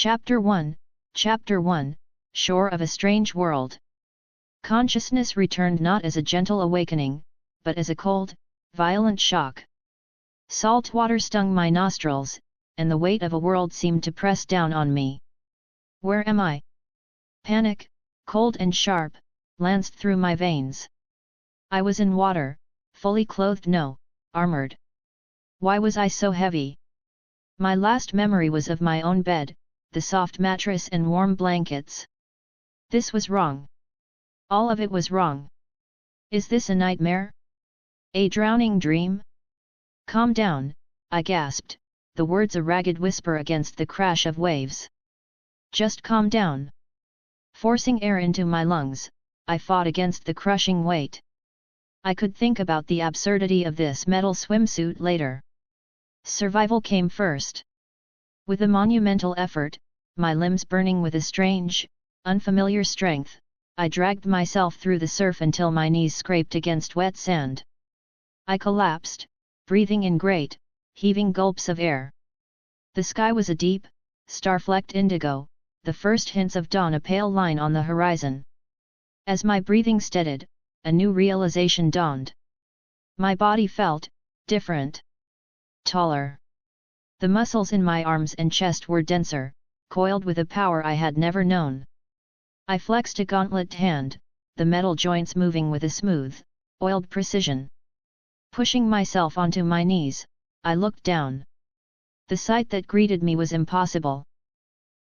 Chapter 1, Chapter 1, Shore of a Strange World. Consciousness returned not as a gentle awakening, but as a cold, violent shock. Salt water stung my nostrils, and the weight of a world seemed to press down on me. Where am I? Panic, cold and sharp, lanced through my veins. I was in water, fully clothed, no, armored. Why was I so heavy? My last memory was of my own bed, the soft mattress and warm blankets. This was wrong. All of it was wrong. Is this a nightmare? A drowning dream? Calm down, I gasped, the words a ragged whisper against the crash of waves. Just calm down. Forcing air into my lungs, I fought against the crushing weight. I could think about the absurdity of this metal swimsuit later. Survival came first. With a monumental effort, my limbs burning with a strange, unfamiliar strength, I dragged myself through the surf until my knees scraped against wet sand. I collapsed, breathing in great, heaving gulps of air. The sky was a deep, star-flecked indigo, the first hints of dawn a pale line on the horizon. As my breathing steadied, a new realization dawned. My body felt different. Taller. The muscles in my arms and chest were denser, coiled with a power I had never known. I flexed a gauntlet hand, the metal joints moving with a smooth, oiled precision. Pushing myself onto my knees, I looked down. The sight that greeted me was impossible.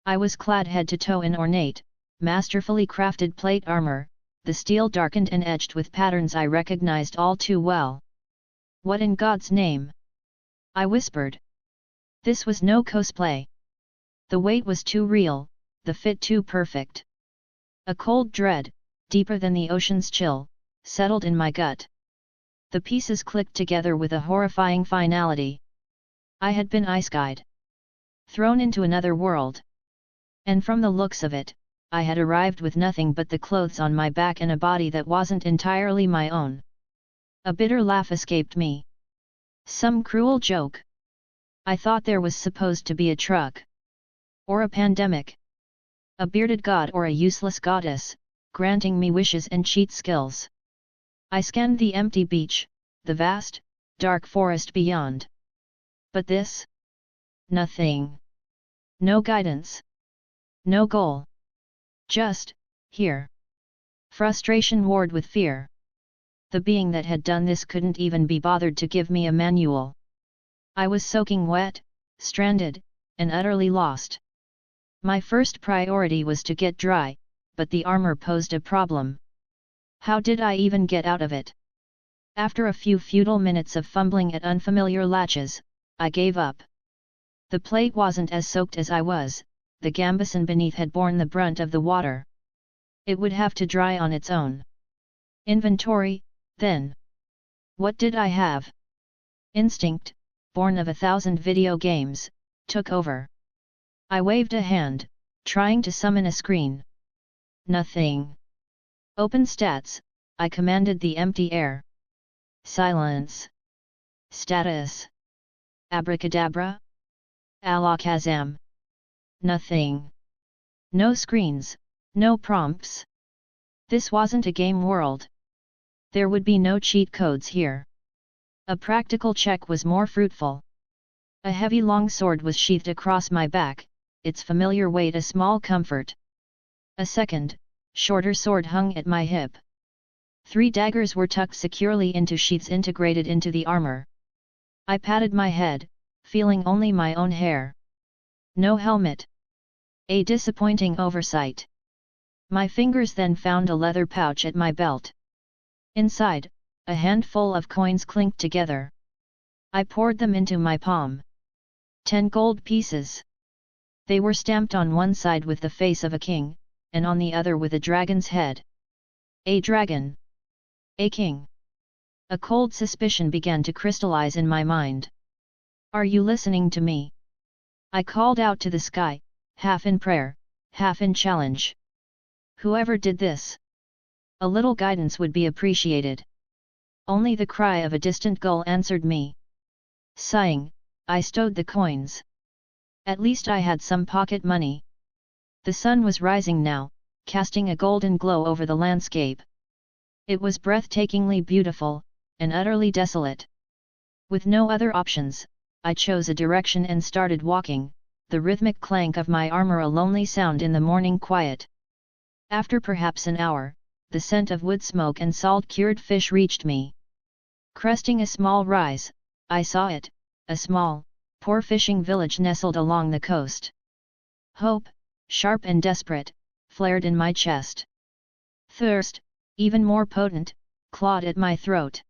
I was clad head to toe in ornate, masterfully crafted plate armor, the steel darkened and edged with patterns I recognized all too well. What in God's name? I whispered. This was no cosplay. The weight was too real, the fit too perfect. A cold dread, deeper than the ocean's chill, settled in my gut. The pieces clicked together with a horrifying finality. I had been ice-guyed. Thrown into another world. And from the looks of it, I had arrived with nothing but the clothes on my back and a body that wasn't entirely my own. A bitter laugh escaped me. Some cruel joke. I thought there was supposed to be a truck. Or a pandemic. A bearded god or a useless goddess, granting me wishes and cheat skills. I scanned the empty beach, the vast, dark forest beyond. But this? Nothing. No guidance. No goal. Just, here. Frustration warred with fear. The being that had done this couldn't even be bothered to give me a manual. I was soaking wet, stranded, and utterly lost. My first priority was to get dry, but the armor posed a problem. How did I even get out of it? After a few futile minutes of fumbling at unfamiliar latches, I gave up. The plate wasn't as soaked as I was, the gambeson beneath had borne the brunt of the water. It would have to dry on its own. Inventory, then. What did I have? Instinct, born of 1,000 video games, took over. I waved a hand, trying to summon a screen. Nothing. Open stats, I commanded the empty air. Silence. Status. Abracadabra? Alakazam. Nothing. No screens, no prompts. This wasn't a game world. There would be no cheat codes here. A practical check was more fruitful. A heavy long sword was sheathed across my back, its familiar weight a small comfort. A second, shorter sword hung at my hip. 3 daggers were tucked securely into sheaths integrated into the armor. I patted my head, feeling only my own hair. No helmet. A disappointing oversight. My fingers then found a leather pouch at my belt. Inside, a handful of coins clinked together. I poured them into my palm. 10 gold pieces. They were stamped on one side with the face of a king, and on the other with a dragon's head. A dragon. A king. A cold suspicion began to crystallize in my mind. Are you listening to me? I called out to the sky, half in prayer, half in challenge. Whoever did this. A little guidance would be appreciated. Only the cry of a distant gull answered me. Sighing, I stowed the coins. At least I had some pocket money. The sun was rising now, casting a golden glow over the landscape. It was breathtakingly beautiful, and utterly desolate. With no other options, I chose a direction and started walking, the rhythmic clank of my armor a lonely sound in the morning quiet. After perhaps an hour, the scent of wood smoke and salt-cured fish reached me. Cresting a small rise, I saw it, a small, poor fishing village nestled along the coast. Hope, sharp and desperate, flared in my chest. Thirst, even more potent, clawed at my throat.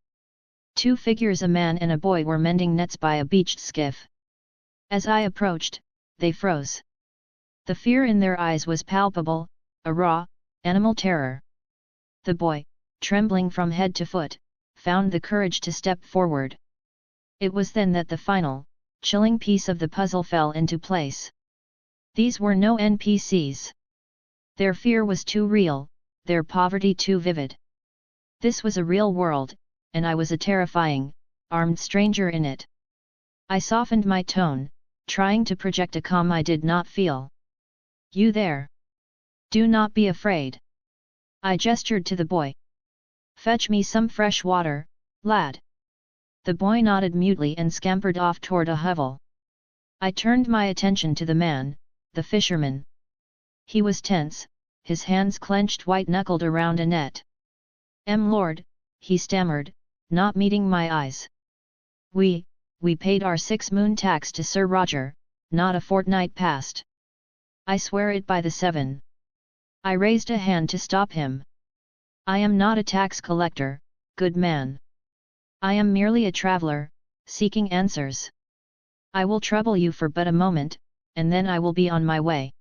Two figures, a man and a boy, were mending nets by a beached skiff. As I approached, they froze. The fear in their eyes was palpable, a raw, animal terror. The boy, trembling from head to foot, found the courage to step forward. It was then that the final, chilling piece of the puzzle fell into place. These were no NPCs. Their fear was too real, their poverty too vivid. This was a real world, and I was a terrifying, armed stranger in it. I softened my tone, trying to project a calm I did not feel. "You there? Do not be afraid." I gestured to the boy. "Fetch me some fresh water, lad." The boy nodded mutely and scampered off toward a hovel. I turned my attention to the man, the fisherman. He was tense, his hands clenched white-knuckled around a net. Lord," he stammered, not meeting my eyes. We paid our 6-moon tax to Sir Roger, not a fortnight past. I swear it by the 7. I raised a hand to stop him. "I am not a tax collector, good man. I am merely a traveller, seeking answers. I will trouble you for but a moment, and then I will be on my way."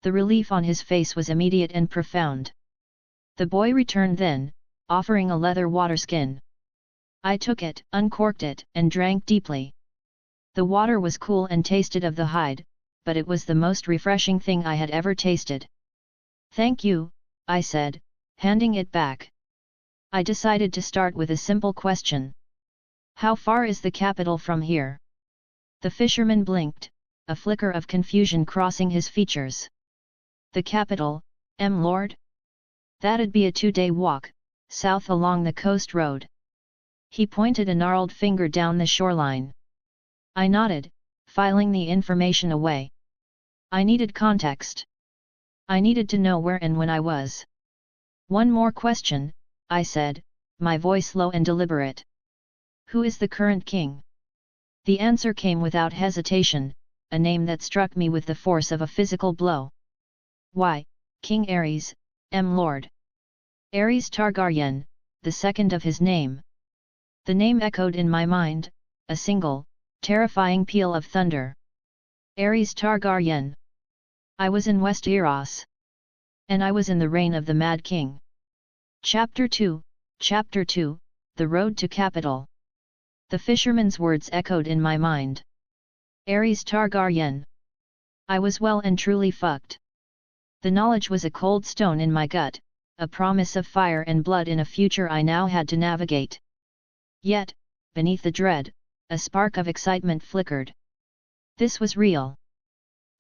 The relief on his face was immediate and profound. The boy returned then, offering a leather waterskin. I took it, uncorked it, and drank deeply. The water was cool and tasted of the hide, but it was the most refreshing thing I had ever tasted. "Thank you," I said, handing it back. I decided to start with a simple question. "How far is the capital from here?" The fisherman blinked, a flicker of confusion crossing his features. "The capital, Lord? That'd be a 2-day walk, south along the coast road." He pointed a gnarled finger down the shoreline. I nodded, filing the information away. I needed context. I needed to know where and when I was. "One more question," I said, my voice low and deliberate. "Who is the current king?" The answer came without hesitation, a name that struck me with the force of a physical blow. "Why, King Aerys, Lord. Aerys Targaryen, the second of his name." The name echoed in my mind, a single, terrifying peal of thunder. Aerys Targaryen. I was in Westeros. And I was in the reign of the Mad King. Chapter 2, The Road to Capital. The fisherman's words echoed in my mind. Aerys Targaryen. I was well and truly fucked. The knowledge was a cold stone in my gut, a promise of fire and blood in a future I now had to navigate. Yet, beneath the dread, a spark of excitement flickered. This was real.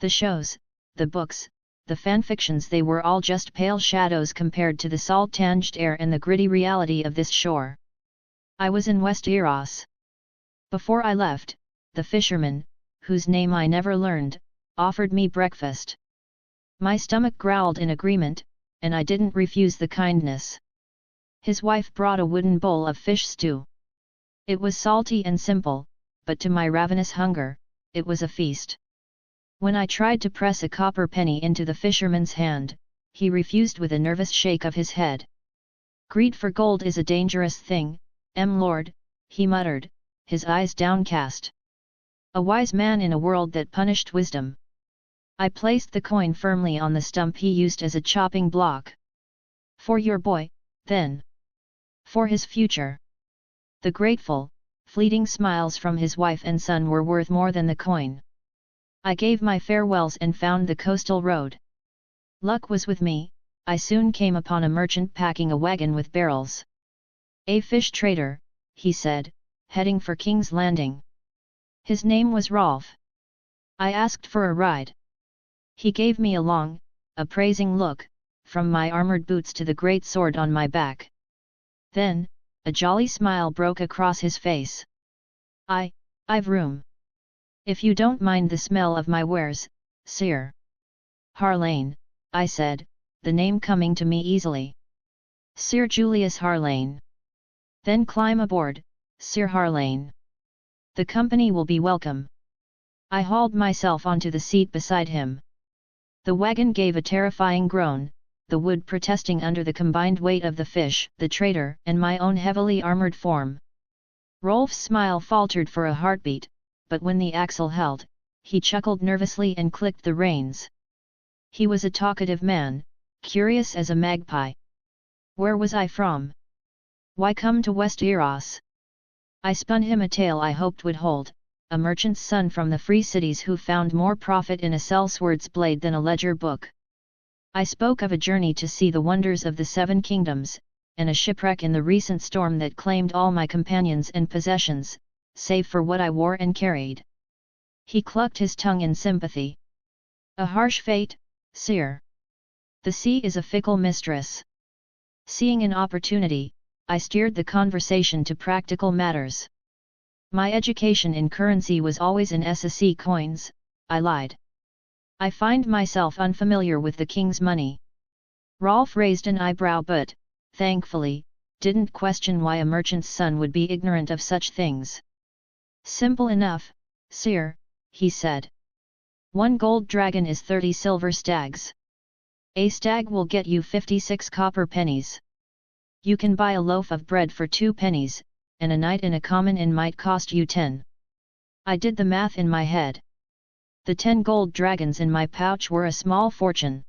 The shows, the books, the fanfictions, they were all just pale shadows compared to the salt-tinged air and the gritty reality of this shore. I was in Westeros. Before I left, the fisherman, whose name I never learned, offered me breakfast. My stomach growled in agreement, and I didn't refuse the kindness. His wife brought a wooden bowl of fish stew. It was salty and simple, but to my ravenous hunger, it was a feast. When I tried to press a copper penny into the fisherman's hand, he refused with a nervous shake of his head. "Greed for gold is a dangerous thing, Lord," he muttered, his eyes downcast. "A wise man in a world that punished wisdom." I placed the coin firmly on the stump he used as a chopping block. "For your boy, then. For his future." The grateful, fleeting smiles from his wife and son were worth more than the coin. I gave my farewells and found the coastal road. Luck was with me, I soon came upon a merchant packing a wagon with barrels. "A fish trader," he said, heading for King's Landing. His name was Rolf. I asked for a ride. He gave me a long, appraising look, from my armored boots to the great sword on my back. Then, a jolly smile broke across his face. I've room. If you don't mind the smell of my wares, Sir. Harlane, I said, the name coming to me easily. Sir Julius Harlane. Then climb aboard, Sir Harlane. The company will be welcome. I hauled myself onto the seat beside him. The wagon gave a terrifying groan, the wood protesting under the combined weight of the fish, the traitor, and my own heavily armored form. Rolf's smile faltered for a heartbeat, but when the axle held, he chuckled nervously and clicked the reins. He was a talkative man, curious as a magpie. Where was I from? Why come to Westeros? I spun him a tale I hoped would hold, a merchant's son from the free cities who found more profit in a sellsword's blade than a ledger book. I spoke of a journey to see the wonders of the Seven Kingdoms, and a shipwreck in the recent storm that claimed all my companions and possessions, save for what I wore and carried. He clucked his tongue in sympathy. A harsh fate, Sir. The sea is a fickle mistress. Seeing an opportunity, I steered the conversation to practical matters. My education in currency was always in Essos coins, I lied. I find myself unfamiliar with the king's money. Rolf raised an eyebrow but, thankfully, didn't question why a merchant's son would be ignorant of such things. Simple enough, Sir, he said. 1 gold dragon is 30 silver stags. A stag will get you 56 copper pennies. You can buy a loaf of bread for 2 pennies, and a night in a common inn might cost you 10. I did the math in my head. The 10 gold dragons in my pouch were a small fortune.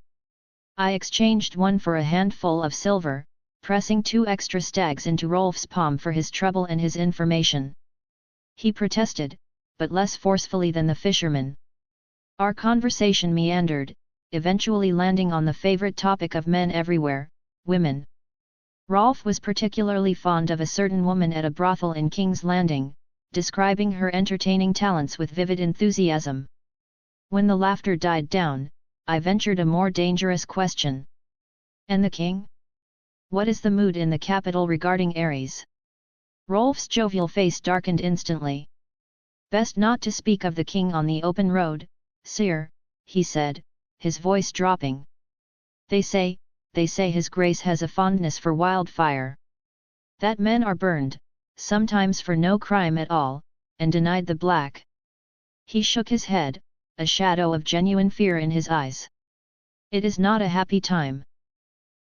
I exchanged one for a handful of silver, pressing 2 extra stags into Rolf's palm for his trouble and his information. He protested, but less forcefully than the fisherman. Our conversation meandered, eventually landing on the favorite topic of men everywhere, women. Rolf was particularly fond of a certain woman at a brothel in King's Landing, describing her entertaining talents with vivid enthusiasm. When the laughter died down, I ventured a more dangerous question. And the king? What is the mood in the capital regarding Ares? Rolf's jovial face darkened instantly. Best not to speak of the king on the open road, Sir, he said, his voice dropping. They say his grace has a fondness for wildfire. That men are burned, sometimes for no crime at all, and denied the black. He shook his head, a shadow of genuine fear in his eyes. It is not a happy time.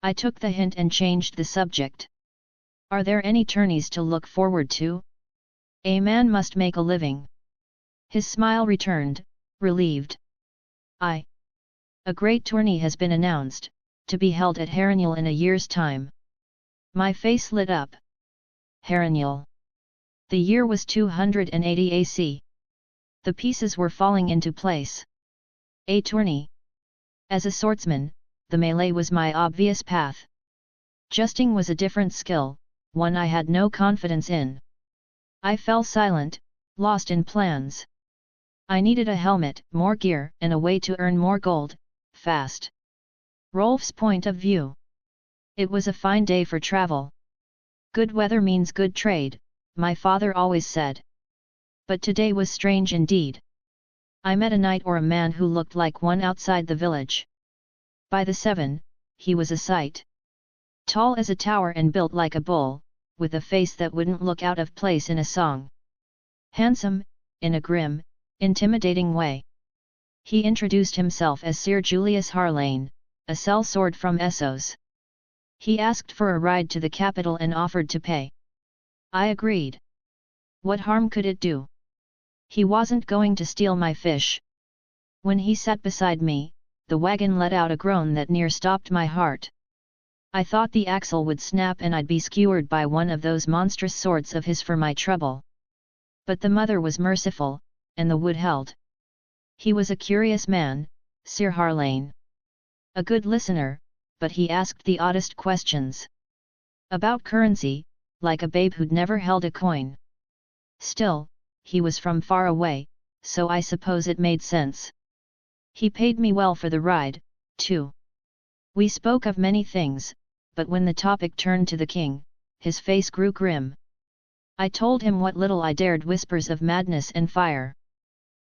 I took the hint and changed the subject. Are there any tourneys to look forward to? A man must make a living. His smile returned, relieved. A great tourney has been announced, to be held at Harrenhal in a year's time. My face lit up. Harrenhal. The year was 280 AC. The pieces were falling into place. A tourney. As a swordsman, the melee was my obvious path. Justing was a different skill, one I had no confidence in. I fell silent, lost in plans. I needed a helmet, more gear, and a way to earn more gold, fast. Rolf's point of view. It was a fine day for travel. Good weather means good trade, my father always said. But today was strange indeed. I met a knight or a man who looked like one outside the village. By the 7, he was a sight. Tall as a tower and built like a bull, with a face that wouldn't look out of place in a song. Handsome, in a grim, intimidating way. He introduced himself as Sir Julius Harlane, a sellsword from Essos. He asked for a ride to the capital and offered to pay. I agreed. What harm could it do? He wasn't going to steal my fish. When he sat beside me, the wagon let out a groan that near stopped my heart. I thought the axle would snap and I'd be skewered by one of those monstrous swords of his for my trouble. But the mother was merciful, and the wood held. He was a curious man, Sir Harlane. A good listener, but he asked the oddest questions. About currency, like a babe who'd never held a coin. Still, he was from far away, so I suppose it made sense. He paid me well for the ride, too. We spoke of many things, but when the topic turned to the king, his face grew grim. I told him what little I dared whispers of madness and fire.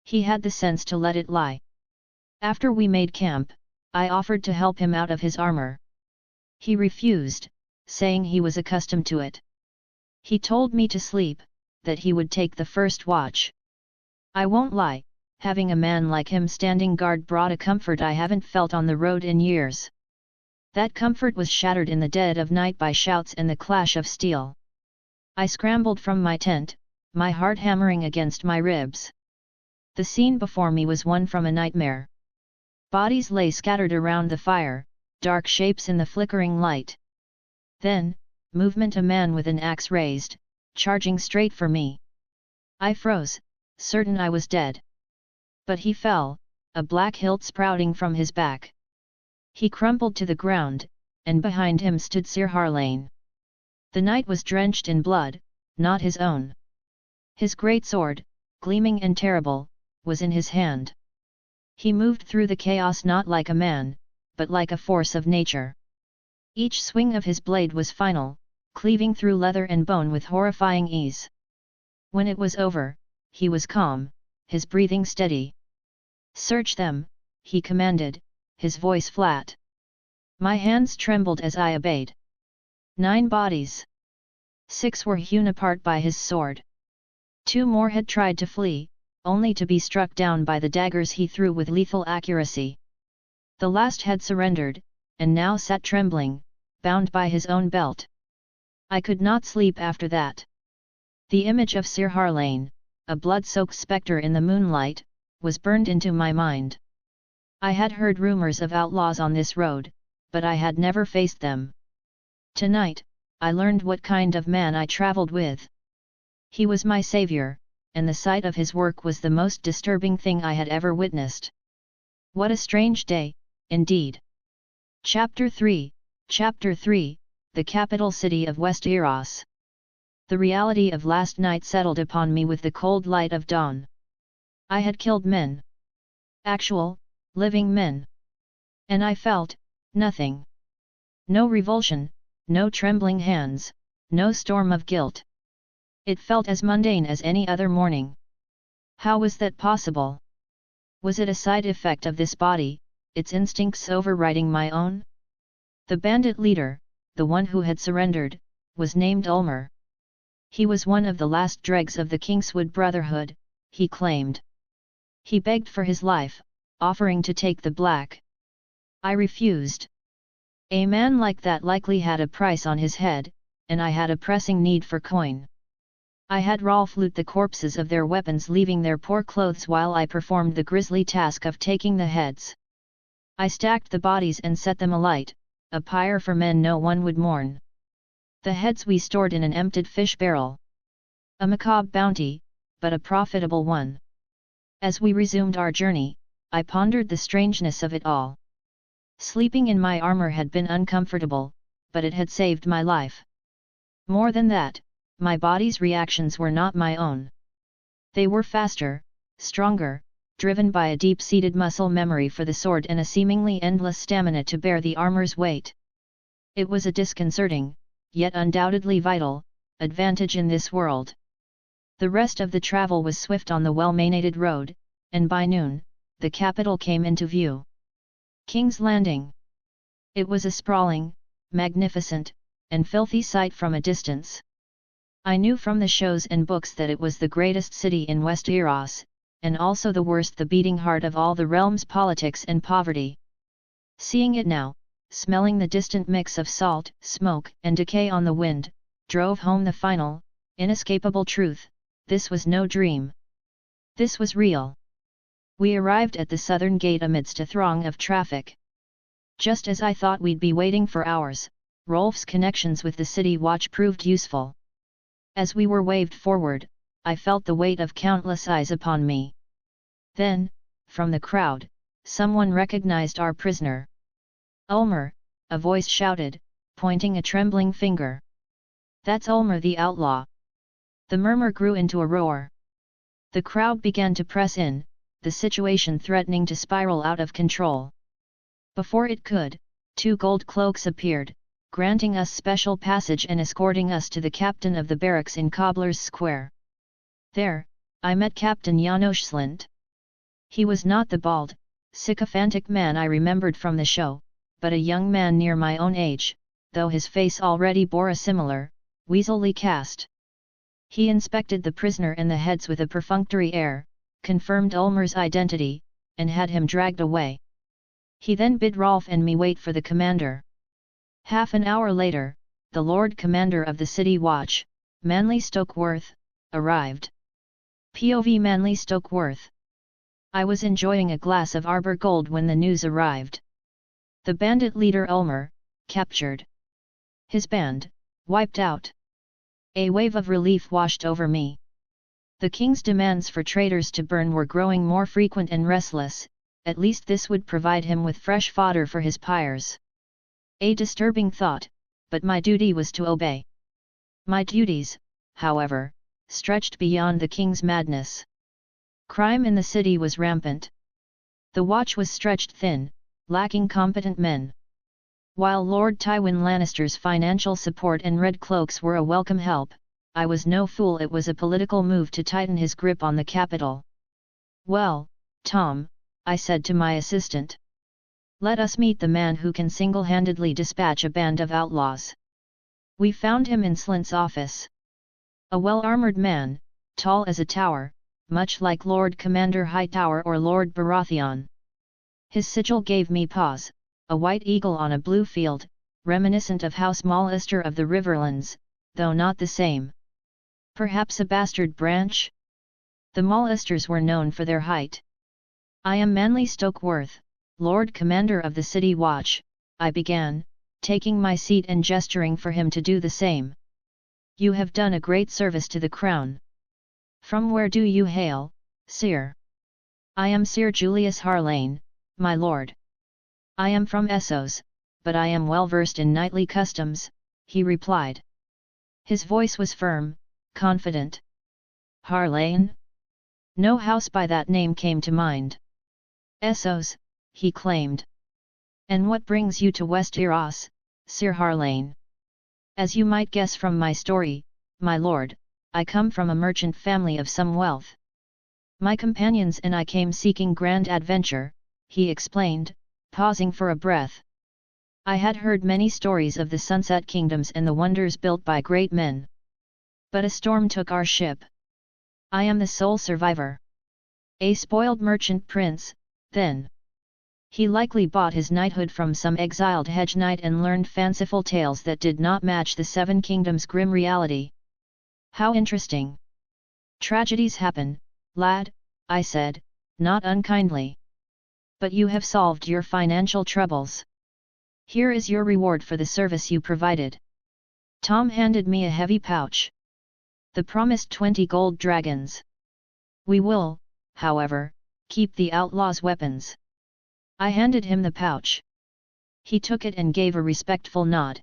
He had the sense to let it lie. After we made camp, I offered to help him out of his armor. He refused, saying he was accustomed to it. He told me to sleep, that he would take the first watch. I won't lie, having a man like him standing guard brought a comfort I haven't felt on the road in years. That comfort was shattered in the dead of night by shouts and the clash of steel. I scrambled from my tent, my heart hammering against my ribs. The scene before me was one from a nightmare. Bodies lay scattered around the fire, dark shapes in the flickering light. Then, movement, a man with an axe raised, charging straight for me. I froze, certain I was dead. But he fell, a black hilt sprouting from his back. He crumpled to the ground, and behind him stood Sir Harlane. The knight was drenched in blood, not his own. His great sword, gleaming and terrible, was in his hand. He moved through the chaos not like a man, but like a force of nature. Each swing of his blade was final, cleaving through leather and bone with horrifying ease. When it was over, he was calm, his breathing steady. "Search them," he commanded, his voice flat. My hands trembled as I obeyed. 9 bodies. 6 were hewn apart by his sword. 2 more had tried to flee, only to be struck down by the daggers he threw with lethal accuracy. The last had surrendered, and now sat trembling, bound by his own belt. I could not sleep after that. The image of Sir Harlane, a blood-soaked spectre in the moonlight, was burned into my mind. I had heard rumors of outlaws on this road, but I had never faced them. Tonight, I learned what kind of man I traveled with. He was my savior, and the sight of his work was the most disturbing thing I had ever witnessed. What a strange day, indeed. Chapter 3, the capital city of Westeros. The reality of last night settled upon me with the cold light of dawn. I had killed men. Actual, living men. And I felt nothing. No revulsion, no trembling hands, no storm of guilt. It felt as mundane as any other morning. How was that possible? Was it a side effect of this body, its instincts overriding my own? The bandit leader, the one who had surrendered, was named Ulmer. He was one of the last dregs of the Kingswood Brotherhood, he claimed. He begged for his life, offering to take the black. I refused. A man like that likely had a price on his head, and I had a pressing need for coin. I had Rolf loot the corpses of their weapons, leaving their poor clothes while I performed the grisly task of taking the heads. I stacked the bodies and set them alight, a pyre for men no one would mourn. The heads we stored in an emptied fish barrel. A macabre bounty, but a profitable one. As we resumed our journey, I pondered the strangeness of it all. Sleeping in my armor had been uncomfortable, but it had saved my life. More than that, my body's reactions were not my own. They were faster, stronger, driven by a deep-seated muscle memory for the sword and a seemingly endless stamina to bear the armor's weight. It was a disconcerting, yet undoubtedly vital, advantage in this world. The rest of the travel was swift on the well-maintained road, and by noon, the capital came into view. King's Landing. It was a sprawling, magnificent, and filthy sight from a distance. I knew from the shows and books that it was the greatest city in Westeros, and also the worst, the beating heart of all the realm's politics and poverty. Seeing it now, smelling the distant mix of salt, smoke, and decay on the wind, drove home the final, inescapable truth: this was no dream. This was real. We arrived at the southern gate amidst a throng of traffic. Just as I thought we'd be waiting for hours, Rolf's connections with the city watch proved useful. As we were waved forward, I felt the weight of countless eyes upon me. Then, from the crowd, someone recognized our prisoner. "Ulmer," a voice shouted, pointing a trembling finger. "That's Ulmer the outlaw." The murmur grew into a roar. The crowd began to press in, the situation threatening to spiral out of control. Before it could, 2 gold cloaks appeared, granting us special passage and escorting us to the captain of the barracks in Cobbler's Square. There, I met Captain Janos Slint. He was not the bald, sycophantic man I remembered from the show, but a young man near my own age, though his face already bore a similar, weaselly cast. He inspected the prisoner and the heads with a perfunctory air, confirmed Ulmer's identity, and had him dragged away. He then bid Rolf and me wait for the commander. Half an hour later, the Lord Commander of the City Watch, Manly Stokeworth, arrived. POV Manly Stokeworth. I was enjoying a glass of Arbor Gold when the news arrived. The bandit leader Ulmer, captured. His band, wiped out. A wave of relief washed over me. The king's demands for traitors to burn were growing more frequent and restless, at least this would provide him with fresh fodder for his pyres. A disturbing thought, but my duty was to obey. My duties, however, stretched beyond the king's madness. Crime in the city was rampant. The watch was stretched thin, lacking competent men. While Lord Tywin Lannister's financial support and Red Cloaks were a welcome help, I was no fool. It was a political move to tighten his grip on the capital. "Well, Tom," I said to my assistant. "Let us meet the man who can single-handedly dispatch a band of outlaws." We found him in Slint's office. A well-armoured man, tall as a tower, much like Lord Commander Hightower or Lord Baratheon. His sigil gave me pause, a white eagle on a blue field, reminiscent of House Mallister of the Riverlands, though not the same. Perhaps a bastard branch? The Mallisters were known for their height. "I am Manly Stokeworth, Lord Commander of the City Watch," I began, taking my seat and gesturing for him to do the same. "You have done a great service to the crown. From where do you hail, Sir?" "I am Sir Julius Harlane, my lord. I am from Essos, but I am well versed in knightly customs," he replied. His voice was firm, confident. "Harlane? No house by that name came to mind." "Essos," he claimed. "And what brings you to Westeros, Sir Harlane?" "As you might guess from my story, my lord, I come from a merchant family of some wealth. My companions and I came seeking grand adventure," he explained, pausing for a breath. "I had heard many stories of the Sunset Kingdoms and the wonders built by great men. But a storm took our ship. I am the sole survivor." "A spoiled merchant prince, then." He likely bought his knighthood from some exiled hedge knight and learned fanciful tales that did not match the Seven Kingdoms' grim reality. "How interesting." "Tragedies happen, lad," I said, not unkindly. "But you have solved your financial troubles. Here is your reward for the service you provided." Tom handed me a heavy pouch. The promised 20 gold dragons. "We will, however, keep the outlaws' weapons." I handed him the pouch. He took it and gave a respectful nod.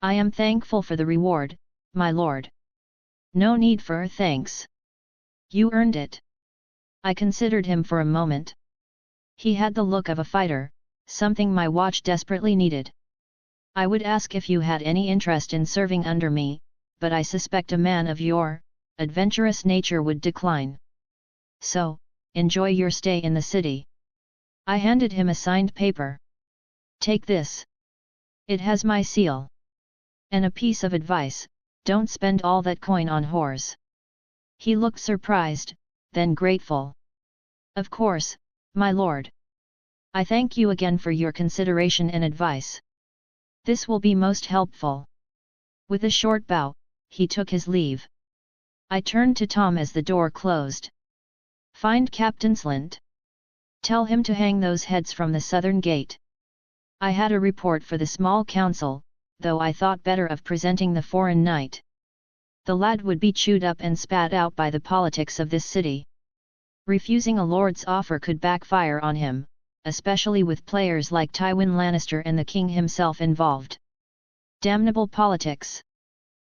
"I am thankful for the reward, my lord." "No need for thanks. You earned it." I considered him for a moment. He had the look of a fighter, something my watch desperately needed. "I would ask if you had any interest in serving under me, but I suspect a man of your adventurous nature would decline. So, enjoy your stay in the city." I handed him a signed paper. "Take this. It has my seal. And a piece of advice, don't spend all that coin on whores." He looked surprised, then grateful. "Of course, my lord. I thank you again for your consideration and advice. This will be most helpful." With a short bow, he took his leave. I turned to Tom as the door closed. "Find Captain Slint. Tell him to hang those heads from the southern gate." I had a report for the small council, though I thought better of presenting the foreign knight. The lad would be chewed up and spat out by the politics of this city. Refusing a lord's offer could backfire on him, especially with players like Tywin Lannister and the king himself involved. Damnable politics!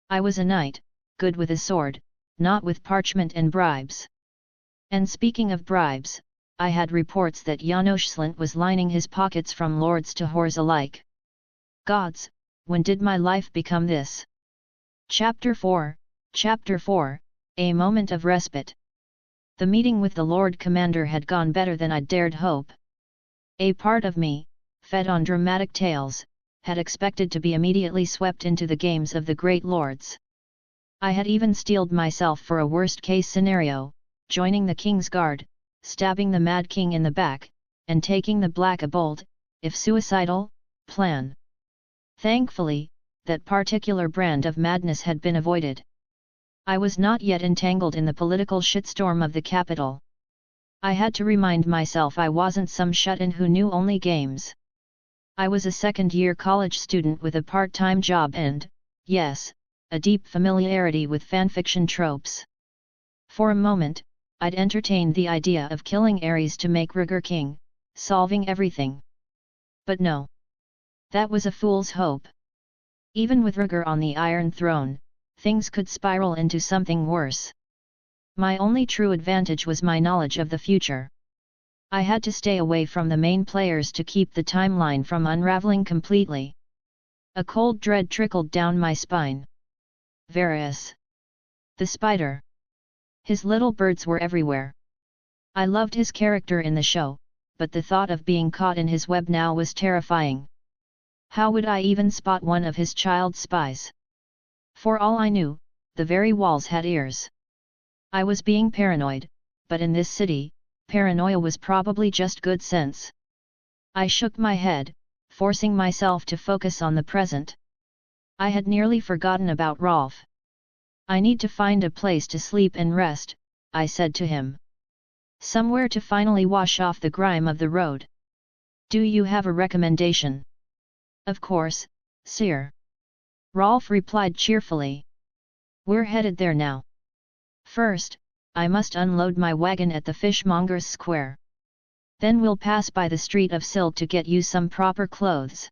I was a knight, good with a sword, not with parchment and bribes. And speaking of bribes, I had reports that Janoshlint was lining his pockets from lords to whores alike. Gods, when did my life become this? Chapter 4, A Moment of Respite. The meeting with the Lord Commander had gone better than I'd dared hope. A part of me, fed on dramatic tales, had expected to be immediately swept into the games of the great lords. I had even steeled myself for a worst-case scenario, joining the King's Guard, stabbing the Mad King in the back, and taking the Black a bold, if suicidal, plan. Thankfully, that particular brand of madness had been avoided. I was not yet entangled in the political shitstorm of the capital. I had to remind myself I wasn't some shut-in who knew only games. I was a second-year college student with a part-time job and, yes, a deep familiarity with fanfiction tropes. For a moment, I'd entertained the idea of killing Aerys to make Rhaegar king, solving everything. But no. That was a fool's hope. Even with Rhaegar on the Iron Throne, things could spiral into something worse. My only true advantage was my knowledge of the future. I had to stay away from the main players to keep the timeline from unraveling completely. A cold dread trickled down my spine. Varys. The spider. His little birds were everywhere. I loved his character in the show, but the thought of being caught in his web now was terrifying. How would I even spot one of his child spies? For all I knew, the very walls had ears. I was being paranoid, but in this city, paranoia was probably just good sense. I shook my head, forcing myself to focus on the present. I had nearly forgotten about Rolf. I need to find a place to sleep and rest, I said to him. Somewhere to finally wash off the grime of the road. Do you have a recommendation? Of course, sire. Rolf replied cheerfully. We're headed there now. First, I must unload my wagon at the fishmonger's square. Then we'll pass by the street of Silt to get you some proper clothes.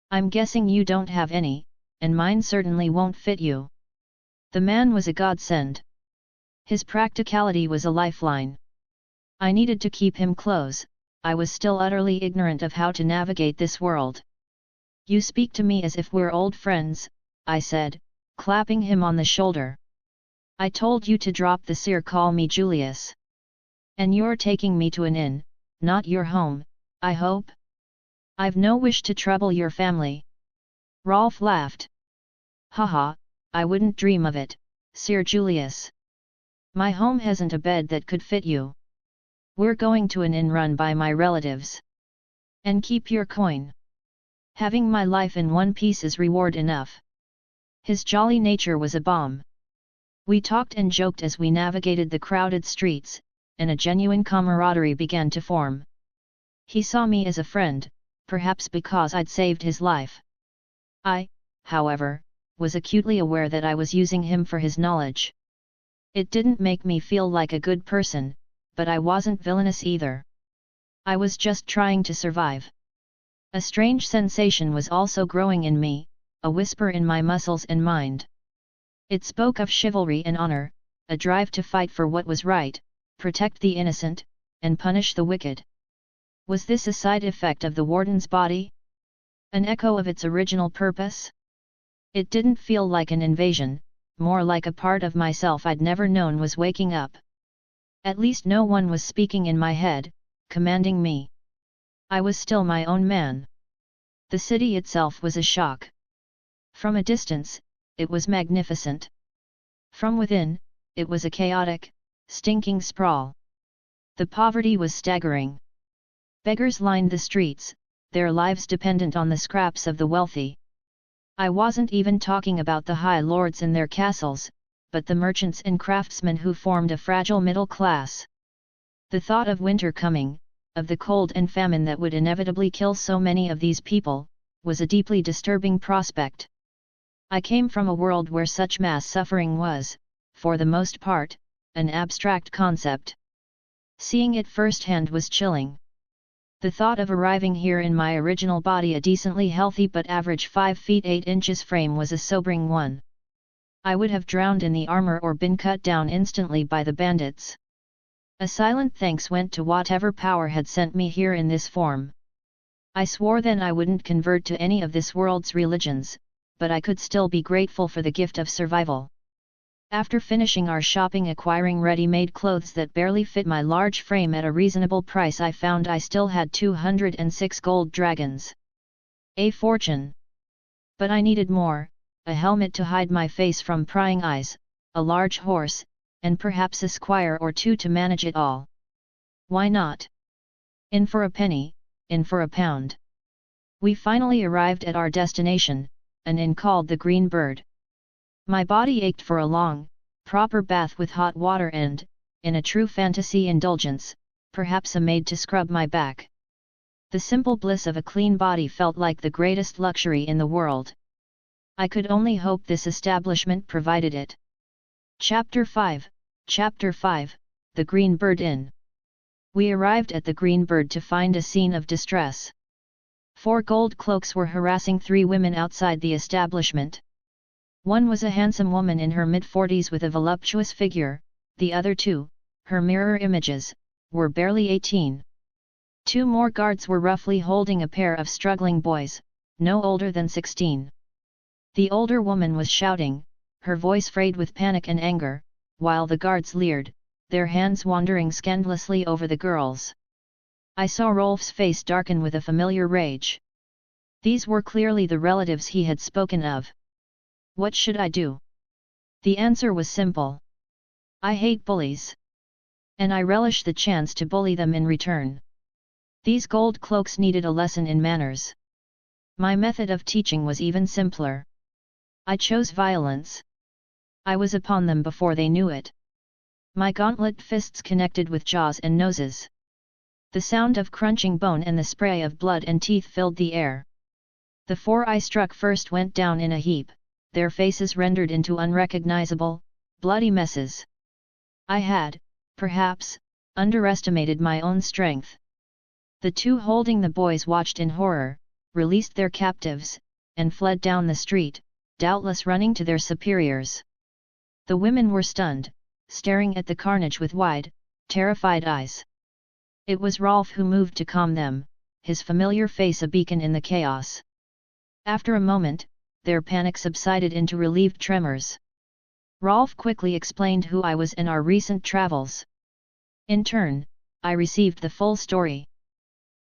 I'm guessing you don't have any, and mine certainly won't fit you. The man was a godsend. His practicality was a lifeline. I needed to keep him close, I was still utterly ignorant of how to navigate this world. You speak to me as if we're old friends, I said, clapping him on the shoulder. I told you to drop the sire, call me Julius. And you're taking me to an inn, not your home, I hope? I've no wish to trouble your family. Rolf laughed. Haha, I wouldn't dream of it, Sir Julius. My home hasn't a bed that could fit you. We're going to an inn run by my relatives. And keep your coin. Having my life in one piece is reward enough. His jolly nature was a balm. We talked and joked as we navigated the crowded streets, and a genuine camaraderie began to form. He saw me as a friend, perhaps because I'd saved his life. I, however, was acutely aware that I was using him for his knowledge. It didn't make me feel like a good person, but I wasn't villainous either. I was just trying to survive. A strange sensation was also growing in me, a whisper in my muscles and mind. It spoke of chivalry and honor, a drive to fight for what was right, protect the innocent, and punish the wicked. Was this a side effect of the warden's body? An echo of its original purpose? It didn't feel like an invasion, more like a part of myself I'd never known was waking up. At least no one was speaking in my head, commanding me. I was still my own man. The city itself was a shock. From a distance, it was magnificent. From within, it was a chaotic, stinking sprawl. The poverty was staggering. Beggars lined the streets, their lives dependent on the scraps of the wealthy. I wasn't even talking about the high lords and their castles, but the merchants and craftsmen who formed a fragile middle class. The thought of winter coming, of the cold and famine that would inevitably kill so many of these people, was a deeply disturbing prospect. I came from a world where such mass suffering was, for the most part, an abstract concept. Seeing it firsthand was chilling. The thought of arriving here in my original body, a decently healthy but average 5 feet 8 inches frame, was a sobering one. I would have drowned in the armor or been cut down instantly by the bandits. A silent thanks went to whatever power had sent me here in this form. I swore then I wouldn't convert to any of this world's religions, but I could still be grateful for the gift of survival. After finishing our shopping acquiring ready-made clothes that barely fit my large frame at a reasonable price, I found I still had 206 gold dragons. A fortune. But I needed more, a helmet to hide my face from prying eyes, a large horse, and perhaps a squire or two to manage it all. Why not? In for a penny, in for a pound. We finally arrived at our destination, an inn called the Green Bird. My body ached for a long, proper bath with hot water and, in a true fantasy indulgence, perhaps a maid to scrub my back. The simple bliss of a clean body felt like the greatest luxury in the world. I could only hope this establishment provided it. Chapter 5, The Green Bird Inn. We arrived at the Green Bird to find a scene of distress. 4 gold cloaks were harassing 3 women outside the establishment. One was a handsome woman in her mid-40s with a voluptuous figure, the other 2, her mirror images, were barely 18. 2 more guards were roughly holding a pair of struggling boys, no older than 16. The older woman was shouting, her voice frayed with panic and anger, while the guards leered, their hands wandering scandalously over the girls. I saw Rolf's face darken with a familiar rage. These were clearly the relatives he had spoken of. What should I do? The answer was simple. I hate bullies. And I relish the chance to bully them in return. These gold cloaks needed a lesson in manners. My method of teaching was even simpler. I chose violence. I was upon them before they knew it. My gauntlet fists connected with jaws and noses. The sound of crunching bone and the spray of blood and teeth filled the air. The 4 I struck first went down in a heap, their faces rendered into unrecognizable, bloody messes. I had, perhaps, underestimated my own strength. The 2 holding the boys watched in horror, released their captives, and fled down the street, doubtless running to their superiors. The women were stunned, staring at the carnage with wide, terrified eyes. It was Rolf who moved to calm them, his familiar face a beacon in the chaos. After a moment, their panic subsided into relieved tremors. Rolf quickly explained who I was and our recent travels. In turn, I received the full story.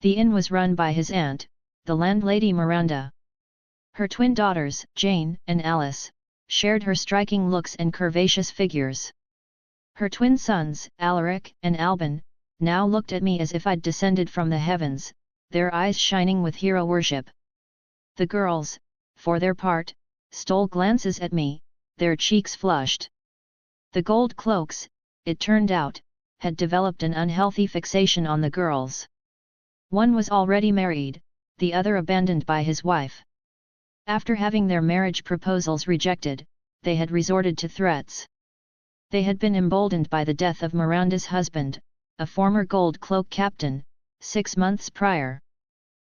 The inn was run by his aunt, the landlady Miranda. Her twin daughters, Jane and Alice, shared her striking looks and curvaceous figures. Her twin sons, Alaric and Alban, now looked at me as if I'd descended from the heavens, their eyes shining with hero worship. The girls, for their part, stole glances at me, their cheeks flushed. The gold cloaks, it turned out, had developed an unhealthy fixation on the girls. One was already married, the other abandoned by his wife. After having their marriage proposals rejected, they had resorted to threats. They had been emboldened by the death of Miranda's husband, a former gold cloak captain, 6 months prior.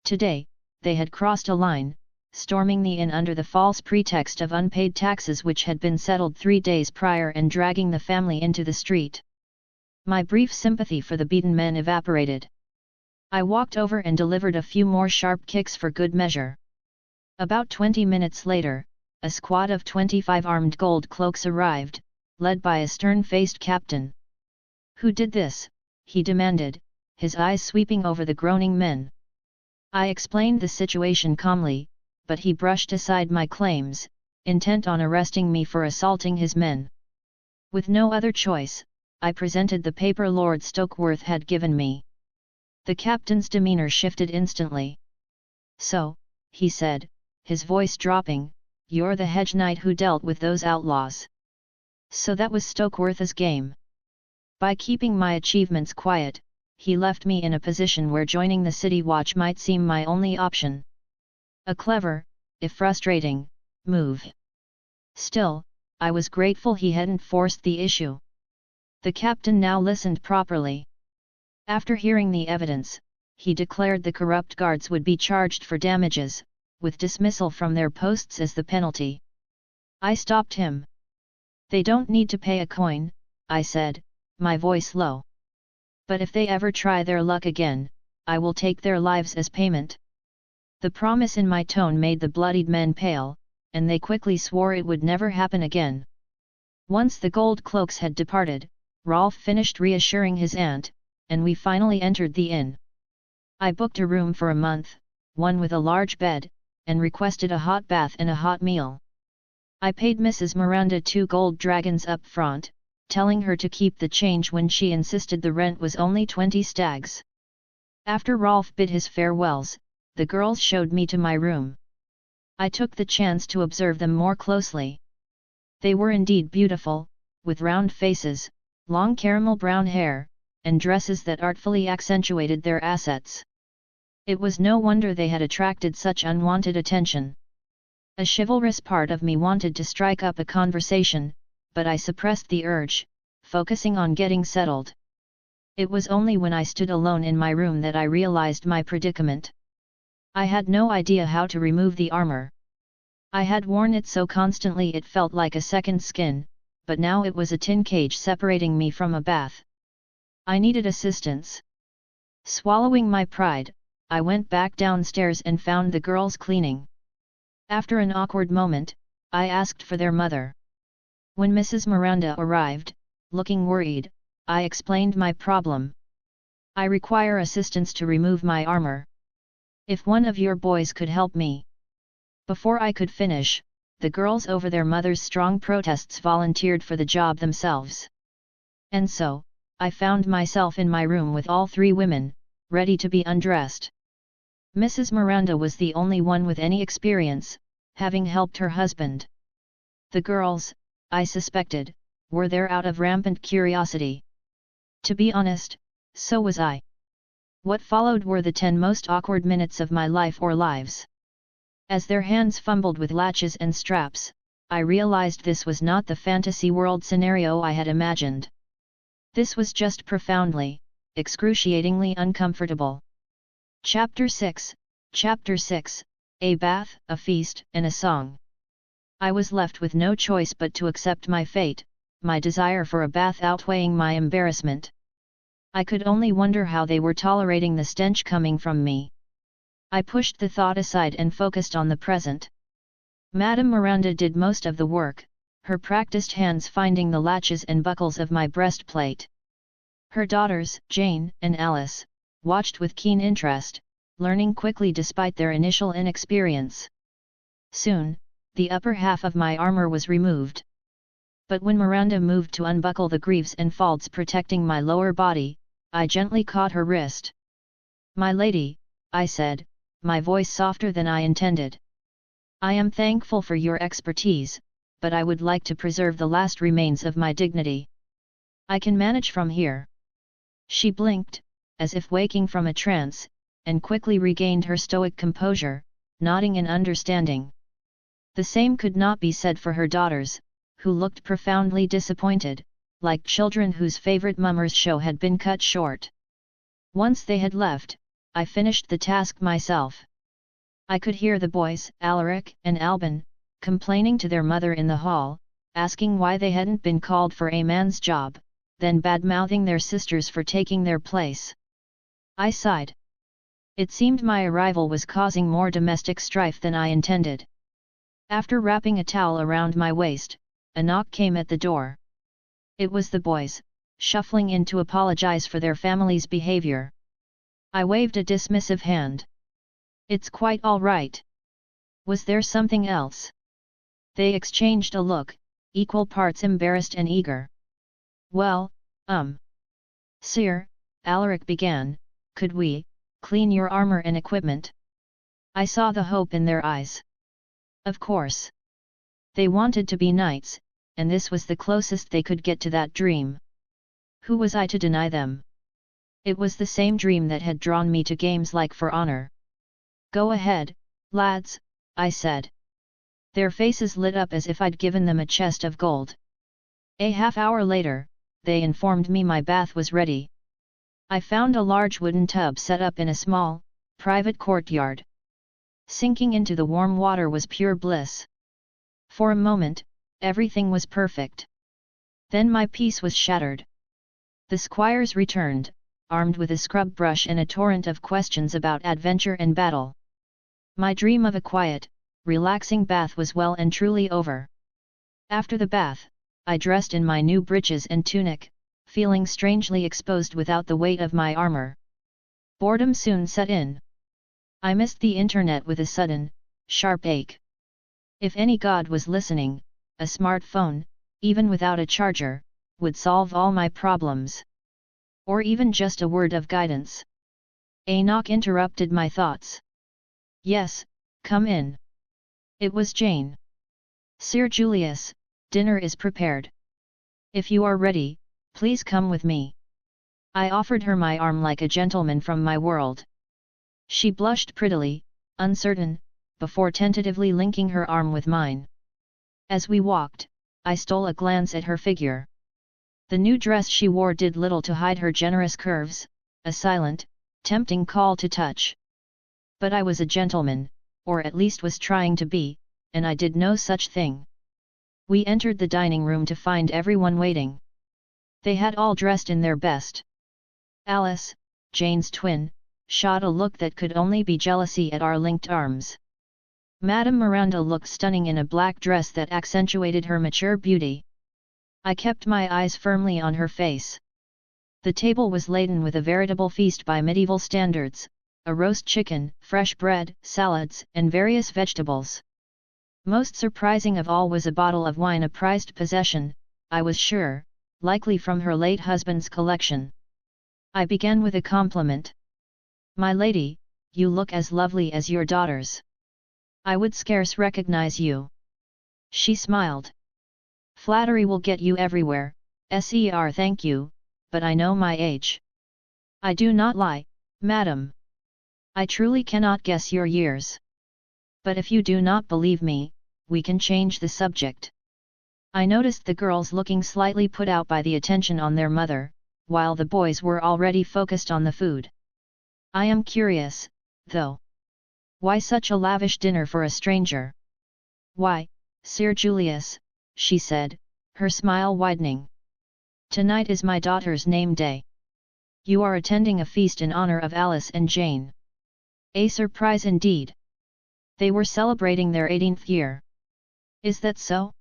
Today, they had crossed a line, storming the inn under the false pretext of unpaid taxes which had been settled 3 days prior and dragging the family into the street. My brief sympathy for the beaten men evaporated. I walked over and delivered a few more sharp kicks for good measure. About 20 minutes later, a squad of 25 armed gold cloaks arrived, led by a stern-faced captain. "Who did this?" he demanded, his eyes sweeping over the groaning men. I explained the situation calmly, but he brushed aside my claims, intent on arresting me for assaulting his men. With no other choice, I presented the paper Lord Stokeworth had given me. The captain's demeanor shifted instantly. "So," he said, his voice dropping, "you're the hedge knight who dealt with those outlaws." So that was Stokeworth's game. By keeping my achievements quiet, he left me in a position where joining the city watch might seem my only option. A clever, if frustrating, move. Still, I was grateful he hadn't forced the issue. The captain now listened properly. After hearing the evidence, he declared the corrupt guards would be charged for damages, with dismissal from their posts as the penalty. I stopped him. "They don't need to pay a coin," I said, my voice low. But if they ever try their luck again, I will take their lives as payment." The promise in my tone made the bloodied men pale, and they quickly swore it would never happen again. Once the gold cloaks had departed, Rolf finished reassuring his aunt, and we finally entered the inn. I booked a room for a month, one with a large bed, and requested a hot bath and a hot meal. I paid Mrs. Miranda 2 gold dragons up front, telling her to keep the change when she insisted the rent was only 20 stags. After Rolf bid his farewells, the girls showed me to my room. I took the chance to observe them more closely. They were indeed beautiful, with round faces, long caramel brown hair, and dresses that artfully accentuated their assets. It was no wonder they had attracted such unwanted attention. A chivalrous part of me wanted to strike up a conversation, but I suppressed the urge, focusing on getting settled. It was only when I stood alone in my room that I realized my predicament. I had no idea how to remove the armor. I had worn it so constantly it felt like a second skin, but now it was a tin cage separating me from a bath. I needed assistance. Swallowing my pride, I went back downstairs and found the girls cleaning. After an awkward moment, I asked for their mother. When Mrs. Miranda arrived, looking worried, I explained my problem. "I require assistance to remove my armor. If one of your boys could help me." Before I could finish, the girls over their mother's strong protests volunteered for the job themselves. And so, I found myself in my room with all 3 women, ready to be undressed. Mrs. Miranda was the only one with any experience, having helped her husband. The girls, I suspected, were there out of rampant curiosity. To be honest, so was I. What followed were the 10 most awkward minutes of my life or lives. As their hands fumbled with latches and straps, I realized this was not the fantasy world scenario I had imagined. This was just profoundly, excruciatingly uncomfortable. Chapter 6, A Bath, a Feast, and a Song. I was left with no choice but to accept my fate, my desire for a bath outweighing my embarrassment. I could only wonder how they were tolerating the stench coming from me. I pushed the thought aside and focused on the present. Madame Miranda did most of the work, her practiced hands finding the latches and buckles of my breastplate. Her daughters, Jane and Alice, watched with keen interest, learning quickly despite their initial inexperience. Soon, the upper half of my armor was removed. But when Miranda moved to unbuckle the greaves and folds protecting my lower body, I gently caught her wrist. "My lady," I said, my voice softer than I intended. "I am thankful for your expertise, but I would like to preserve the last remains of my dignity. I can manage from here." She blinked, as if waking from a trance, and quickly regained her stoic composure, nodding in understanding. The same could not be said for her daughters, who looked profoundly disappointed, like children whose favorite mummers show had been cut short. Once they had left, I finished the task myself. I could hear the boys, Alaric and Albin, complaining to their mother in the hall, asking why they hadn't been called for a man's job, then bad-mouthing their sisters for taking their place. I sighed. It seemed my arrival was causing more domestic strife than I intended. After wrapping a towel around my waist, a knock came at the door. It was the boys, shuffling in to apologize for their family's behavior. I waved a dismissive hand. "It's quite all right. Was there something else?" They exchanged a look, equal parts embarrassed and eager. "Well, Sir," Alaric began, "could we clean your armor and equipment?" I saw the hope in their eyes. Of course. They wanted to be knights, and this was the closest they could get to that dream. Who was I to deny them? It was the same dream that had drawn me to games like For Honor. "Go ahead, lads," I said. Their faces lit up as if I'd given them a chest of gold. A half-hour later, they informed me my bath was ready. I found a large wooden tub set up in a small, private courtyard. Sinking into the warm water was pure bliss. For a moment, everything was perfect. Then my peace was shattered. The squires returned, armed with a scrub brush and a torrent of questions about adventure and battle. My dream of a quiet, relaxing bath was well and truly over. After the bath, I dressed in my new breeches and tunic, feeling strangely exposed without the weight of my armor. Boredom soon set in. I missed the internet with a sudden, sharp ache. If any god was listening, a smartphone, even without a charger, would solve all my problems. Or even just a word of guidance. A knock interrupted my thoughts. Yes, come in. It was Jane. Sir Julius, dinner is prepared. If you are ready, please come with me. I offered her my arm like a gentleman from my world. She blushed prettily, uncertain, before tentatively linking her arm with mine. As we walked, I stole a glance at her figure. The new dress she wore did little to hide her generous curves, a silent, tempting call to touch. But I was a gentleman, or at least was trying to be, and I did no such thing. We entered the dining room to find everyone waiting. They had all dressed in their best. Alice, Jane's twin, shot a look that could only be jealousy at our linked arms. Madame Miranda looked stunning in a black dress that accentuated her mature beauty. I kept my eyes firmly on her face. The table was laden with a veritable feast by medieval standards, a roast chicken, fresh bread, salads, and various vegetables. Most surprising of all was a bottle of wine, a prized possession, I was sure, likely from her late husband's collection. I began with a compliment. "My lady, you look as lovely as your daughters. I would scarce recognize you." She smiled. "Flattery will get you everywhere, Ser, thank you, but I know my age. I do not lie, madam. I truly cannot guess your years. But if you do not believe me, we can change the subject." I noticed the girls looking slightly put out by the attention on their mother, while the boys were already focused on the food. "I am curious, though. Why such a lavish dinner for a stranger?" "Why, Sir Julius," she said, her smile widening. "Tonight is my daughter's name day. You are attending a feast in honor of Alice and Jane. A surprise indeed. They were celebrating their 18th year. Is that so?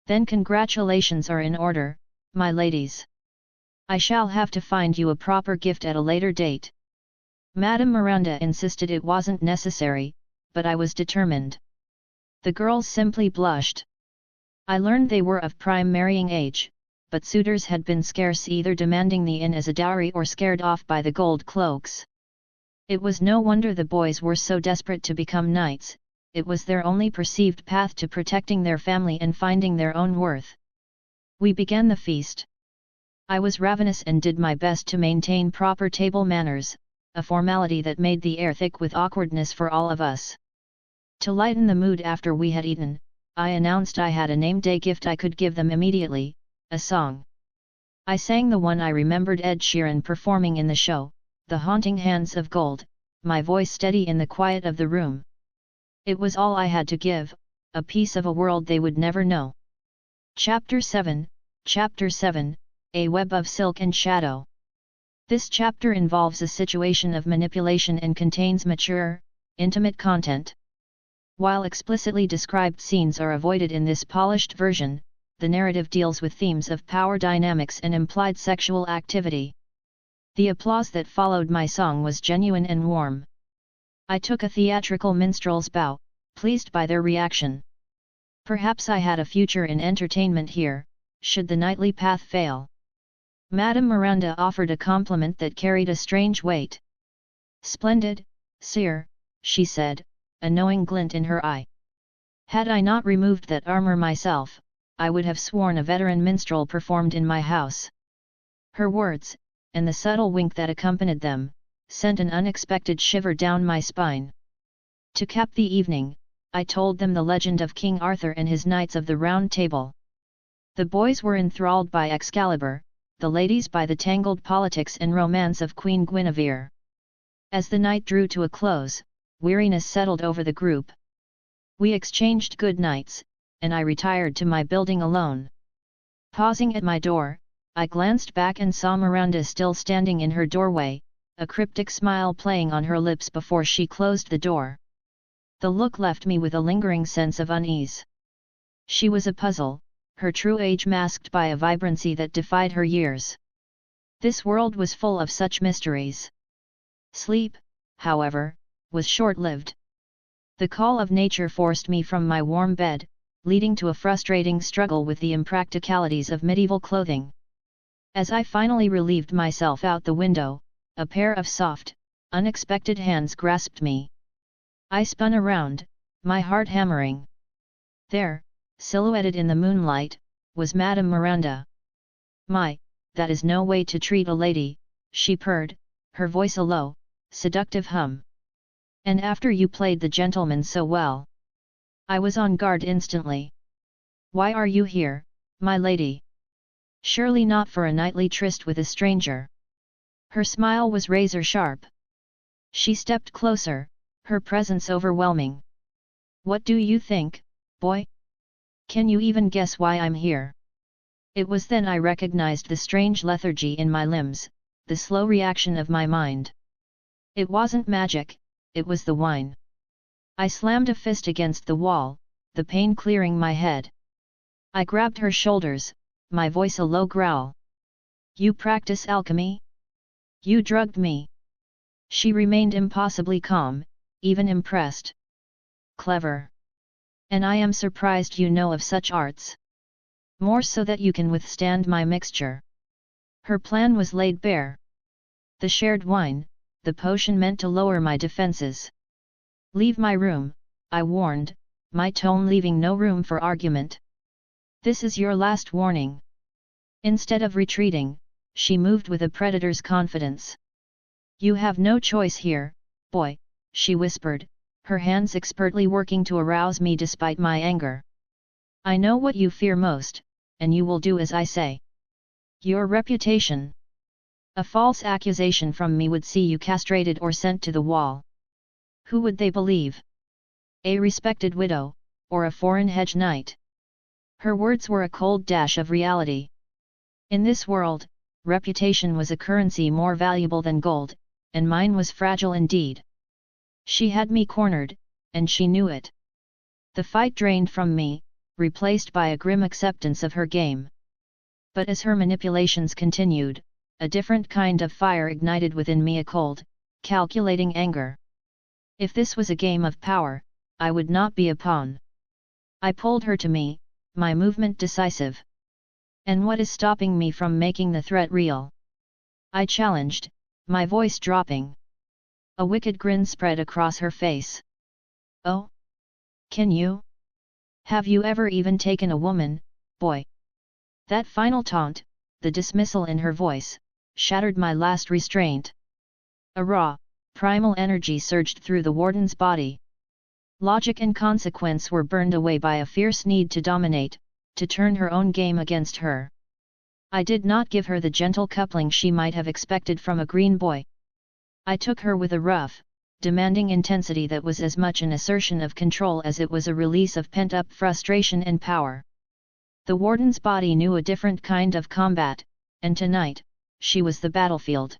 Then congratulations are in order, my ladies. I shall have to find you a proper gift at a later date." Madame Miranda insisted it wasn't necessary, but I was determined. The girls simply blushed. I learned they were of prime marrying age, but suitors had been scarce, either demanding the inn as a dowry or scared off by the gold cloaks. It was no wonder the boys were so desperate to become knights. It was their only perceived path to protecting their family and finding their own worth. We began the feast. I was ravenous and did my best to maintain proper table manners, a formality that made the air thick with awkwardness for all of us. To lighten the mood after we had eaten, I announced I had a name day gift I could give them immediately, a song. I sang the one I remembered Ed Sheeran performing in the show, "The Haunting Hands of Gold," my voice steady in the quiet of the room. It was all I had to give, a piece of a world they would never know. Chapter 7, A Web of Silk and Shadow. This chapter involves a situation of manipulation and contains mature, intimate content. While explicitly described scenes are avoided in this polished version, the narrative deals with themes of power dynamics and implied sexual activity. The applause that followed my song was genuine and warm. I took a theatrical minstrel's bow, pleased by their reaction. Perhaps I had a future in entertainment here, should the knightly path fail. Madame Miranda offered a compliment that carried a strange weight. "Splendid, sire," she said, a knowing glint in her eye. Had I not removed that armor myself, I would have sworn a veteran minstrel performed in my house. Her words, and the subtle wink that accompanied them, sent an unexpected shiver down my spine. To cap the evening, I told them the legend of King Arthur and his Knights of the Round Table. The boys were enthralled by Excalibur, the ladies by the tangled politics and romance of Queen Guinevere. As the night drew to a close, weariness settled over the group. We exchanged good nights, and I retired to my building alone. Pausing at my door, I glanced back and saw Miranda still standing in her doorway, a cryptic smile playing on her lips before she closed the door. The look left me with a lingering sense of unease. She was a puzzle, her true age masked by a vibrancy that defied her years. This world was full of such mysteries. Sleep, however, was short-lived. The call of nature forced me from my warm bed, leading to a frustrating struggle with the impracticalities of medieval clothing. As I finally relieved myself out the window, a pair of soft, unexpected hands grasped me. I spun around, my heart hammering. There, silhouetted in the moonlight, was Madame Miranda. "My, that is no way to treat a lady," she purred, her voice a low, seductive hum. "And after you played the gentleman so well." I was on guard instantly. "Why are you here, my lady? Surely not for a nightly tryst with a stranger." Her smile was razor sharp. She stepped closer, her presence overwhelming. "What do you think, boy? Can you even guess why I'm here?" It was then I recognized the strange lethargy in my limbs, the slow reaction of my mind. It wasn't magic, it was the wine. I slammed a fist against the wall, the pain clearing my head. I grabbed her shoulders, my voice a low growl. "You practice alchemy? You drugged me." She remained impossibly calm, even impressed. "Clever. And I am surprised you know of such arts. More so that you can withstand my mixture." Her plan was laid bare. The shared wine, the potion meant to lower my defenses. "Leave my room," I warned, my tone leaving no room for argument. "This is your last warning." Instead of retreating, she moved with a predator's confidence. "You have no choice here, boy," she whispered, her hands expertly working to arouse me despite my anger. "I know what you fear most, and you will do as I say. Your reputation. A false accusation from me would see you castrated or sent to the wall. Who would they believe? A respected widow, or a foreign hedge knight?" Her words were a cold dash of reality. In this world, reputation was a currency more valuable than gold, and mine was fragile indeed. She had me cornered, and she knew it. The fight drained from me, replaced by a grim acceptance of her game. But as her manipulations continued, a different kind of fire ignited within me, a cold, calculating anger. If this was a game of power, I would not be a pawn. I pulled her to me, my movement decisive. "And what is stopping me from making the threat real?" I challenged, my voice dropping. A wicked grin spread across her face. "Oh? Can you? Have you ever even taken a woman, boy?" That final taunt, the dismissal in her voice, shattered my last restraint. A raw, primal energy surged through the warden's body. Logic and consequence were burned away by a fierce need to dominate, to turn her own game against her. I did not give her the gentle coupling she might have expected from a green boy. I took her with a rough, demanding intensity that was as much an assertion of control as it was a release of pent-up frustration and power. The warden's body knew a different kind of combat, and tonight, she was the battlefield.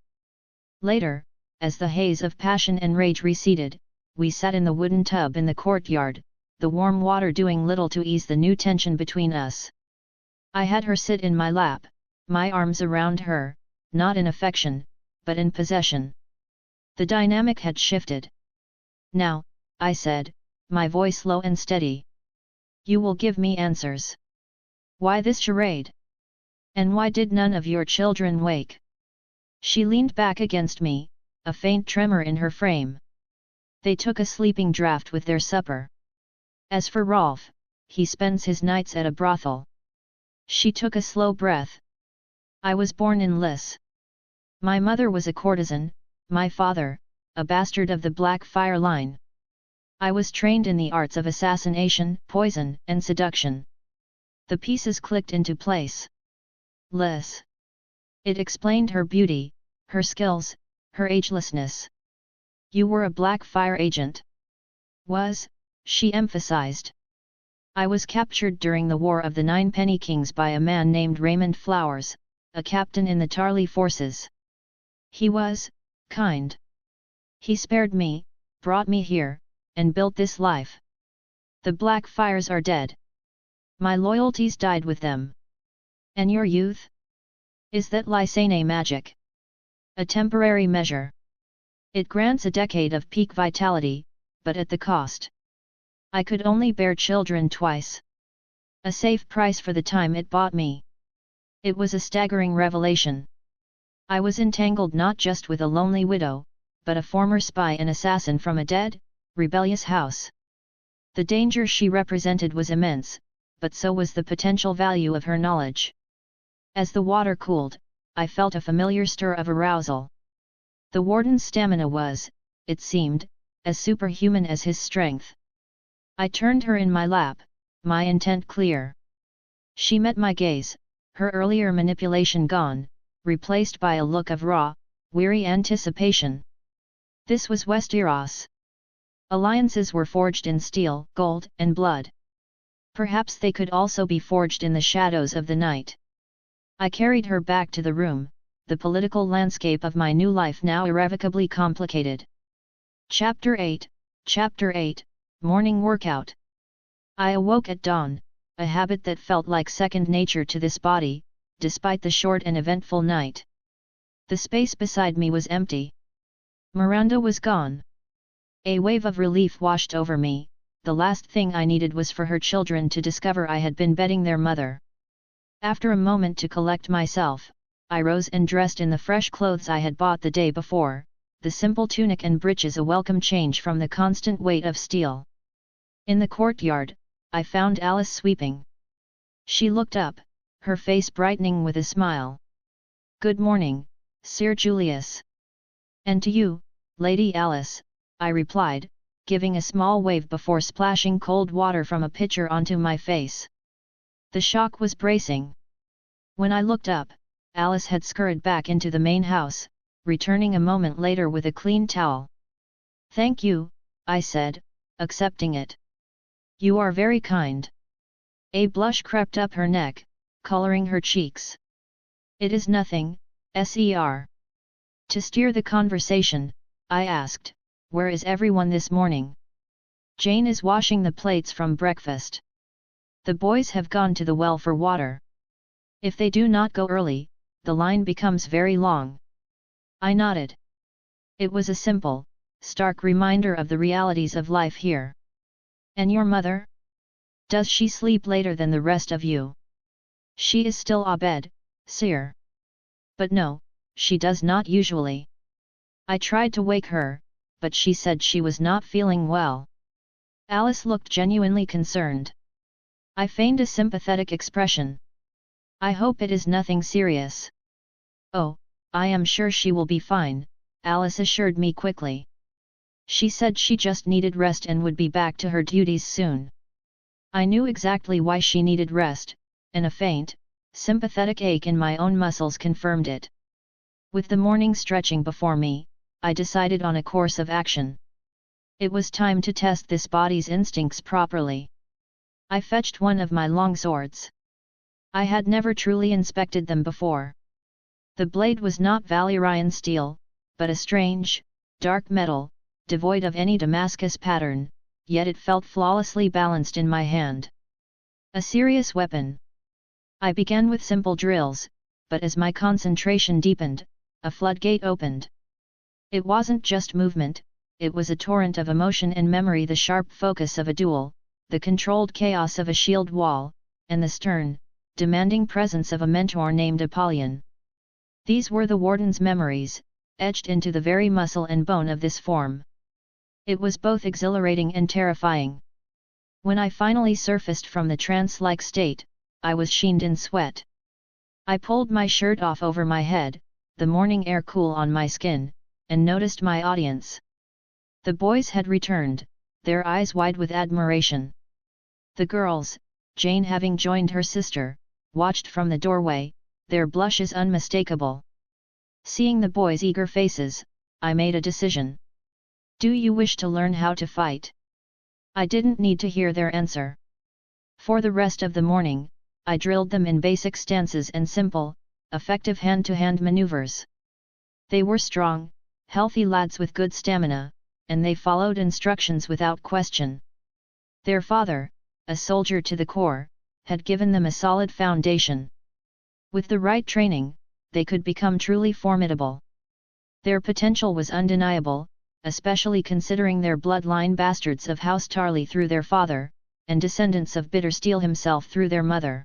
Later, as the haze of passion and rage receded, we sat in the wooden tub in the courtyard, the warm water doing little to ease the new tension between us. I had her sit in my lap, my arms around her, not in affection, but in possession. The dynamic had shifted. "Now," I said, my voice low and steady. "You will give me answers. Why this charade? And why did none of your children wake?" She leaned back against me, a faint tremor in her frame. "They took a sleeping draught with their supper. As for Rolf, he spends his nights at a brothel." She took a slow breath. "I was born in Liss. My mother was a courtesan, my father, a bastard of the Black Fire line. I was trained in the arts of assassination, poison, and seduction." The pieces clicked into place. Liss. It explained her beauty, her skills, her agelessness. "You were a Black Fire agent." "Was," she emphasized. "I was captured during the War of the Nine Penny Kings by a man named Raymond Flowers, a captain in the Tarly forces. He was kind. He spared me, brought me here, and built this life. The Blackfires are dead. My loyalties died with them. And your youth? Is that Lysane magic? A temporary measure. It grants a decade of peak vitality, but at the cost. I could only bear children twice. A safe price for the time it bought me. It was a staggering revelation. I was entangled not just with a lonely widow, but a former spy and assassin from a dead, rebellious house. The danger she represented was immense, but so was the potential value of her knowledge. As the water cooled, I felt a familiar stir of arousal. The warden's stamina was, it seemed, as superhuman as his strength. I turned her in my lap, my intent clear. She met my gaze, her earlier manipulation gone, replaced by a look of raw, weary anticipation. This was Westeros. Alliances were forged in steel, gold, and blood. Perhaps they could also be forged in the shadows of the night. I carried her back to the room, the political landscape of my new life now irrevocably complicated. Chapter 8, Morning Workout. I awoke at dawn, a habit that felt like second nature to this body, despite the short and eventful night. The space beside me was empty. Miranda was gone. A wave of relief washed over me. The last thing I needed was for her children to discover I had been bedding their mother. After a moment to collect myself, I rose and dressed in the fresh clothes I had bought the day before, the simple tunic and breeches a welcome change from the constant weight of steel. In the courtyard, I found Alice sweeping. She looked up, her face brightening with a smile. "Good morning, Sir Julius." "And to you, Lady Alice," I replied, giving a small wave before splashing cold water from a pitcher onto my face. The shock was bracing. When I looked up, Alice had scurried back into the main house, returning a moment later with a clean towel. "Thank you," I said, accepting it. "You are very kind." A blush crept up her neck, coloring her cheeks. "It is nothing, Sir." To steer the conversation, I asked, "Where is everyone this morning?" "Jane is washing the plates from breakfast. The boys have gone to the well for water. If they do not go early, the line becomes very long." I nodded. It was a simple, stark reminder of the realities of life here. "And your mother? Does she sleep later than the rest of you?" "She is still abed, sire. But no, she does not usually. I tried to wake her, but she said she was not feeling well." Alice looked genuinely concerned. I feigned a sympathetic expression. "I hope it is nothing serious." "Oh, I am sure she will be fine," Alice assured me quickly. She said she just needed rest and would be back to her duties soon. I knew exactly why she needed rest, and a faint, sympathetic ache in my own muscles confirmed it. With the morning stretching before me, I decided on a course of action. It was time to test this body's instincts properly. I fetched one of my long swords. I had never truly inspected them before. The blade was not Valyrian steel, but a strange, dark metal, devoid of any Damascus pattern, yet it felt flawlessly balanced in my hand. A serious weapon. I began with simple drills, but as my concentration deepened, a floodgate opened. It wasn't just movement, it was a torrent of emotion and memory, the sharp focus of a duel, the controlled chaos of a shield wall, and the stern, demanding presence of a mentor named Apollyon. These were the warden's memories, etched into the very muscle and bone of this form. It was both exhilarating and terrifying. When I finally surfaced from the trance-like state, I was sheened in sweat. I pulled my shirt off over my head, the morning air cool on my skin, and noticed my audience. The boys had returned, their eyes wide with admiration. The girls, Jane having joined her sister, watched from the doorway, their blushes unmistakable. Seeing the boys' eager faces, I made a decision. "Do you wish to learn how to fight?" I didn't need to hear their answer. For the rest of the morning, I drilled them in basic stances and simple, effective hand-to-hand maneuvers. They were strong, healthy lads with good stamina, and they followed instructions without question. Their father, a soldier to the core, had given them a solid foundation. With the right training, they could become truly formidable. Their potential was undeniable, especially considering their bloodline bastards of House Tarly through their father, and descendants of Bittersteel himself through their mother.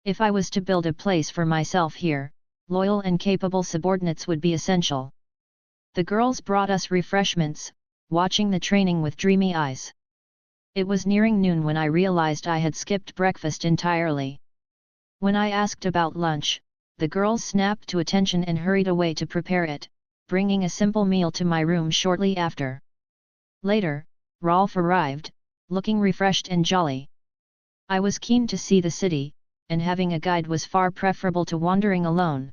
If I was to build a place for myself here, loyal and capable subordinates would be essential. The girls brought us refreshments, watching the training with dreamy eyes. It was nearing noon when I realized I had skipped breakfast entirely. When I asked about lunch, the girls snapped to attention and hurried away to prepare it, bringing a simple meal to my room shortly after. Later, Rolf arrived, looking refreshed and jolly. I was keen to see the city, and having a guide was far preferable to wandering alone.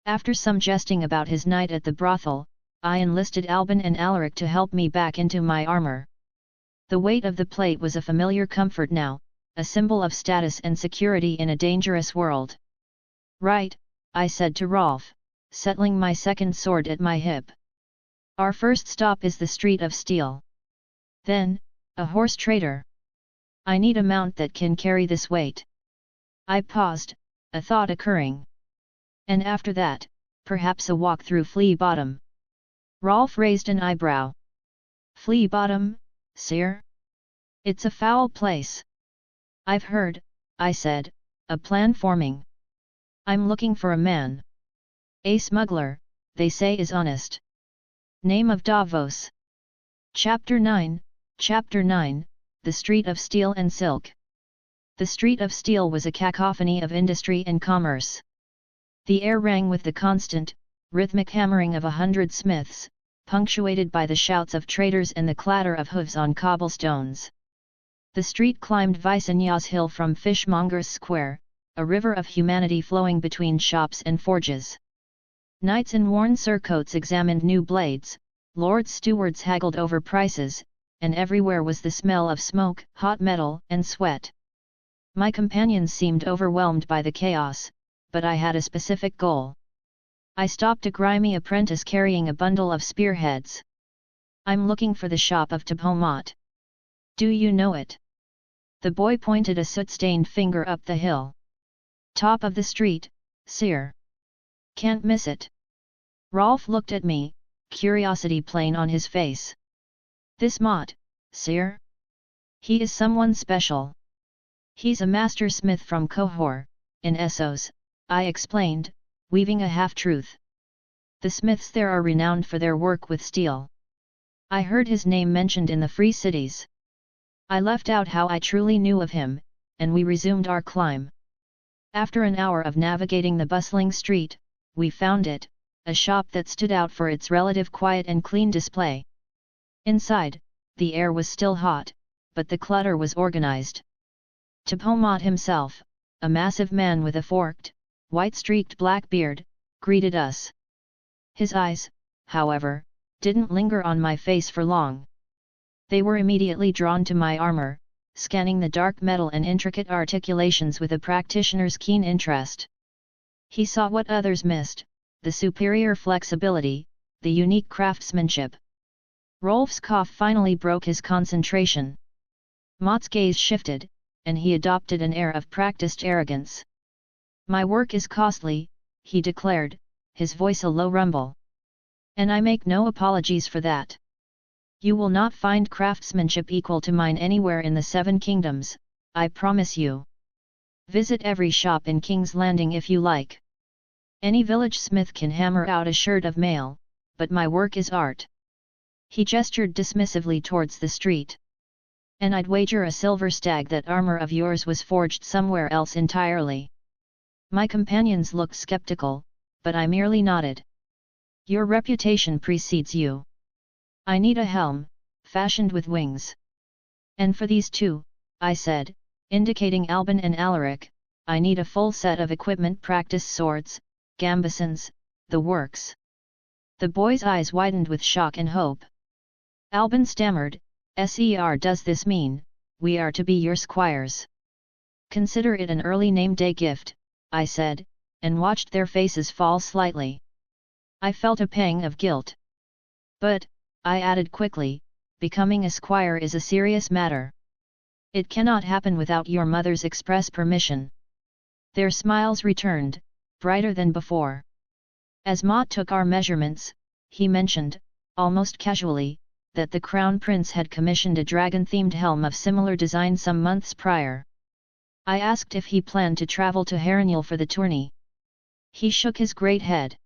After some jesting about his night at the brothel, I enlisted Albin and Alaric to help me back into my armor. The weight of the plate was a familiar comfort now, a symbol of status and security in a dangerous world. "Right," I said to Rolf, settling my second sword at my hip. "Our first stop is the Street of Steel. Then, a horse trader. I need a mount that can carry this weight." I paused, a thought occurring. "And after that, perhaps a walk through Flea Bottom." Rolf raised an eyebrow. "Flea Bottom, sir? It's a foul place." "I've heard," I said, a plan forming. "I'm looking for a man. A smuggler, they say is honest. Name of Davos." Chapter 9, The Street of Steel and Silk. The Street of Steel was a cacophony of industry and commerce. The air rang with the constant, rhythmic hammering of 100 smiths, punctuated by the shouts of traders and the clatter of hooves on cobblestones. The street climbed Vicenias Hill from Fishmongers Square, a river of humanity flowing between shops and forges. Knights in worn surcoats examined new blades, lords stewards haggled over prices, and everywhere was the smell of smoke, hot metal, and sweat. My companions seemed overwhelmed by the chaos, but I had a specific goal. I stopped a grimy apprentice carrying a bundle of spearheads. "I'm looking for the shop of Tapomat. Do you know it?" The boy pointed a soot-stained finger up the hill. "Top of the street, sir. Can't miss it." Rolf looked at me, curiosity plain on his face. "This Mott, sir? He is someone special." "He's a master smith from Kohor, in Essos," I explained, weaving a half-truth. "The smiths there are renowned for their work with steel. I heard his name mentioned in the Free Cities." I left out how I truly knew of him, and we resumed our climb. After an hour of navigating the bustling street, we found it, a shop that stood out for its relative quiet and clean display. Inside, the air was still hot, but the clutter was organized. Tapomat himself, a massive man with a forked, white-streaked black beard, greeted us. His eyes, however, didn't linger on my face for long. They were immediately drawn to my armor, scanning the dark metal and intricate articulations with a practitioner's keen interest. He saw what others missed, the superior flexibility, the unique craftsmanship. Rolf's cough finally broke his concentration. Mott's gaze shifted, and he adopted an air of practiced arrogance. "My work is costly," he declared, his voice a low rumble. "And I make no apologies for that. You will not find craftsmanship equal to mine anywhere in the Seven Kingdoms, I promise you. Visit every shop in King's Landing if you like. Any village smith can hammer out a shirt of mail, but my work is art." He gestured dismissively towards the street. "And I'd wager a silver stag that armor of yours was forged somewhere else entirely." My companions looked skeptical, but I merely nodded. "Your reputation precedes you. I need a helm, fashioned with wings. And for these two," I said, indicating Albin and Alaric, "I need a full set of equipment, practice swords, gambesons, the works." The boy's eyes widened with shock and hope. Albin stammered, "Ser, does this mean, we are to be your squires?" "Consider it an early name day gift," I said, and watched their faces fall slightly. I felt a pang of guilt. But, I added quickly, becoming a squire is a serious matter. It cannot happen without your mother's express permission. Their smiles returned, brighter than before. As Ma took our measurements, he mentioned, almost casually, that the Crown Prince had commissioned a dragon-themed helm of similar design some months prior. I asked if he planned to travel to Harrenhal for the tourney. He shook his great head.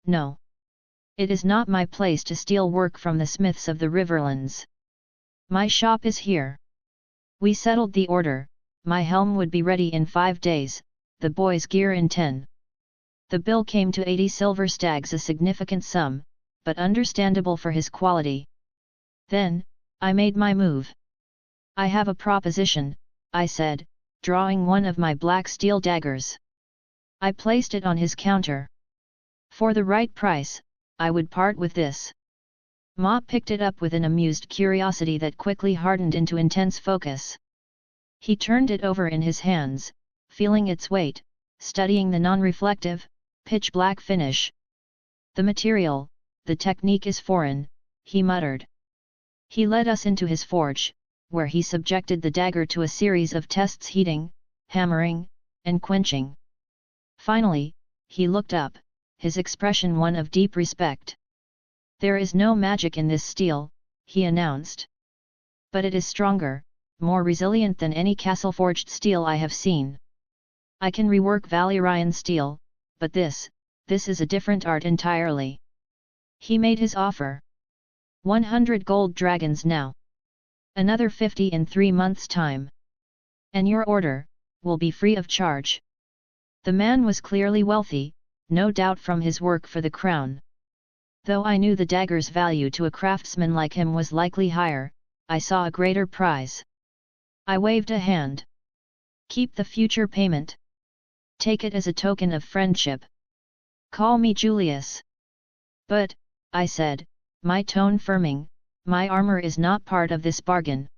No. It is not my place to steal work from the smiths of the Riverlands. My shop is here. We settled the order, my helm would be ready in 5 days, the boys' gear in 10. The bill came to 80 silver stags, a significant sum, but understandable for his quality. Then, I made my move. I have a proposition, I said, drawing one of my black steel daggers. I placed it on his counter. For the right price, I would part with this. Ma picked it up with an amused curiosity that quickly hardened into intense focus. He turned it over in his hands, feeling its weight, studying the non-reflective, pitch-black finish. The material, the technique is foreign, he muttered. He led us into his forge, where he subjected the dagger to a series of tests, heating, hammering, and quenching. Finally, he looked up, his expression one of deep respect. There is no magic in this steel, he announced. But it is stronger, more resilient than any castle-forged steel I have seen. I can rework Valyrian steel, but this is a different art entirely. He made his offer. 100 gold dragons now. Another 50 in 3 months' time. And your order will be free of charge. The man was clearly wealthy, no doubt from his work for the crown. Though I knew the dagger's value to a craftsman like him was likely higher, I saw a greater prize. I waved a hand. Keep the future payment. Take it as a token of friendship. Call me Julius. But, I said, my tone firming, my armor is not part of this bargain.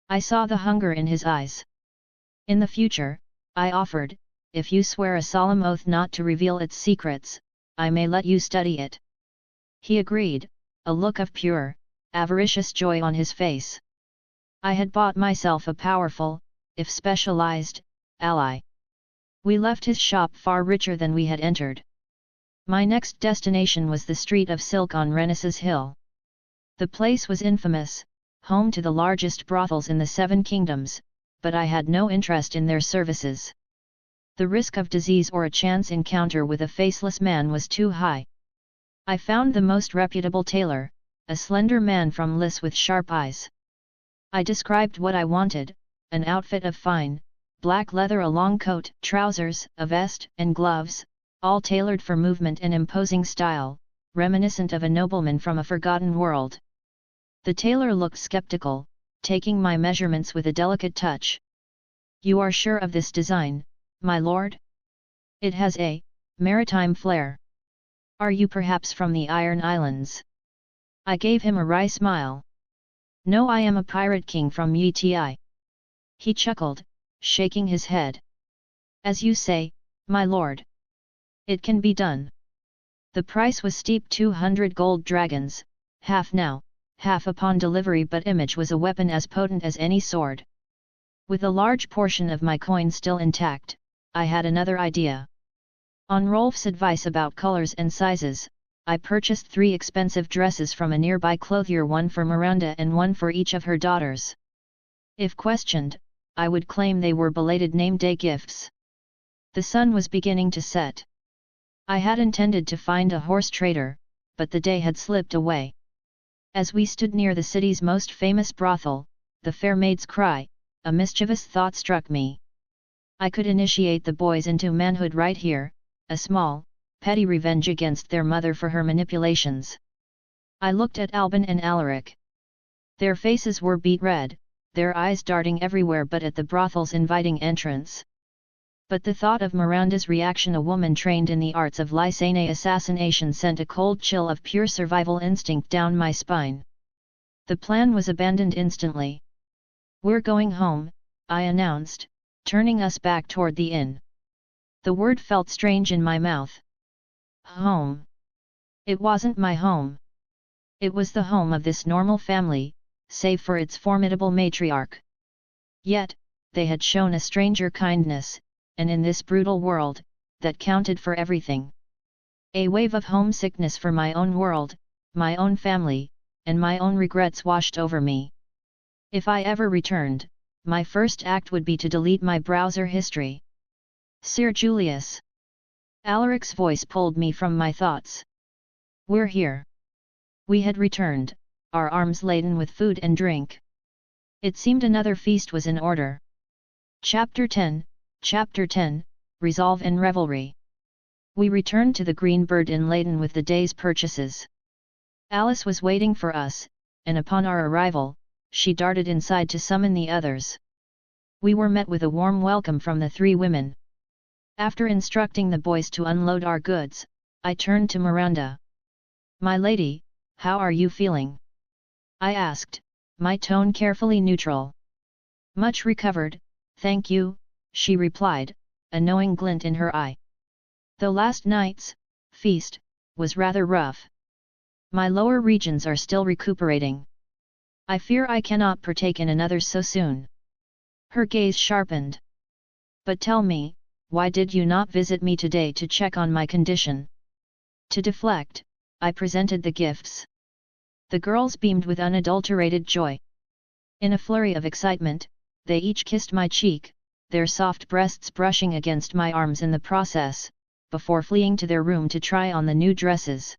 I saw the hunger in his eyes. In the future, I offered, if you swear a solemn oath not to reveal its secrets, I may let you study it. He agreed, a look of pure, avaricious joy on his face. I had bought myself a powerful, if specialized, ally. We left his shop far richer than we had entered. My next destination was the Street of Silk on Renaissance Hill. The place was infamous, home to the largest brothels in the 7 kingdoms, but I had no interest in their services. The risk of disease or a chance encounter with a faceless man was too high. I found the most reputable tailor, a slender man from Lys with sharp eyes. I described what I wanted, an outfit of fine, black leather, a long coat, trousers, a vest, and gloves, all tailored for movement and imposing style, reminiscent of a nobleman from a forgotten world. The tailor looked skeptical, taking my measurements with a delicate touch. You are sure of this design, my lord? It has a maritime flair. Are you perhaps from the Iron Islands? I gave him a wry smile. No, I am a pirate king from Yeti. He chuckled, shaking his head. As you say, my lord. It can be done. The price was steep, 200 gold dragons, half now, half upon delivery, but image was a weapon as potent as any sword. With a large portion of my coin still intact, I had another idea. On Rolf's advice about colors and sizes, I purchased 3 expensive dresses from a nearby clothier, one for Miranda and one for each of her daughters. If questioned, I would claim they were belated name day gifts. The sun was beginning to set. I had intended to find a horse trader, but the day had slipped away. As we stood near the city's most famous brothel, the fair maid's cry, a mischievous thought struck me. I could initiate the boys into manhood right here, a small, petty revenge against their mother for her manipulations. I looked at Albin and Alaric. Their faces were beet red, their eyes darting everywhere but at the brothel's inviting entrance. But the thought of Miranda's reaction, a woman trained in the arts of Lysane assassination, sent a cold chill of pure survival instinct down my spine. The plan was abandoned instantly. We're going home, I announced, turning us back toward the inn. The word felt strange in my mouth. Home. It wasn't my home. It was the home of this normal family, save for its formidable matriarch. Yet, they had shown a stranger kindness, and in this brutal world, that counted for everything. A wave of homesickness for my own world, my own family, and my own regrets washed over me. If I ever returned, my first act would be to delete my browser history. Sir Julius. Alaric's voice pulled me from my thoughts. We're here. We had returned, our arms laden with food and drink. It seemed another feast was in order. Chapter 10, Resolve and Revelry. We returned to the Green Bird Inn laden with the day's purchases. Alice was waiting for us, and upon our arrival, she darted inside to summon the others. We were met with a warm welcome from the three women. After instructing the boys to unload our goods, I turned to Miranda. "My lady, how are you feeling?" I asked, my tone carefully neutral. "Much recovered, thank you," she replied, a knowing glint in her eye. "Though last night's feast was rather rough. My lower regions are still recuperating. I fear I cannot partake in another so soon." Her gaze sharpened. "But tell me, why did you not visit me today to check on my condition?" To deflect, I presented the gifts. The girls beamed with unadulterated joy. In a flurry of excitement, they each kissed my cheek, their soft breasts brushing against my arms in the process, before fleeing to their room to try on the new dresses.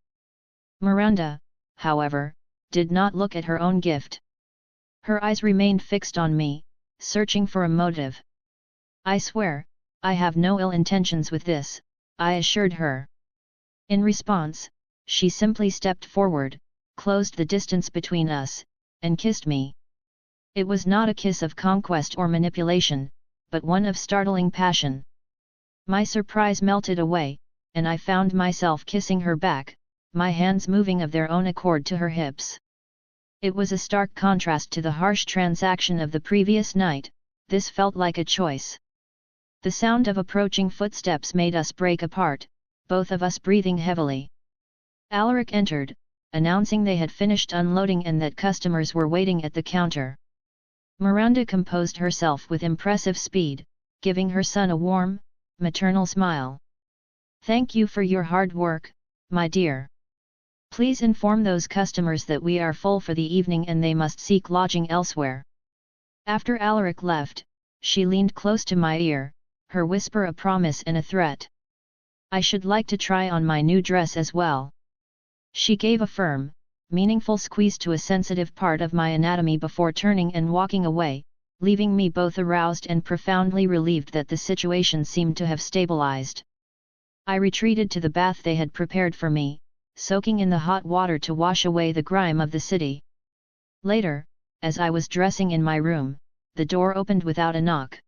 Miranda, however, did not look at her own gift. Her eyes remained fixed on me, searching for a motive. "I swear, I have no ill intentions with this," I assured her. In response, she simply stepped forward, closed the distance between us, and kissed me. It was not a kiss of conquest or manipulation, but one of startling passion. My surprise melted away, and I found myself kissing her back, my hands moving of their own accord to her hips. It was a stark contrast to the harsh transaction of the previous night. This felt like a choice. The sound of approaching footsteps made us break apart, both of us breathing heavily. Alaric entered, announcing they had finished unloading and that customers were waiting at the counter. Miranda composed herself with impressive speed, giving her son a warm, maternal smile. "Thank you for your hard work, my dear. Please inform those customers that we are full for the evening and they must seek lodging elsewhere." After Alaric left, she leaned close to my ear, her whisper a promise and a threat. "I should like to try on my new dress as well." She gave a firm, meaningful squeeze to a sensitive part of my anatomy before turning and walking away, leaving me both aroused and profoundly relieved that the situation seemed to have stabilized. I retreated to the bath they had prepared for me, soaking in the hot water to wash away the grime of the city. Later, as I was dressing in my room, the door opened without a knock.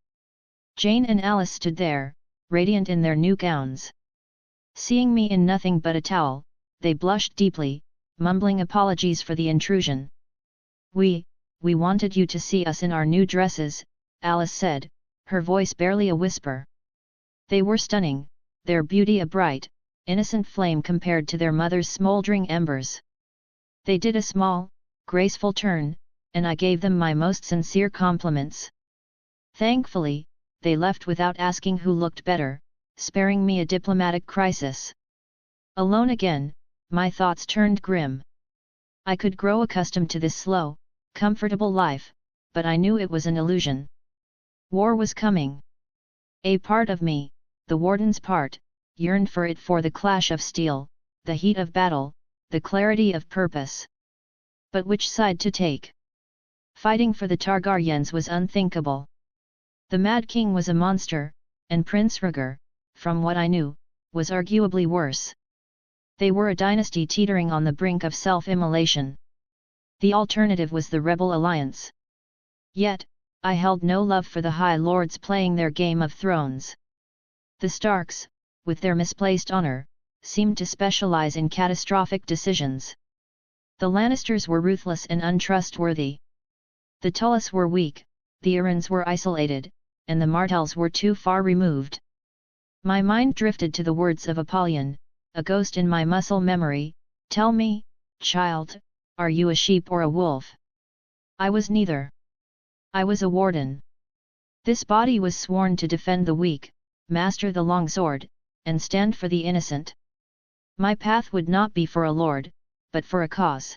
Jane and Alice stood there, radiant in their new gowns. Seeing me in nothing but a towel, they blushed deeply, mumbling apologies for the intrusion. We wanted you to see us in our new dresses," Alice said, her voice barely a whisper. They were stunning, their beauty a bright, innocent flame compared to their mother's smoldering embers. They did a small, graceful turn, and I gave them my most sincere compliments. Thankfully, they left without asking who looked better, sparing me a diplomatic crisis. Alone again, my thoughts turned grim. I could grow accustomed to this slow, comfortable life, but I knew it was an illusion. War was coming. A part of me, the warden's part, yearned for it, for the clash of steel, the heat of battle, the clarity of purpose. But which side to take? Fighting for the Targaryens was unthinkable. The Mad King was a monster, and Prince Rhaegar, from what I knew, was arguably worse. They were a dynasty teetering on the brink of self-immolation. The alternative was the Rebel Alliance. Yet, I held no love for the High Lords playing their Game of Thrones. The Starks, with their misplaced honor, seemed to specialize in catastrophic decisions. The Lannisters were ruthless and untrustworthy. The Tullys were weak, the Arryns were isolated, and the Martells were too far removed. My mind drifted to the words of Apollyon, a ghost in my muscle memory. Tell me, child, are you a sheep or a wolf? I was neither. I was a warden. This body was sworn to defend the weak, master the longsword, and stand for the innocent. My path would not be for a lord, but for a cause.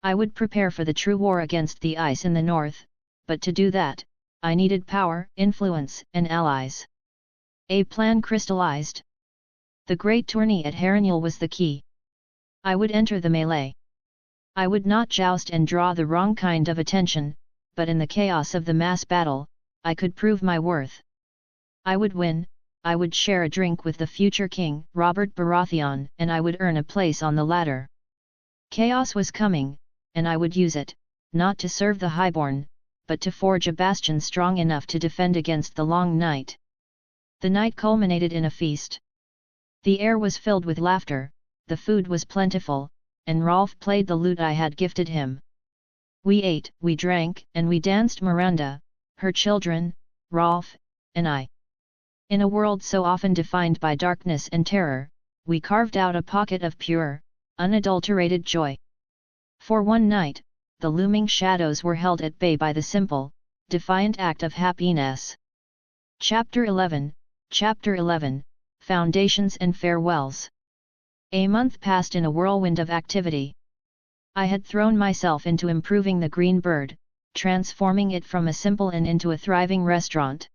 I would prepare for the true war against the ice in the north, but to do that, I needed power, influence, and allies. A plan crystallized. The great tourney at Harrenhal was the key. I would enter the melee. I would not joust and draw the wrong kind of attention, but in the chaos of the mass battle, I could prove my worth. I would win, I would share a drink with the future king, Robert Baratheon, and I would earn a place on the ladder. Chaos was coming, and I would use it, not to serve the highborn, but to forge a bastion strong enough to defend against the long night. The night culminated in a feast. The air was filled with laughter, the food was plentiful, and Rolf played the lute I had gifted him. We ate, we drank, and we danced Miranda, her children, Rolf, and I. In a world so often defined by darkness and terror, we carved out a pocket of pure, unadulterated joy. For one night, the looming shadows were held at bay by the simple, defiant act of happiness. Chapter 11, Foundations and Farewells. A month passed in a whirlwind of activity. I had thrown myself into improving the Green Bird, transforming it from a simple inn into a thriving restaurant.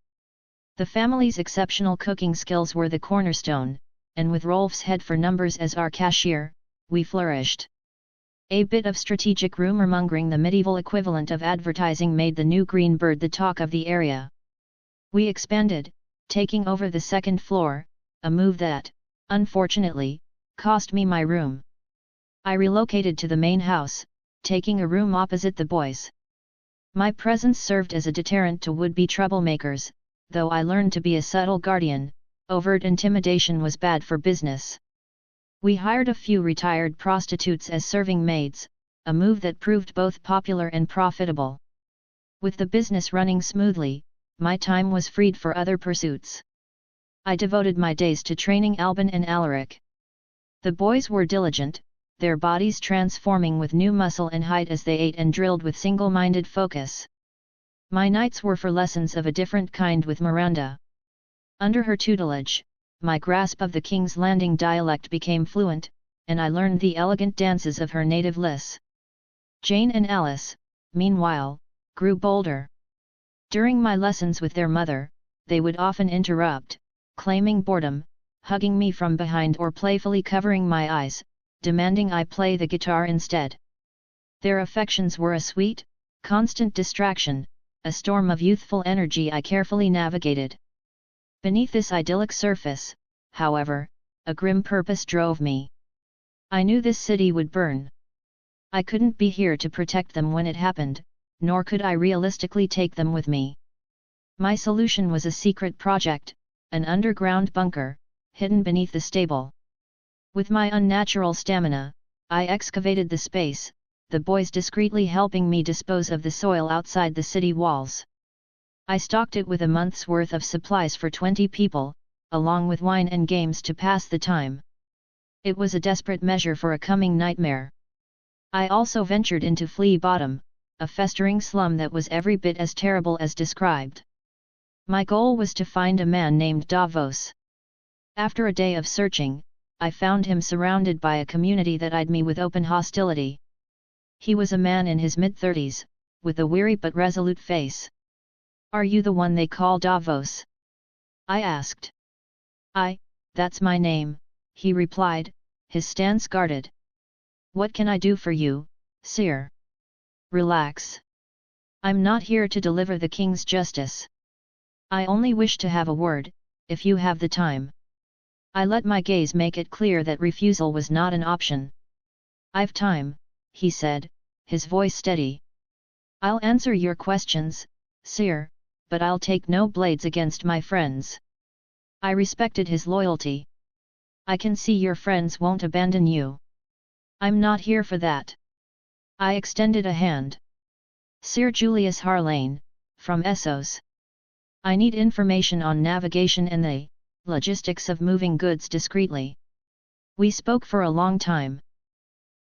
The family's exceptional cooking skills were the cornerstone, and with Rolf's head for numbers as our cashier, we flourished. A bit of strategic rumor-mongering, the medieval equivalent of advertising, made the new Green Bird the talk of the area. We expanded, taking over the second floor, a move that, unfortunately, cost me my room. I relocated to the main house, taking a room opposite the boys. My presence served as a deterrent to would-be troublemakers, though I learned to be a subtle guardian. Overt intimidation was bad for business. We hired a few retired prostitutes as serving maids, a move that proved both popular and profitable. With the business running smoothly, my time was freed for other pursuits. I devoted my days to training Albin and Alaric. The boys were diligent, their bodies transforming with new muscle and height as they ate and drilled with single-minded focus. My nights were for lessons of a different kind with Miranda. Under her tutelage, my grasp of the King's Landing dialect became fluent, and I learned the elegant dances of her native Lys. Jane and Alice, meanwhile, grew bolder. During my lessons with their mother, they would often interrupt, claiming boredom, hugging me from behind or playfully covering my eyes, demanding I play the guitar instead. Their affections were a sweet, constant distraction, a storm of youthful energy I carefully navigated. Beneath this idyllic surface, however, a grim purpose drove me. I knew this city would burn. I couldn't be here to protect them when it happened, nor could I realistically take them with me. My solution was a secret project, an underground bunker, hidden beneath the stable. With my unnatural stamina, I excavated the space, the boys discreetly helping me dispose of the soil outside the city walls. I stocked it with a month's worth of supplies for 20 people, along with wine and games to pass the time. It was a desperate measure for a coming nightmare. I also ventured into Flea Bottom, a festering slum that was every bit as terrible as described. My goal was to find a man named Davos. After a day of searching, I found him surrounded by a community that eyed me with open hostility. He was a man in his mid-30s, with a weary but resolute face. "Are you the one they call Davos?" I asked. That's my name," he replied, his stance guarded. "What can I do for you, sire?" "Relax. I'm not here to deliver the king's justice. I only wish to have a word, if you have the time." I let my gaze make it clear that refusal was not an option. "I've time," he said, his voice steady. "I'll answer your questions, sire, but I'll take no blades against my friends." I respected his loyalty. "I can see your friends won't abandon you. I'm not here for that." I extended a hand. "Sir Julius Harlane, from Essos. I need information on navigation and the logistics of moving goods discreetly. We spoke for a long time.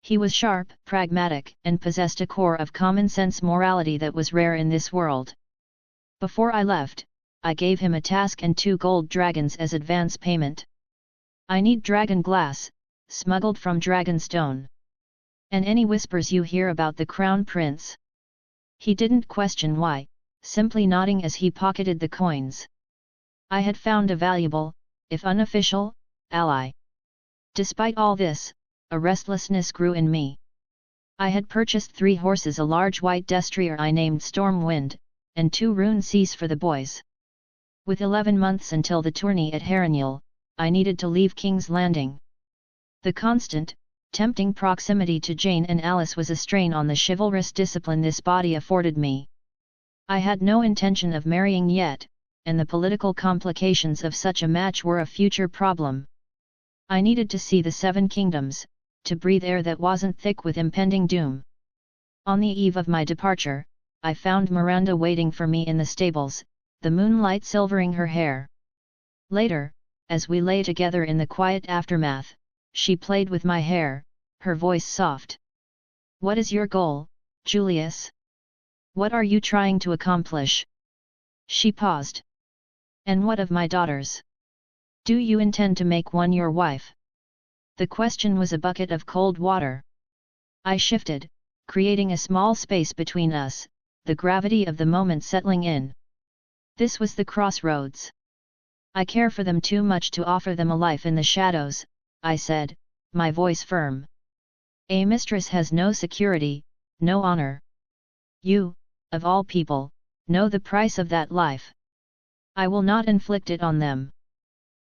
He was sharp, pragmatic, and possessed a core of common-sense morality that was rare in this world. Before I left, I gave him a task and 2 gold dragons as advance payment. I need dragon glass, smuggled from Dragonstone. And any whispers you hear about the Crown Prince? He didn't question why, simply nodding as he pocketed the coins. I had found a valuable, if unofficial, ally. Despite all this, a restlessness grew in me. I had purchased 3 horses, a large white destrier I named Stormwind, and 2 rune seas for the boys. With 11 months until the tourney at Harrenhal, I needed to leave King's Landing. The constant, tempting proximity to Jane and Alice was a strain on the chivalrous discipline this body afforded me. I had no intention of marrying yet, and the political complications of such a match were a future problem. I needed to see the 7 kingdoms, to breathe air that wasn't thick with impending doom. On the eve of my departure, I found Miranda waiting for me in the stables, the moonlight silvering her hair. Later, as we lay together in the quiet aftermath, she played with my hair, her voice soft. "What is your goal, Julius? What are you trying to accomplish?" She paused. "And what of my daughters? Do you intend to make one your wife?" The question was a bucket of cold water. I shifted, creating a small space between us, the gravity of the moment settling in. This was the crossroads. "I care for them too much to offer them a life in the shadows," I said, my voice firm. "A mistress has no security, no honor. You, of all people, know the price of that life. I will not inflict it on them.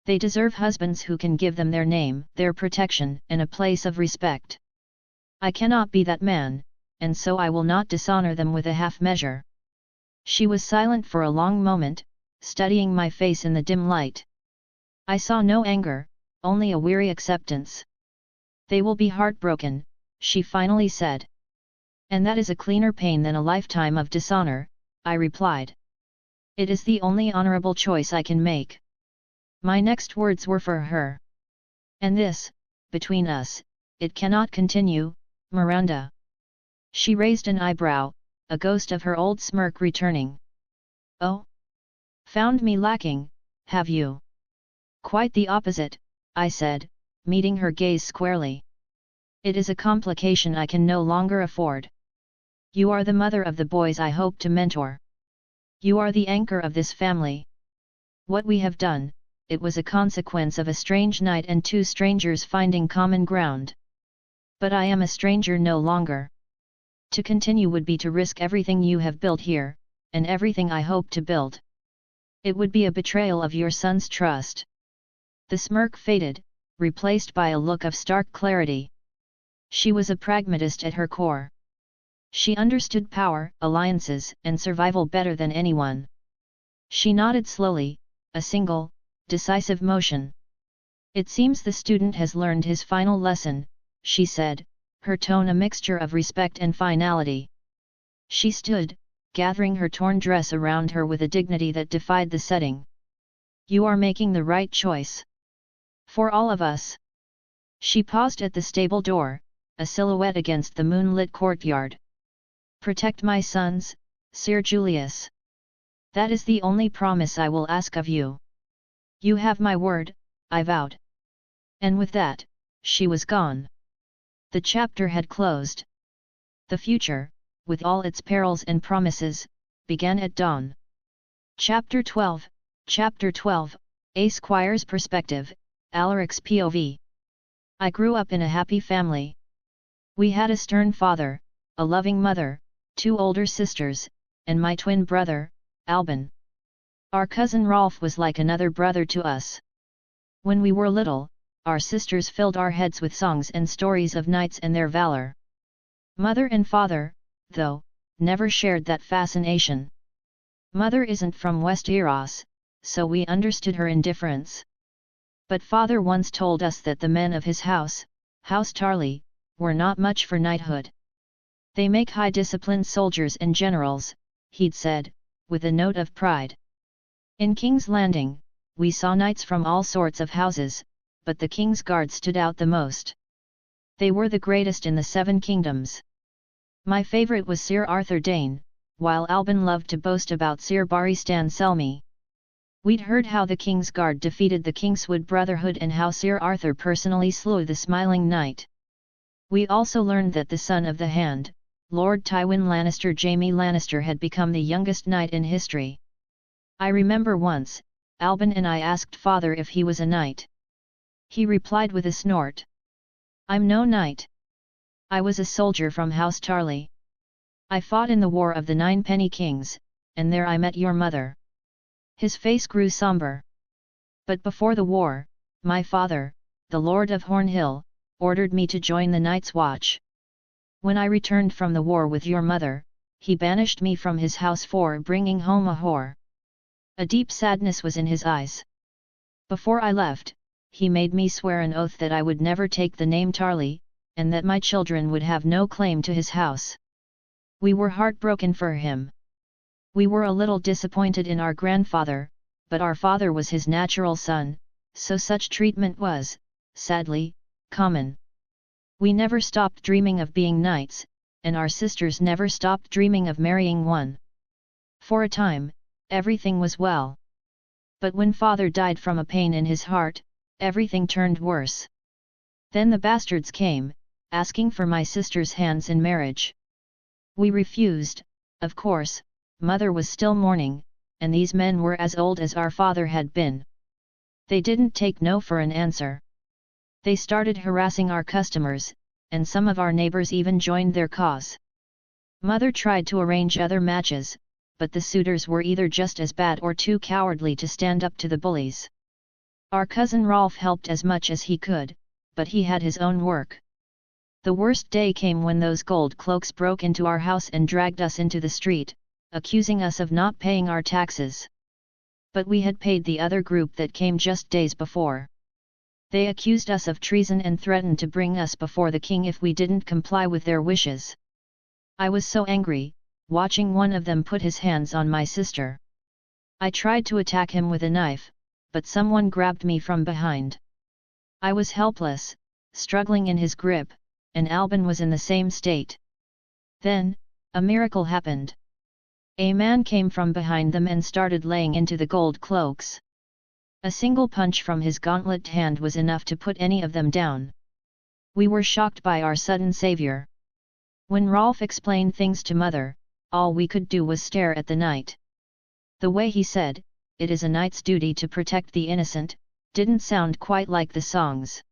They deserve husbands who can give them their name, their protection, and a place of respect. I cannot be that man, and so I will not dishonor them with a half measure." She was silent for a long moment, studying my face in the dim light. I saw no anger, only a weary acceptance. "They will be heartbroken," she finally said. "And that is a cleaner pain than a lifetime of dishonor," I replied. "It is the only honorable choice I can make." My next words were for her. "And this, between us, it cannot continue, Miranda." She raised an eyebrow, a ghost of her old smirk returning. "Oh? Found me lacking, have you?" "Quite the opposite," I said, meeting her gaze squarely. "It is a complication I can no longer afford. You are the mother of the boys I hope to mentor. You are the anchor of this family. What we have done, it was a consequence of a strange night and 2 strangers finding common ground. But I am a stranger no longer. To continue would be to risk everything you have built here, and everything I hope to build. It would be a betrayal of your son's trust." The smirk faded, replaced by a look of stark clarity. She was a pragmatist at her core. She understood power, alliances, and survival better than anyone. She nodded slowly, a single, decisive motion. "It seems the student has learned his final lesson," she said, her tone a mixture of respect and finality. She stood, gathering her torn dress around her with a dignity that defied the setting. "You are making the right choice. For all of us." She paused at the stable door, a silhouette against the moonlit courtyard. "Protect my sons, Sir Julius. That is the only promise I will ask of you." "You have my word," I vowed. And with that, she was gone. The chapter had closed. The future, with all its perils and promises, began at dawn. Chapter 12, A Squire's Perspective, Alaric's POV. I grew up in a happy family. We had a stern father, a loving mother, 2 older sisters, and my twin brother, Albin. Our cousin Rolf was like another brother to us. When we were little, our sisters filled our heads with songs and stories of knights and their valor. Mother and father, though, never shared that fascination. Mother isn't from Westeros, so we understood her indifference. But father once told us that the men of his house, House Tarly, were not much for knighthood. "They make high-disciplined soldiers and generals," he'd said, with a note of pride. In King's Landing, we saw knights from all sorts of houses, but the king's guard stood out the most. They were the greatest in the 7 kingdoms. My favourite was Sir Arthur Dane, while Albin loved to boast about Sir Barristan Selmy. We'd heard how the King's Guard defeated the Kingswood Brotherhood and how Sir Arthur personally slew the Smiling Knight. We also learned that the son of the Hand, Lord Tywin Lannister Jaime Lannister, had become the youngest knight in history. I remember once, Albin and I asked father if he was a knight. He replied with a snort. "I'm no knight. I was a soldier from House Tarly. I fought in the War of the 9 Penny Kings, and there I met your mother." His face grew sombre. "But before the war, my father, the Lord of Hornhill, ordered me to join the Night's Watch. When I returned from the war with your mother, he banished me from his house for bringing home a whore." A deep sadness was in his eyes. "Before I left, he made me swear an oath that I would never take the name Tarly, and that my children would have no claim to his house. We were heartbroken for him. We were a little disappointed in our grandfather, but our father was his natural son, so such treatment was, sadly, common. We never stopped dreaming of being knights, and our sisters never stopped dreaming of marrying one. For a time, everything was well. But when father died from a pain in his heart, everything turned worse. Then the bastards came, asking for my sister's hands in marriage. We refused, of course. Mother was still mourning, and these men were as old as our father had been. They didn't take no for an answer. They started harassing our customers, and some of our neighbors even joined their cause. Mother tried to arrange other matches, but the suitors were either just as bad or too cowardly to stand up to the bullies. Our cousin Rolf helped as much as he could, but he had his own work. The worst day came when those gold cloaks broke into our house and dragged us into the street, accusing us of not paying our taxes. But we had paid the other group that came just days before. They accused us of treason and threatened to bring us before the king if we didn't comply with their wishes. I was so angry, watching one of them put his hands on my sister. I tried to attack him with a knife, but someone grabbed me from behind. I was helpless, struggling in his grip, and Albin was in the same state. Then, a miracle happened. A man came from behind them and started laying into the gold cloaks. A single punch from his gauntlet hand was enough to put any of them down. We were shocked by our sudden savior. When Rolf explained things to Mother, all we could do was stare at the knight. The way he said, "It is a knight's duty to protect the innocent," didn't sound quite like the songs.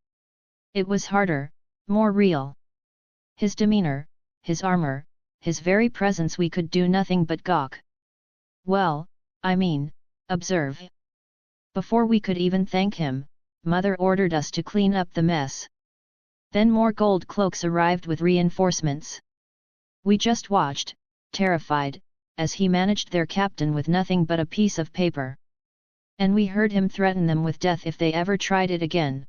It was harder, more real. His demeanor, his armor, his very presence, we could do nothing but gawk. Well, I mean, observe. Before we could even thank him, Mother ordered us to clean up the mess. Then more gold cloaks arrived with reinforcements. We just watched, terrified, as he managed their captain with nothing but a piece of paper. And we heard him threaten them with death if they ever tried it again.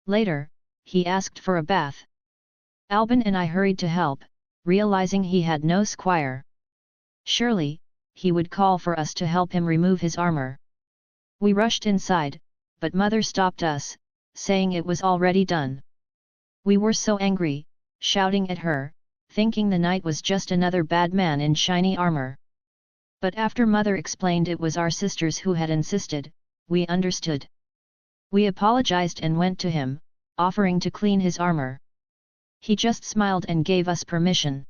Later, he asked for a bath. Albin and I hurried to help, realizing he had no squire. Surely, he would call for us to help him remove his armor. We rushed inside, but Mother stopped us, saying it was already done. We were so angry, shouting at her, thinking the knight was just another bad man in shiny armor. But after Mother explained it was our sisters who had insisted, we understood. We apologized and went to him, offering to clean his armor. He just smiled and gave us permission.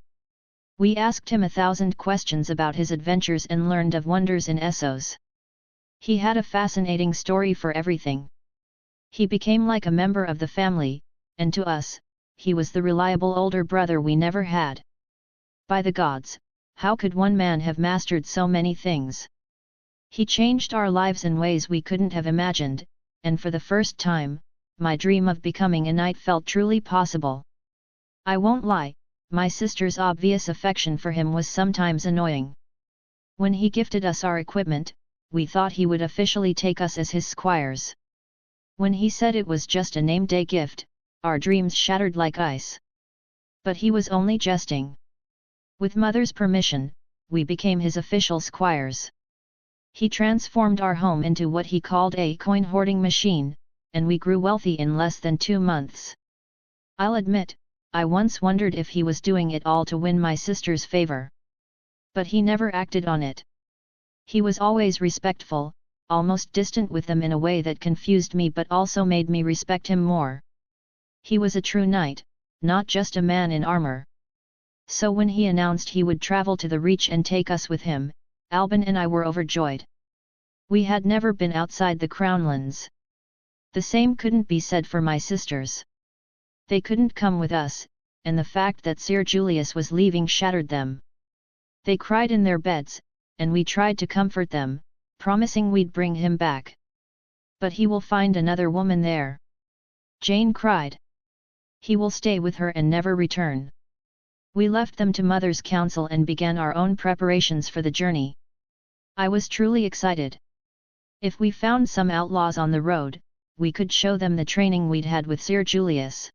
We asked him 1,000 questions about his adventures and learned of wonders in Essos. He had a fascinating story for everything. He became like a member of the family, and to us, he was the reliable older brother we never had. By the gods, how could one man have mastered so many things? He changed our lives in ways we couldn't have imagined, and for the first time, my dream of becoming a knight felt truly possible. I won't lie, my sister's obvious affection for him was sometimes annoying. When he gifted us our equipment, we thought he would officially take us as his squires. When he said it was just a name-day gift, our dreams shattered like ice. But he was only jesting. With Mother's permission, we became his official squires. He transformed our home into what he called a coin-hoarding machine, and we grew wealthy in less than 2 months. I'll admit, I once wondered if he was doing it all to win my sister's favor. But he never acted on it. He was always respectful, almost distant with them in a way that confused me but also made me respect him more. He was a true knight, not just a man in armor. So when he announced he would travel to the Reach and take us with him, Albin and I were overjoyed. We had never been outside the Crownlands. The same couldn't be said for my sisters. They couldn't come with us, and the fact that Sir Julius was leaving shattered them. They cried in their beds, and we tried to comfort them, promising we'd bring him back. But he will find another woman there. Jane cried. He will stay with her and never return. We left them to Mother's counsel and began our own preparations for the journey. I was truly excited. If we found some outlaws on the road, we could show them the training we'd had with Sir Julius.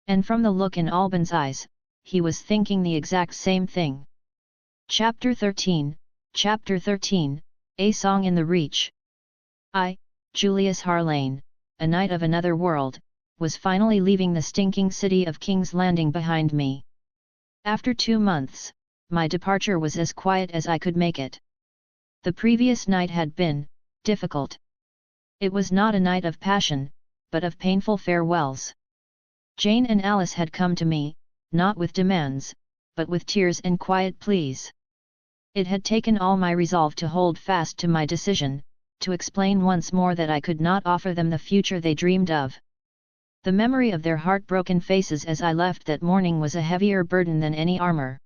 And from the look in Albin's eyes, he was thinking the exact same thing. Chapter 13, A Song in the Reach. I, Julius Harlane, a knight of another world, was finally leaving the stinking city of King's Landing behind me. After 2 months, my departure was as quiet as I could make it. The previous night had been difficult. It was not a night of passion, but of painful farewells. Jane and Alice had come to me, not with demands, but with tears and quiet pleas. It had taken all my resolve to hold fast to my decision, to explain once more that I could not offer them the future they dreamed of. The memory of their heartbroken faces as I left that morning was a heavier burden than any armor.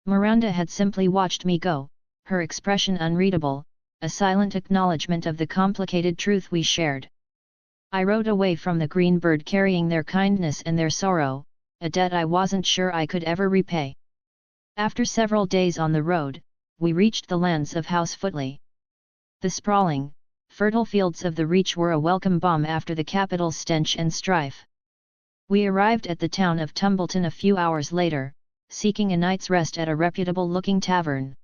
Miranda had simply watched me go, her expression unreadable, a silent acknowledgement of the complicated truth we shared. I rode away from the Green Bird carrying their kindness and their sorrow, a debt I wasn't sure I could ever repay. After several days on the road, we reached the lands of House Footley. The sprawling, fertile fields of the Reach were a welcome balm after the capital's stench and strife. We arrived at the town of Tumbleton a few hours later, seeking a night's rest at a reputable-looking tavern.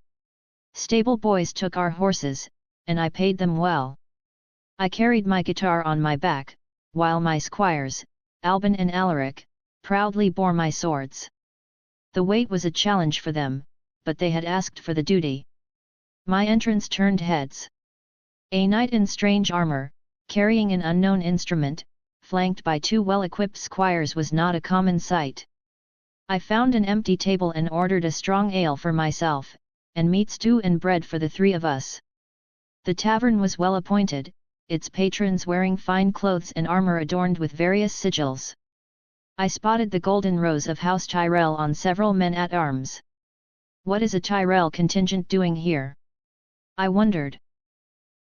Stable boys took our horses, and I paid them well. I carried my guitar on my back, while my squires, Albin and Alaric, proudly bore my swords. The weight was a challenge for them, but they had asked for the duty. My entrance turned heads. A knight in strange armor, carrying an unknown instrument, flanked by 2 well-equipped squires was not a common sight. I found an empty table and ordered a strong ale for myself, and meat stew and bread for the 3 of us. The tavern was well appointed, its patrons wearing fine clothes and armor adorned with various sigils. I spotted the golden rose of House Tyrell on several men-at-arms. What is a Tyrell contingent doing here? I wondered.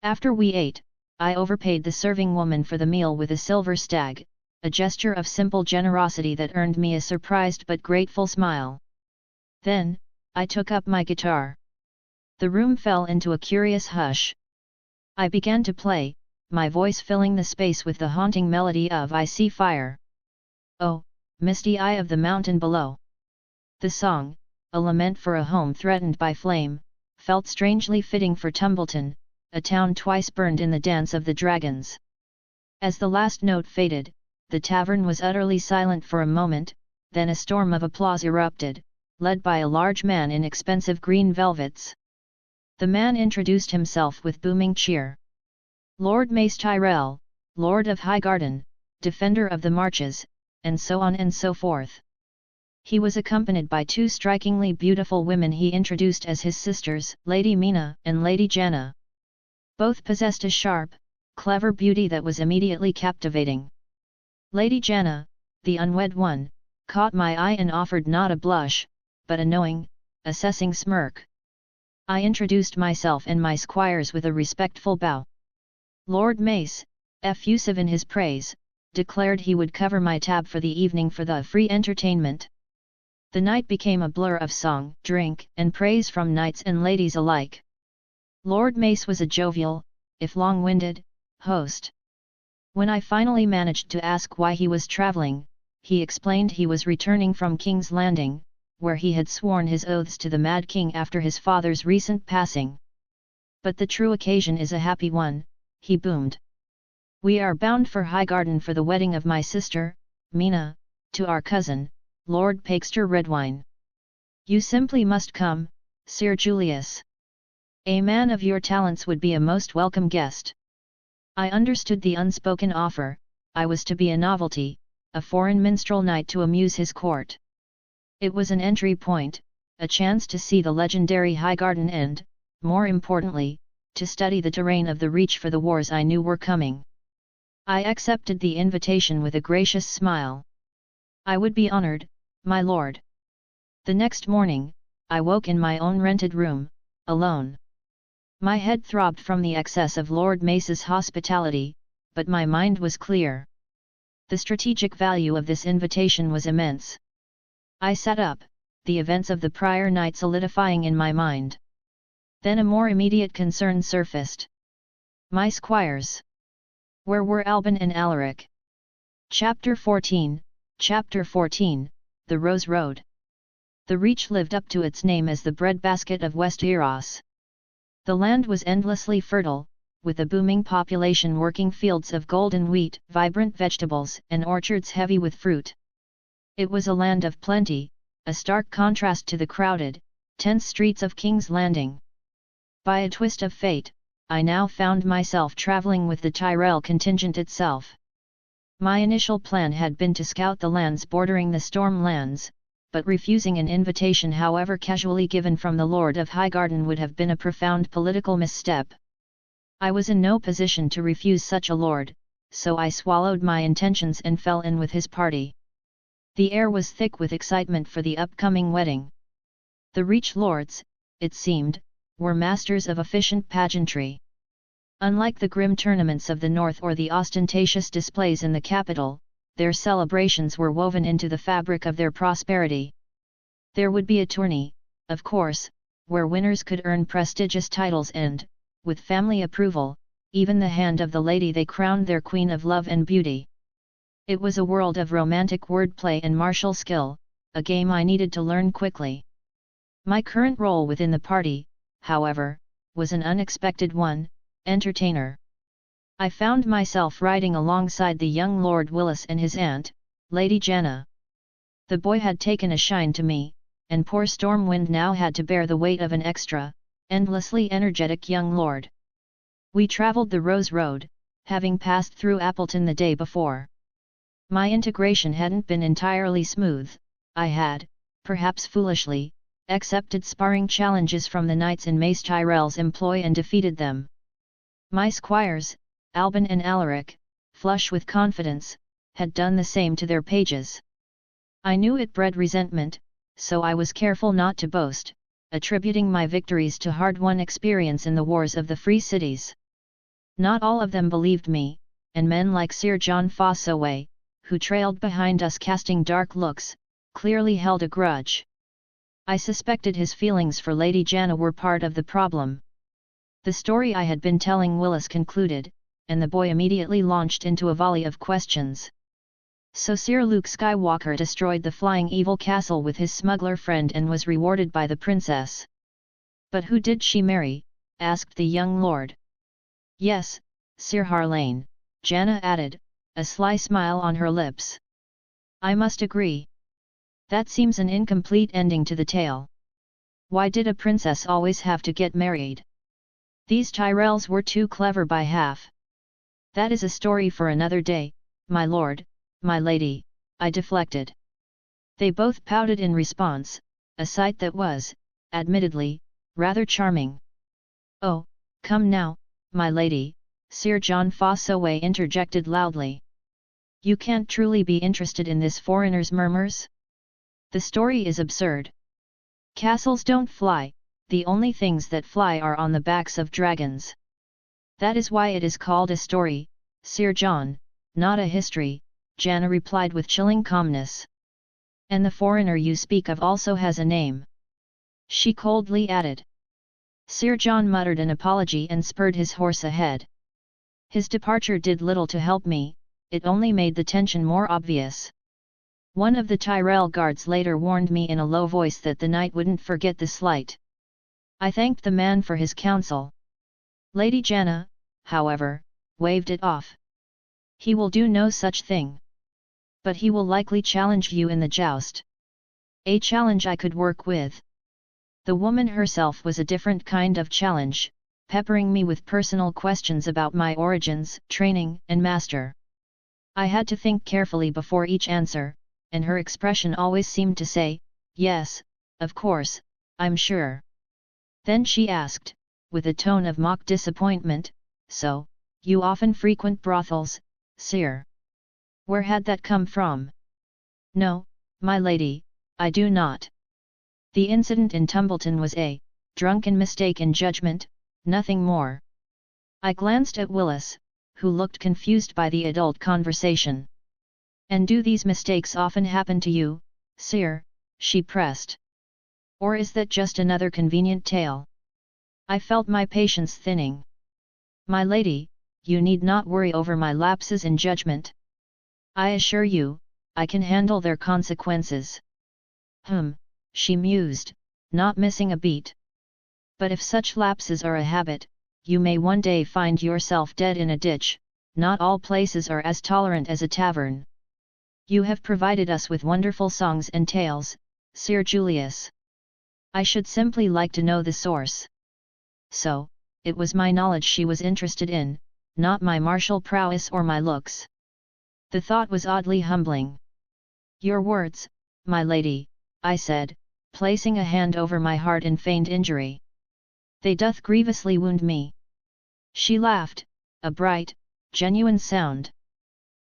After we ate, I overpaid the serving woman for the meal with a silver stag, a gesture of simple generosity that earned me a surprised but grateful smile. Then, I took up my guitar. The room fell into a curious hush. I began to play, my voice filling the space with the haunting melody of I See Fire. Oh, misty eye of the mountain below. The song, a lament for a home threatened by flame, felt strangely fitting for Tumbleton, a town twice burned in the Dance of the Dragons. As the last note faded, the tavern was utterly silent for a moment, then a storm of applause erupted, led by a large man in expensive green velvets. The man introduced himself with booming cheer. Lord Mace Tyrell, Lord of Highgarden, Defender of the Marches, and so on and so forth. He was accompanied by 2 strikingly beautiful women he introduced as his sisters, Lady Mina and Lady Janna. Both possessed a sharp, clever beauty that was immediately captivating. Lady Janna, the unwed one, caught my eye and offered not a blush, but a knowing, assessing smirk. I introduced myself and my squires with a respectful bow. Lord Mace, effusive in his praise, declared he would cover my tab for the evening for the free entertainment. The night became a blur of song, drink, and praise from knights and ladies alike. Lord Mace was a jovial, if long-winded, host. When I finally managed to ask why he was travelling, he explained he was returning from King's Landing, where he had sworn his oaths to the Mad King after his father's recent passing. But the true occasion is a happy one, he boomed. We are bound for Highgarden for the wedding of my sister, Mina, to our cousin, Lord Pakester Redwine. You simply must come, Sir Julius. A man of your talents would be a most welcome guest. I understood the unspoken offer. I was to be a novelty, a foreign minstrel knight to amuse his court. It was an entry point, a chance to see the legendary Highgarden and, more importantly, to study the terrain of the Reach for the wars I knew were coming. I accepted the invitation with a gracious smile. I would be honored, my lord. The next morning, I woke in my own rented room, alone. My head throbbed from the excess of Lord Mace's hospitality, but my mind was clear. The strategic value of this invitation was immense. I sat up, the events of the prior night solidifying in my mind. Then a more immediate concern surfaced. My squires. Where were Albin and Alaric? Chapter 14, The Rose Road. The Reach lived up to its name as the breadbasket of Westeros. The land was endlessly fertile, with a booming population working fields of golden wheat, vibrant vegetables, and orchards heavy with fruit. It was a land of plenty, a stark contrast to the crowded, tense streets of King's Landing. By a twist of fate, I now found myself traveling with the Tyrell contingent itself. My initial plan had been to scout the lands bordering the Stormlands, but refusing an invitation however casually given from the Lord of Highgarden would have been a profound political misstep. I was in no position to refuse such a lord, so I swallowed my intentions and fell in with his party. The air was thick with excitement for the upcoming wedding. The Reach lords, it seemed, were masters of efficient pageantry. Unlike the grim tournaments of the north or the ostentatious displays in the capital, their celebrations were woven into the fabric of their prosperity. There would be a tourney, of course, where winners could earn prestigious titles and, with family approval, even the hand of the lady they crowned their queen of love and beauty. It was a world of romantic wordplay and martial skill, a game I needed to learn quickly. My current role within the party, however, was an unexpected one, entertainer. I found myself riding alongside the young Lord Willis and his aunt, Lady Janna. The boy had taken a shine to me, and poor Stormwind now had to bear the weight of an extra, endlessly energetic young lord. We travelled the Rose Road, having passed through Appleton the day before. My integration hadn't been entirely smooth. I had, perhaps foolishly, accepted sparring challenges from the knights in Mace Tyrell's employ and defeated them. My squires, Albin and Alaric, flush with confidence, had done the same to their pages. I knew it bred resentment, so I was careful not to boast, attributing my victories to hard-won experience in the wars of the Free Cities. Not all of them believed me, and men like Sir Jon Fossoway, who trailed behind us casting dark looks, clearly held a grudge. I suspected his feelings for Lady Janna were part of the problem. The story I had been telling Willis concluded, and the boy immediately launched into a volley of questions. So Sir Luke Skywalker destroyed the flying evil castle with his smuggler friend and was rewarded by the princess. But who did she marry? Asked the young lord. Yes, Sir Harlane, Janna added, a sly smile on her lips. I must agree. That seems an incomplete ending to the tale. Why did a princess always have to get married? These Tyrells were too clever by half. That is a story for another day, my lord, my lady, I deflected. They both pouted in response, a sight that was, admittedly, rather charming. Oh, come now, my lady, Sir Jon Fossoway interjected loudly. You can't truly be interested in this foreigner's murmurs? The story is absurd. Castles don't fly, the only things that fly are on the backs of dragons. That is why it is called a story, Sir John, not a history, Janna replied with chilling calmness. And the foreigner you speak of also has a name. She coldly added. Sir John muttered an apology and spurred his horse ahead. His departure did little to help me, it only made the tension more obvious. One of the Tyrell guards later warned me in a low voice that the knight wouldn't forget the slight. I thanked the man for his counsel. Lady Janna, however, waved it off. He will do no such thing. But he will likely challenge you in the joust. A challenge I could work with. The woman herself was a different kind of challenge, peppering me with personal questions about my origins, training, and master. I had to think carefully before each answer, and her expression always seemed to say, "Yes, of course, I'm sure." Then she asked, with a tone of mock disappointment, "So, you often frequent brothels, sire?" Where had that come from? "No, my lady, I do not. The incident in Tumbleton was a drunken mistake in judgment, nothing more." I glanced at Willis, who looked confused by the adult conversation. "And do these mistakes often happen to you, sire?" she pressed. "Or is that just another convenient tale?" I felt my patience thinning. "My lady, you need not worry over my lapses in judgment. I assure you, I can handle their consequences." She mused, not missing a beat. "But if such lapses are a habit, you may one day find yourself dead in a ditch. Not all places are as tolerant as a tavern. You have provided us with wonderful songs and tales, Sir Julius. I should simply like to know the source." So, it was my knowledge she was interested in, not my martial prowess or my looks. The thought was oddly humbling. "Your words, my lady," I said, placing a hand over my heart in feigned injury. "They doth grievously wound me." She laughed, a bright, genuine sound.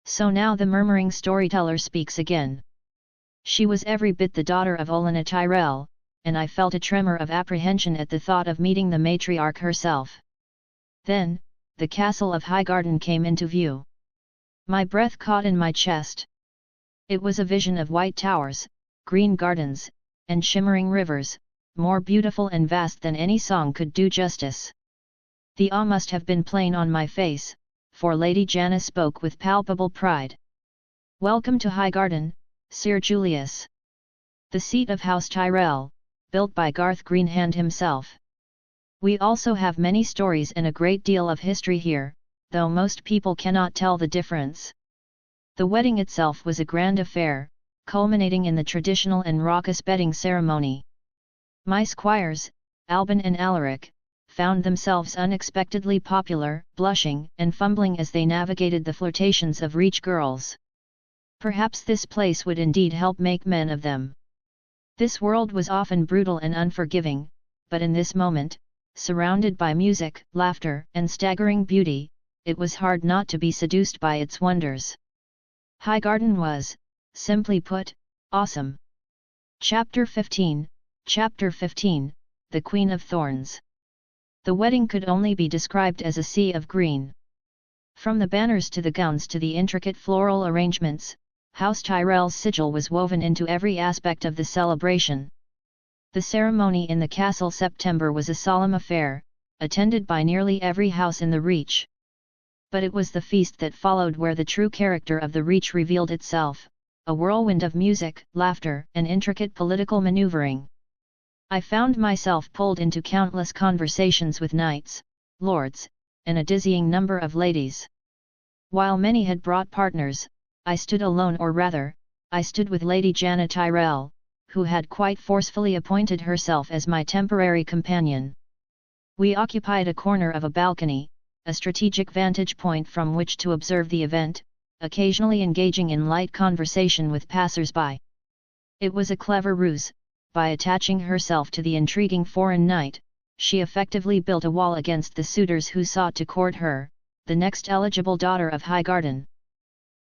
So now the murmuring storyteller speaks again. She was every bit the daughter of Olenna Tyrell, and I felt a tremor of apprehension at the thought of meeting the matriarch herself. Then, the castle of Highgarden came into view. My breath caught in my chest. It was a vision of white towers, green gardens, and shimmering rivers, more beautiful and vast than any song could do justice. The awe must have been plain on my face, for Lady Janna spoke with palpable pride. "Welcome to Highgarden, Sir Julius. The seat of House Tyrell, built by Garth Greenhand himself. We also have many stories and a great deal of history here, though most people cannot tell the difference." The wedding itself was a grand affair, culminating in the traditional and raucous bedding ceremony. My squires, Albin and Alaric, found themselves unexpectedly popular, blushing and fumbling as they navigated the flirtations of Reach girls. Perhaps this place would indeed help make men of them. This world was often brutal and unforgiving, but in this moment, surrounded by music, laughter, and staggering beauty, it was hard not to be seduced by its wonders. Highgarden was, simply put, awesome. Chapter 15, The Queen of Thorns. The wedding could only be described as a sea of green. From the banners to the gowns to the intricate floral arrangements, House Tyrell's sigil was woven into every aspect of the celebration. The ceremony in the castle September was a solemn affair, attended by nearly every house in the Reach. But it was the feast that followed where the true character of the Reach revealed itself, a whirlwind of music, laughter, and intricate political maneuvering. I found myself pulled into countless conversations with knights, lords, and a dizzying number of ladies. While many had brought partners, I stood alone, or rather, I stood with Lady Janna Tyrell, who had quite forcefully appointed herself as my temporary companion. We occupied a corner of a balcony, a strategic vantage point from which to observe the event, occasionally engaging in light conversation with passers-by. It was a clever ruse. By attaching herself to the intriguing foreign knight, she effectively built a wall against the suitors who sought to court her, the next eligible daughter of Highgarden.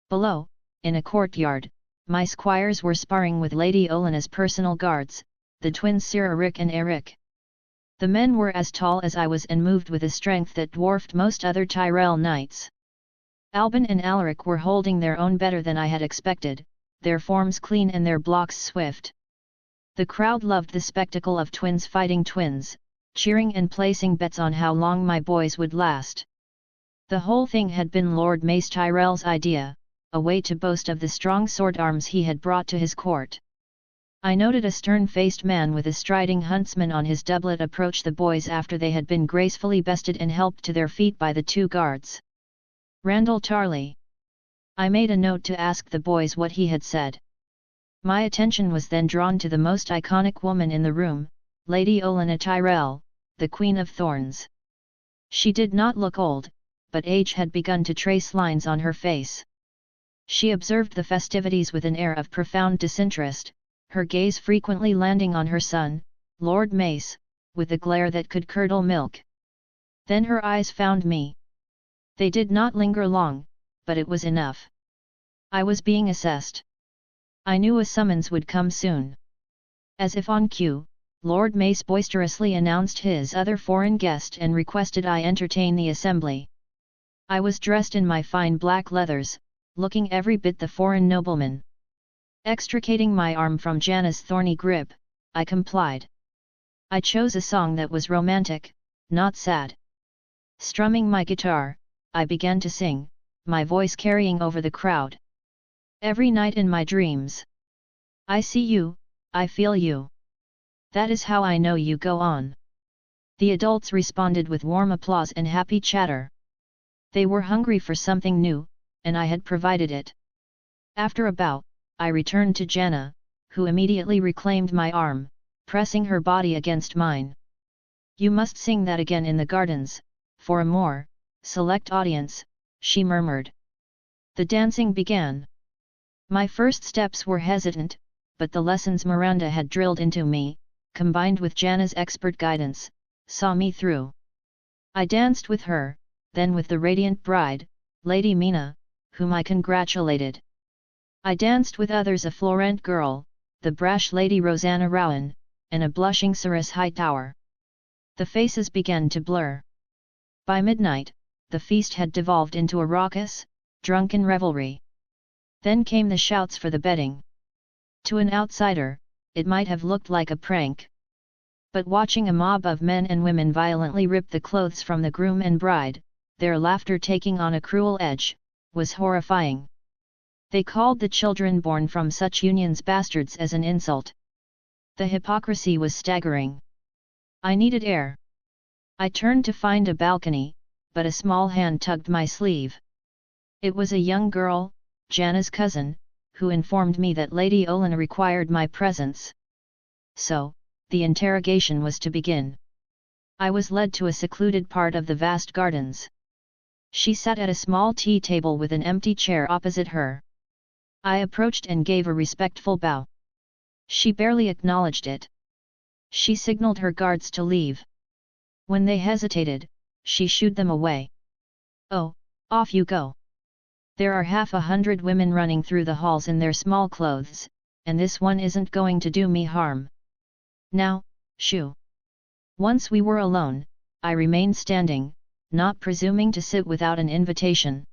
Below, in a courtyard, my squires were sparring with Lady Olenna's personal guards, the twins Sir Eric and Eric. The men were as tall as I was and moved with a strength that dwarfed most other Tyrell knights. Albin and Alaric were holding their own better than I had expected, their forms clean and their blocks swift. The crowd loved the spectacle of twins fighting twins, cheering and placing bets on how long my boys would last. The whole thing had been Lord Mace Tyrell's idea, a way to boast of the strong sword arms he had brought to his court. I noted a stern-faced man with a striding huntsman on his doublet approach the boys after they had been gracefully bested and helped to their feet by the 2 guards. Randall Tarley. I made a note to ask the boys what he had said. My attention was then drawn to the most iconic woman in the room, Lady Olenna Tyrell, the Queen of Thorns. She did not look old, but age had begun to trace lines on her face. She observed the festivities with an air of profound disinterest, her gaze frequently landing on her son, Lord Mace, with a glare that could curdle milk. Then her eyes found me. They did not linger long, but it was enough. I was being assessed. I knew a summons would come soon. As if on cue, Lord Mace boisterously announced his other foreign guest and requested I entertain the assembly. I was dressed in my fine black leathers, looking every bit the foreign nobleman. Extricating my arm from Janna's thorny grip, I complied. I chose a song that was romantic, not sad. Strumming my guitar, I began to sing, my voice carrying over the crowd. Every night in my dreams. I see you, I feel you. That is how I know you. Go on. The adults responded with warm applause and happy chatter. They were hungry for something new, and I had provided it. After a bow, I returned to Janna, who immediately reclaimed my arm, pressing her body against mine. You must sing that again in the gardens, for a more select audience, she murmured. The dancing began. My first steps were hesitant, but the lessons Miranda had drilled into me, combined with Janna's expert guidance, saw me through. I danced with her, then with the radiant bride, Lady Mina, whom I congratulated. I danced with others, a Florent girl, the brash Lady Rosanna Rowan, and a blushing Cerys Hightower. The faces began to blur. By midnight, the feast had devolved into a raucous, drunken revelry. Then came the shouts for the bedding. To an outsider, it might have looked like a prank. But watching a mob of men and women violently rip the clothes from the groom and bride, their laughter taking on a cruel edge, was horrifying. They called the children born from such unions bastards as an insult. The hypocrisy was staggering. I needed air. I turned to find a balcony, but a small hand tugged my sleeve. It was a young girl, Janna's cousin, who informed me that Lady Olenna required my presence. So, the interrogation was to begin. I was led to a secluded part of the vast gardens. She sat at a small tea table with an empty chair opposite her. I approached and gave a respectful bow. She barely acknowledged it. She signaled her guards to leave. When they hesitated, she shooed them away. Oh, off you go. There are 100 women running through the halls in their small clothes, and this one isn't going to do me harm. Now, shoo. Once we were alone, I remained standing, not presuming to sit without an invitation.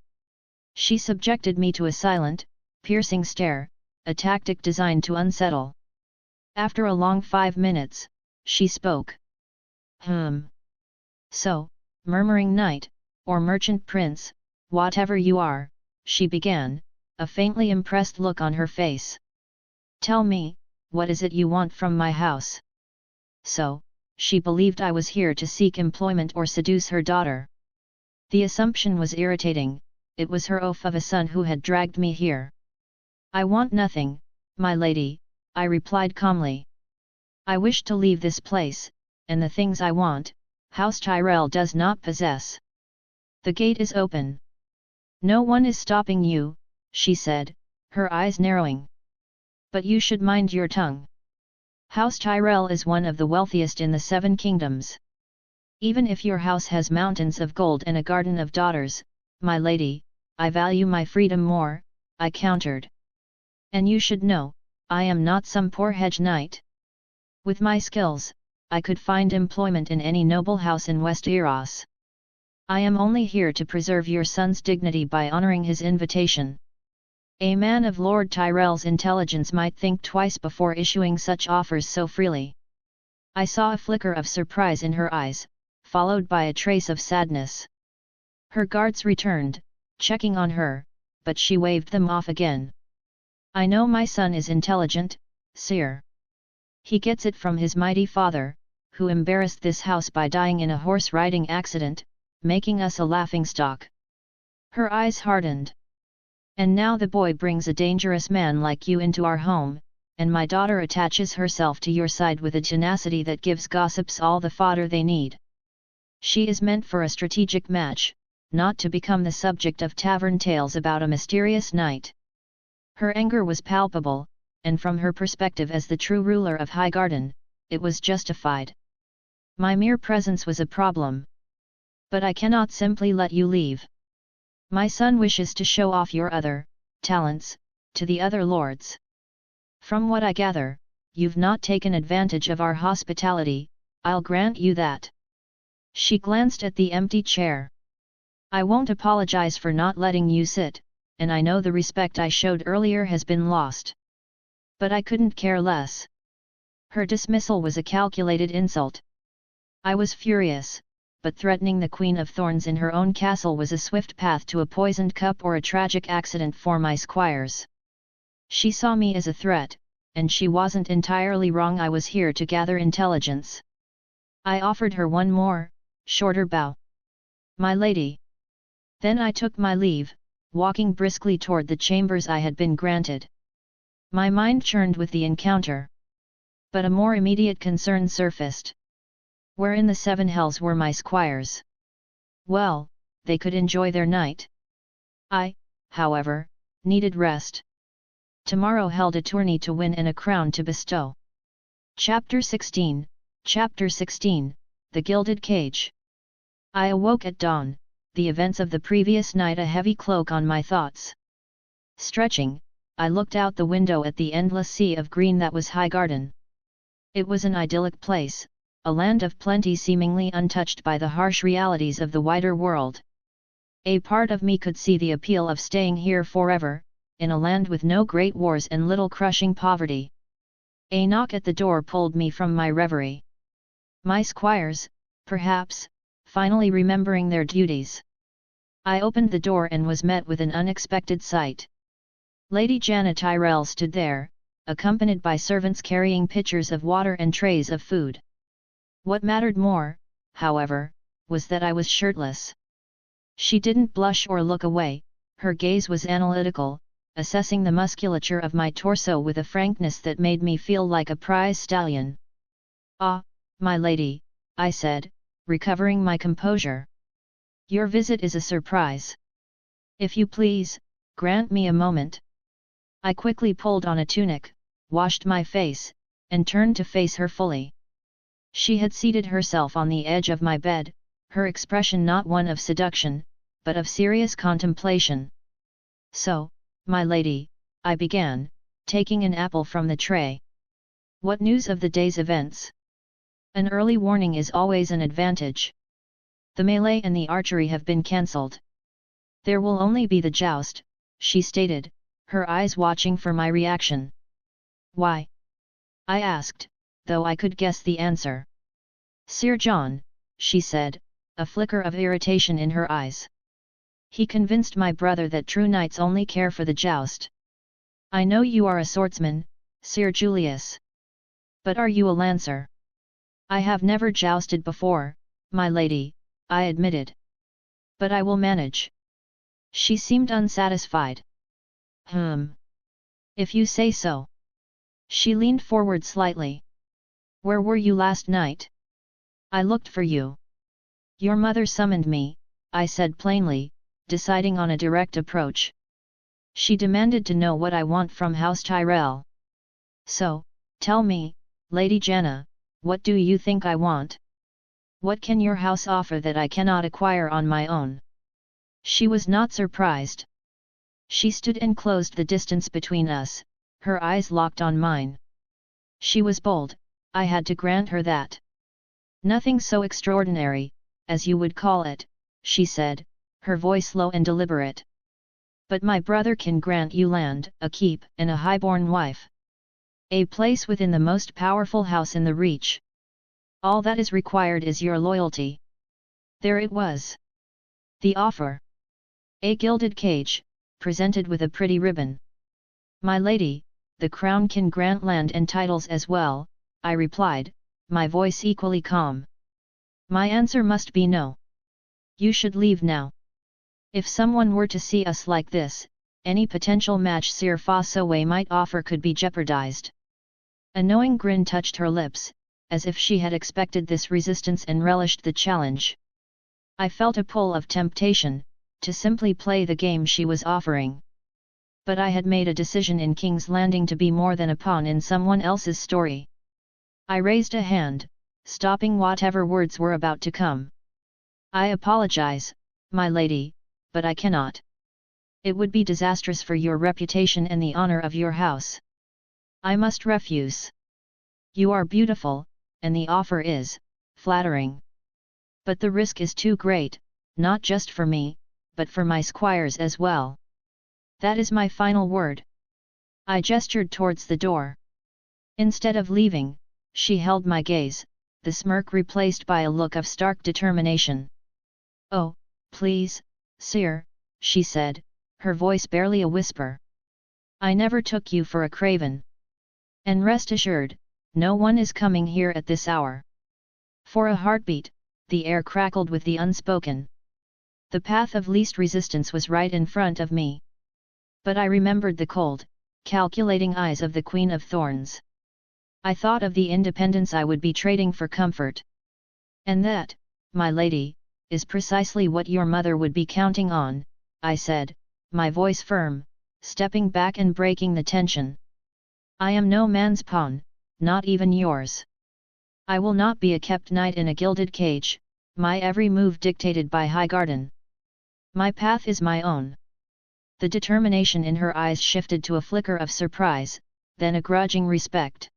She subjected me to a silent, piercing stare, a tactic designed to unsettle. After a long 5 minutes, she spoke. So, murmuring knight, or merchant prince, whatever you are, she began, a faintly impressed look on her face. Tell me, what is it you want from my house? So, she believed I was here to seek employment or seduce her daughter. The assumption was irritating, it was her oaf of a son who had dragged me here. I want nothing, my lady, I replied calmly. I wish to leave this place, and the things I want, House Tyrell does not possess. The gate is open. No one is stopping you, she said, her eyes narrowing. But you should mind your tongue. House Tyrell is one of the wealthiest in the 7 kingdoms. Even if your house has mountains of gold and a garden of daughters, my lady, I value my freedom more, I countered. And you should know, I am not some poor hedge knight. With my skills, I could find employment in any noble house in Westeros. I am only here to preserve your son's dignity by honoring his invitation. A man of Lord Tyrell's intelligence might think twice before issuing such offers so freely. I saw a flicker of surprise in her eyes, followed by a trace of sadness. Her guards returned, checking on her, but she waved them off again. I know my son is intelligent, sire. He gets it from his mighty father, who embarrassed this house by dying in a horse-riding accident, making us a laughingstock." Her eyes hardened. "And now the boy brings a dangerous man like you into our home, and my daughter attaches herself to your side with a tenacity that gives gossips all the fodder they need. She is meant for a strategic match, not to become the subject of tavern tales about a mysterious knight." Her anger was palpable, and from her perspective as the true ruler of Highgarden, it was justified. "My mere presence was a problem. But I cannot simply let you leave. My son wishes to show off your other talents to the other lords. From what I gather, you've not taken advantage of our hospitality, I'll grant you that." She glanced at the empty chair. "I won't apologize for not letting you sit, and I know the respect I showed earlier has been lost. But I couldn't care less." Her dismissal was a calculated insult. I was furious, but threatening the Queen of Thorns in her own castle was a swift path to a poisoned cup or a tragic accident for my squires. She saw me as a threat, and she wasn't entirely wrong. I was here to gather intelligence. I offered her one more, shorter bow. "My lady." Then I took my leave, walking briskly toward the chambers I had been granted. My mind churned with the encounter. But a more immediate concern surfaced. Where in the seven hells were my squires? Well, they could enjoy their night. I, however, needed rest. Tomorrow held a tourney to win and a crown to bestow. Chapter 16, The Gilded Cage. I awoke at dawn, the events of the previous night a heavy cloak on my thoughts. Stretching, I looked out the window at the endless sea of green that was Highgarden. It was an idyllic place, a land of plenty seemingly untouched by the harsh realities of the wider world. A part of me could see the appeal of staying here forever, in a land with no great wars and little crushing poverty. A knock at the door pulled me from my reverie. My squires, perhaps, finally remembering their duties. I opened the door and was met with an unexpected sight. Lady Janna Tyrell stood there, accompanied by servants carrying pitchers of water and trays of food. What mattered more, however, was that I was shirtless. She didn't blush or look away, her gaze was analytical, assessing the musculature of my torso with a frankness that made me feel like a prize stallion. "Ah, my lady," I said, recovering my composure. "Your visit is a surprise. If you please, grant me a moment." I quickly pulled on a tunic, washed my face, and turned to face her fully. She had seated herself on the edge of my bed, her expression not one of seduction, but of serious contemplation. "So, my lady," I began, taking an apple from the tray. "What news of the day's events? An early warning is always an advantage. The melee and the archery have been cancelled. There will only be the joust," she stated, her eyes watching for my reaction. "Why?" I asked, though I could guess the answer. "Sir John," she said, a flicker of irritation in her eyes. "He convinced my brother that true knights only care for the joust. I know you are a swordsman, Sir Julius. But are you a lancer?" "I have never jousted before, my lady," I admitted. "But I will manage." She seemed unsatisfied. If you say so." She leaned forward slightly. "Where were you last night?" "I looked for you." "Your mother summoned me," I said plainly, deciding on a direct approach. "She demanded to know what I want from House Tyrell. So, tell me, Lady Janna, what do you think I want? What can your house offer that I cannot acquire on my own?" She was not surprised. She stood and closed the distance between us, her eyes locked on mine. She was bold, I had to grant her that. "Nothing so extraordinary, as you would call it," she said, her voice low and deliberate. "But my brother can grant you land, a keep, and a highborn wife. A place within the most powerful house in the Reach. All that is required is your loyalty." There it was. The offer. A gilded cage, presented with a pretty ribbon. "My lady, the crown can grant land and titles as well," I replied, my voice equally calm. My answer must be no. You should leave now. If someone were to see us like this, any potential match Sir Fossoway might offer could be jeopardized. A knowing grin touched her lips, as if she had expected this resistance and relished the challenge. I felt a pull of temptation, to simply play the game she was offering. But I had made a decision in King's Landing to be more than a pawn in someone else's story. I raised a hand, stopping whatever words were about to come. I apologize, my lady, but I cannot. It would be disastrous for your reputation and the honor of your house. I must refuse. You are beautiful, and the offer is flattering. But the risk is too great, not just for me, but for my squires as well. That is my final word. I gestured towards the door. Instead of leaving, she held my gaze, the smirk replaced by a look of stark determination. Oh, please, sir, she said, her voice barely a whisper. I never took you for a craven. And rest assured, no one is coming here at this hour. For a heartbeat, the air crackled with the unspoken. The path of least resistance was right in front of me. But I remembered the cold, calculating eyes of the Queen of Thorns. I thought of the independence I would be trading for comfort. And that, my lady, is precisely what your mother would be counting on, I said, my voice firm, stepping back and breaking the tension. I am no man's pawn, not even yours. I will not be a kept knight in a gilded cage, my every move dictated by Highgarden. My path is my own. The determination in her eyes shifted to a flicker of surprise, then a grudging respect.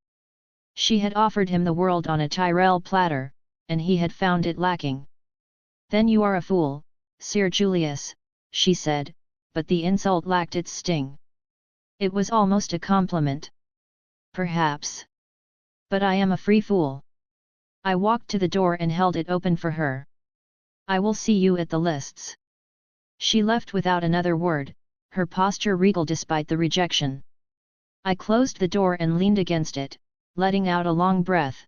She had offered him the world on a Tyrell platter, and he had found it lacking. Then you are a fool, Sir Julius, she said, but the insult lacked its sting. It was almost a compliment. Perhaps. But I am a free fool. I walked to the door and held it open for her. I will see you at the lists. She left without another word, her posture regal despite the rejection. I closed the door and leaned against it, letting out a long breath.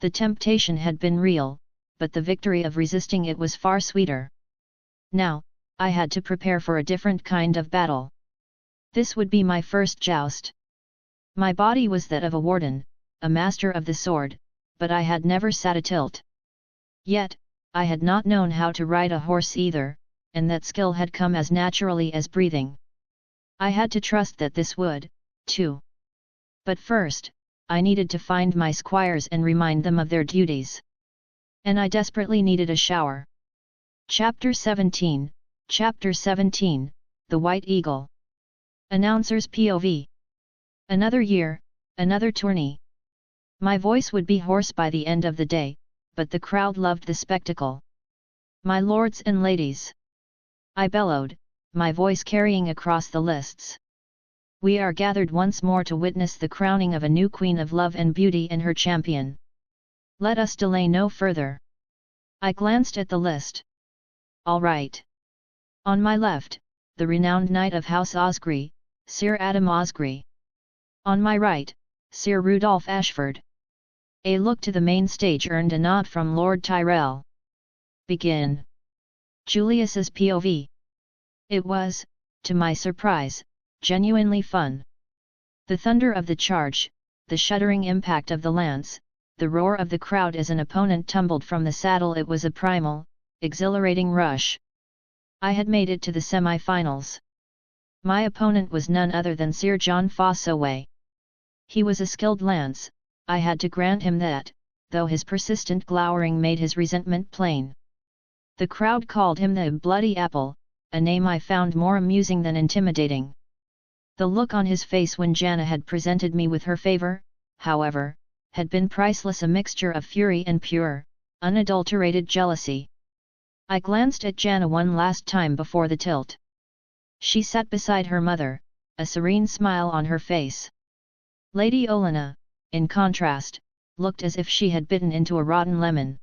The temptation had been real, but the victory of resisting it was far sweeter. Now, I had to prepare for a different kind of battle. This would be my first joust. My body was that of a warden, a master of the sword, but I had never sat a tilt. Yet, I had not known how to ride a horse either, and that skill had come as naturally as breathing. I had to trust that this would, too. But first, I needed to find my squires and remind them of their duties. And I desperately needed a shower. Chapter 17, The White Eagle. Announcer's POV. Another year, another tourney. My voice would be hoarse by the end of the day, but the crowd loved the spectacle. My lords and ladies. I bellowed, my voice carrying across the lists. We are gathered once more to witness the crowning of a new Queen of Love and Beauty and her champion. Let us delay no further. I glanced at the list. All right. On my left, the renowned knight of House Osgrey, Sir Adam Osgrey. On my right, Sir Rudolph Ashford. A look to the main stage earned a nod from Lord Tyrell. Begin. Julius's POV. It was, to my surprise, genuinely fun. The thunder of the charge, the shuddering impact of the lance, the roar of the crowd as an opponent tumbled from the saddle, it was a primal, exhilarating rush. I had made it to the semi-finals. My opponent was none other than Sir Jon Fossoway. He was a skilled lance, I had to grant him that, though his persistent glowering made his resentment plain. The crowd called him the Bloody Apple, a name I found more amusing than intimidating. The look on his face when Janna had presented me with her favor, however, had been priceless, a mixture of fury and pure, unadulterated jealousy. I glanced at Janna one last time before the tilt. She sat beside her mother, a serene smile on her face. Lady Olenna, in contrast, looked as if she had bitten into a rotten lemon.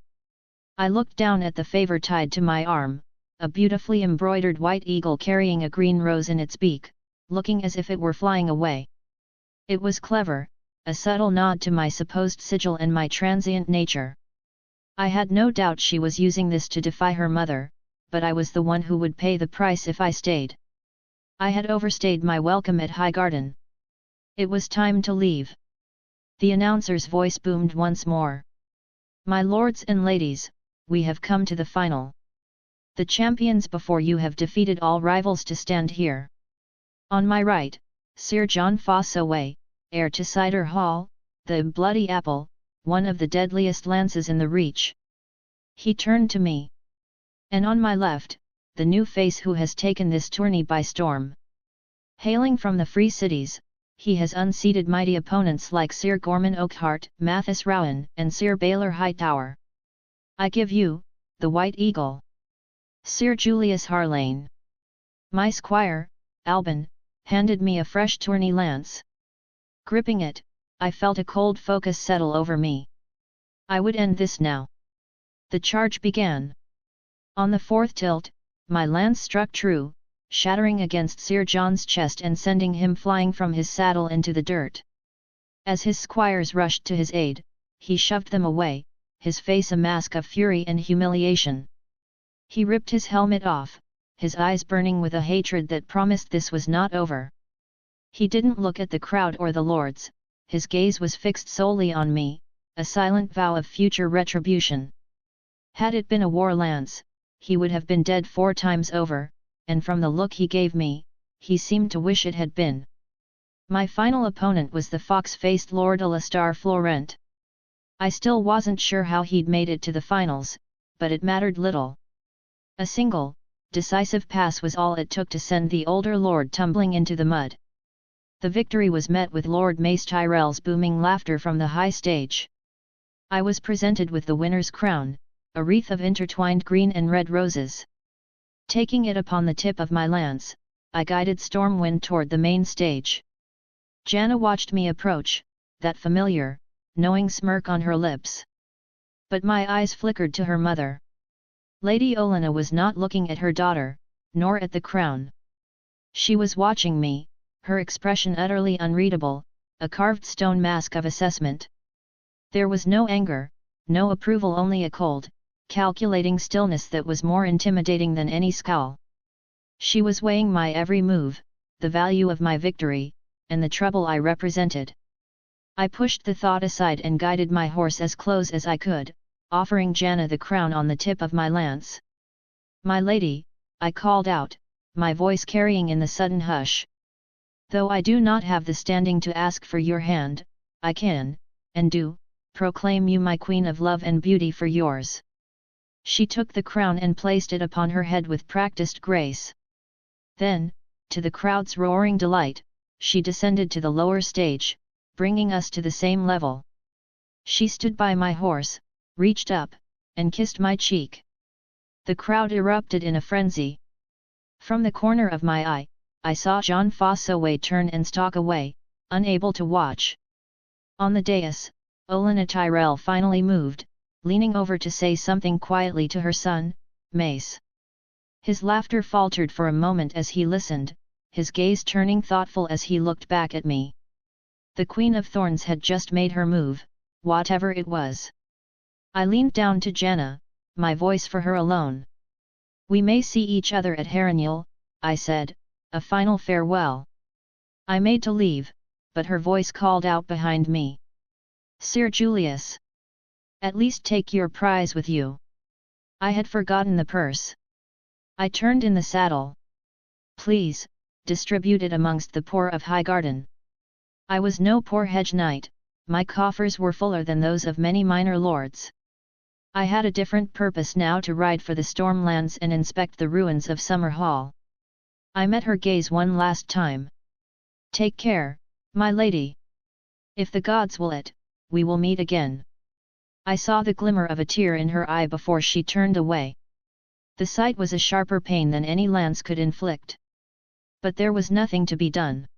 I looked down at the favor tied to my arm, a beautifully embroidered white eagle carrying a green rose in its beak, looking as if it were flying away. It was clever, a subtle nod to my supposed sigil and my transient nature. I had no doubt she was using this to defy her mother, but I was the one who would pay the price if I stayed. I had overstayed my welcome at Highgarden. It was time to leave. The announcer's voice boomed once more. My lords and ladies, we have come to the final. The champions before you have defeated all rivals to stand here. On my right, Sir Jon Fossoway, heir to Cider Hall, the Bloody Apple, one of the deadliest lances in the Reach. He turned to me. And on my left, the new face who has taken this tourney by storm. Hailing from the Free Cities, he has unseated mighty opponents like Sir Gorman Oakhart, Mathis Rowan, and Sir Baylor Hightower. I give you, the White Eagle. Sir Julius Harlane. My squire, Albin, handed me a fresh tourney lance. Gripping it, I felt a cold focus settle over me. I would end this now. The charge began. On the fourth tilt, my lance struck true, shattering against Sir John's chest and sending him flying from his saddle into the dirt. As his squires rushed to his aid, he shoved them away, his face a mask of fury and humiliation. He ripped his helmet off, his eyes burning with a hatred that promised this was not over. He didn't look at the crowd or the lords, his gaze was fixed solely on me, a silent vow of future retribution. Had it been a war lance, he would have been dead 4 times over, and from the look he gave me, he seemed to wish it had been. My final opponent was the fox-faced Lord Alastar Florent. I still wasn't sure how he'd made it to the finals, but it mattered little. A single, decisive pass was all it took to send the older lord tumbling into the mud. The victory was met with Lord Mace Tyrell's booming laughter from the high stage. I was presented with the winner's crown, a wreath of intertwined green and red roses. Taking it upon the tip of my lance, I guided Stormwind toward the main stage. Janna watched me approach, that familiar, knowing smirk on her lips. But my eyes flickered to her mother. Lady Olenna was not looking at her daughter, nor at the crown. She was watching me, her expression utterly unreadable, a carved stone mask of assessment. There was no anger, no approval, only a cold, calculating stillness that was more intimidating than any scowl. She was weighing my every move, the value of my victory, and the trouble I represented. I pushed the thought aside and guided my horse as close as I could, offering Janna the crown on the tip of my lance. "My lady," I called out, my voice carrying in the sudden hush. "Though I do not have the standing to ask for your hand, I can, and do, proclaim you my queen of love and beauty for yours." She took the crown and placed it upon her head with practiced grace. Then, to the crowd's roaring delight, she descended to the lower stage, bringing us to the same level. She stood by my horse, reached up, and kissed my cheek. The crowd erupted in a frenzy. From the corner of my eye, I saw Jon Fossoway turn and stalk away, unable to watch. On the dais, Olenna Tyrell finally moved, leaning over to say something quietly to her son, Mace. His laughter faltered for a moment as he listened, his gaze turning thoughtful as he looked back at me. The Queen of Thorns had just made her move, whatever it was. I leaned down to Janna, my voice for her alone. "We may see each other at Harrenhal," I said, "a final farewell." I made to leave, but her voice called out behind me. "Sir Julius! At least take your prize with you." I had forgotten the purse. I turned in the saddle. "Please, distribute it amongst the poor of Highgarden." I was no poor hedge knight, my coffers were fuller than those of many minor lords. I had a different purpose now, to ride for the Stormlands and inspect the ruins of Summer Hall. I met her gaze one last time. "Take care, my lady. If the gods will it, we will meet again." I saw the glimmer of a tear in her eye before she turned away. The sight was a sharper pain than any lance could inflict. But there was nothing to be done.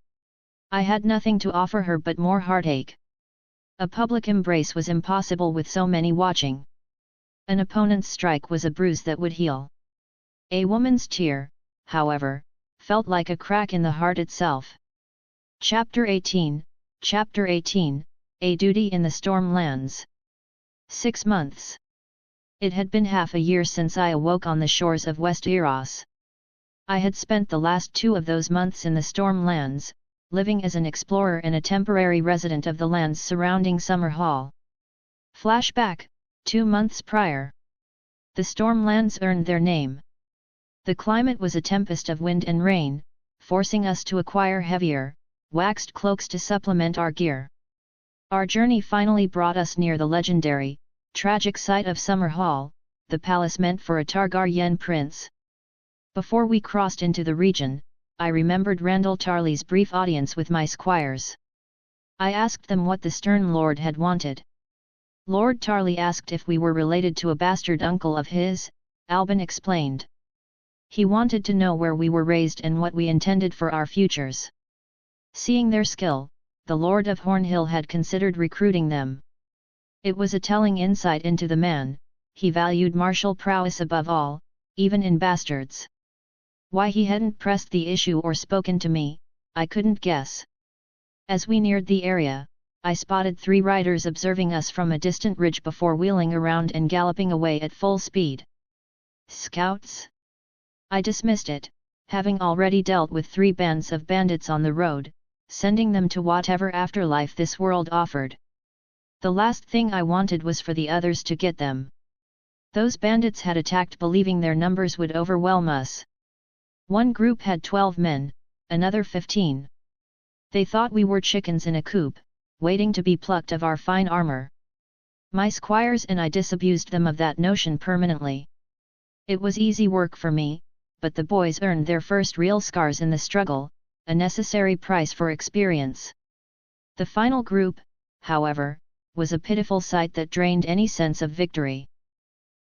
I had nothing to offer her but more heartache. A public embrace was impossible with so many watching. An opponent's strike was a bruise that would heal. A woman's tear, however, felt like a crack in the heart itself. Chapter 18, a duty in the Stormlands. 6 months. It had been half a year since I awoke on the shores of Westeros. I had spent the last 2 of those months in the Stormlands, living as an explorer and a temporary resident of the lands surrounding Summerhall. Flashback, 2 months prior. The Stormlands earned their name. The climate was a tempest of wind and rain, forcing us to acquire heavier, waxed cloaks to supplement our gear. Our journey finally brought us near the legendary, tragic site of Summerhall, the palace meant for a Targaryen prince. Before we crossed into the region, I remembered Randall Tarley's brief audience with my squires. I asked them what the stern lord had wanted. Lord Tarley asked if we were related to a bastard uncle of his, Albin explained. He wanted to know where we were raised and what we intended for our futures. Seeing their skill, the Lord of Hornhill had considered recruiting them. It was a telling insight into the man. He valued martial prowess above all, even in bastards. Why he hadn't pressed the issue or spoken to me, I couldn't guess. As we neared the area, I spotted 3 riders observing us from a distant ridge before wheeling around and galloping away at full speed. Scouts? I dismissed it, having already dealt with 3 bands of bandits on the road, sending them to whatever afterlife this world offered. The last thing I wanted was for the others to get them. Those bandits had attacked believing their numbers would overwhelm us. One group had 12 men, another 15. They thought we were chickens in a coop, waiting to be plucked of our fine armor. My squires and I disabused them of that notion permanently. It was easy work for me, but the boys earned their first real scars in the struggle, a necessary price for experience. The final group, however, was a pitiful sight that drained any sense of victory.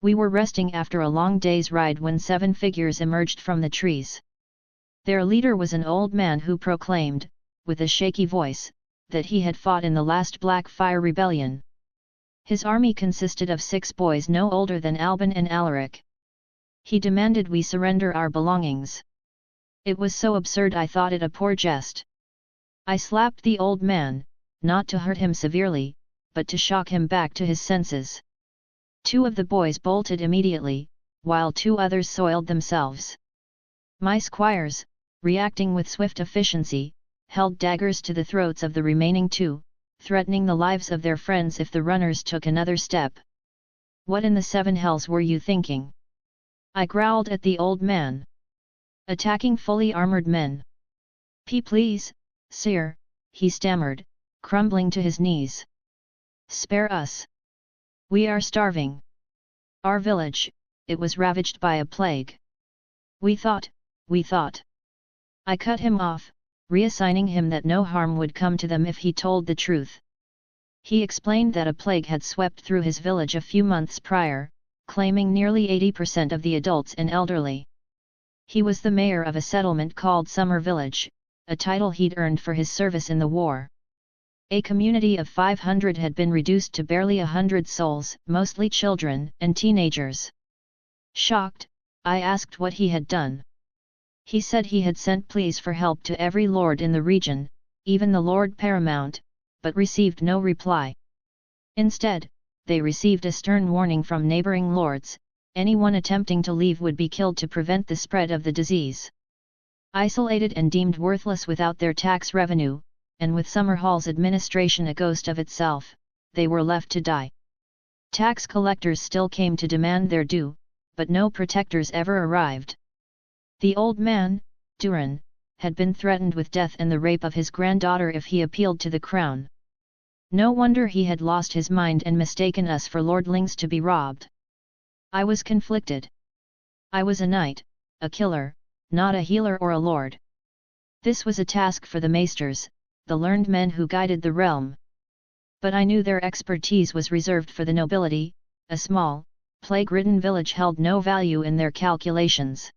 We were resting after a long day's ride when 7 figures emerged from the trees. Their leader was an old man who proclaimed, with a shaky voice, that he had fought in the last Blackfire Rebellion. His army consisted of 6 boys no older than Albin and Alaric. He demanded we surrender our belongings. It was so absurd I thought it a poor jest. I slapped the old man, not to hurt him severely, but to shock him back to his senses. 2 of the boys bolted immediately, while 2 others soiled themselves. My squires, reacting with swift efficiency, held daggers to the throats of the remaining 2, threatening the lives of their friends if the runners took another step. What in the 7 hells were you thinking? I growled at the old man. Attacking fully armored men. Please, sire, he stammered, crumbling to his knees. Spare us. We are starving. Our village, it was ravaged by a plague. We thought. I cut him off, reassigning him that no harm would come to them if he told the truth. He explained that a plague had swept through his village a few months prior, claiming nearly 80% of the adults and elderly. He was the mayor of a settlement called Summer Village, a title he'd earned for his service in the war. A community of 500 had been reduced to barely 100 souls, mostly children and teenagers. Shocked, I asked what he had done. He said he had sent pleas for help to every lord in the region, even the Lord Paramount, but received no reply. Instead, they received a stern warning from neighboring lords: anyone attempting to leave would be killed to prevent the spread of the disease. Isolated and deemed worthless without their tax revenue, and with Summerhall's administration a ghost of itself, they were left to die. Tax collectors still came to demand their due, but no protectors ever arrived. The old man, Durin, had been threatened with death and the rape of his granddaughter if he appealed to the crown. No wonder he had lost his mind and mistaken us for lordlings to be robbed. I was conflicted. I was a knight, a killer, not a healer or a lord. This was a task for the maesters, the learned men who guided the realm. But I knew their expertise was reserved for the nobility. A small, plague-ridden village held no value in their calculations.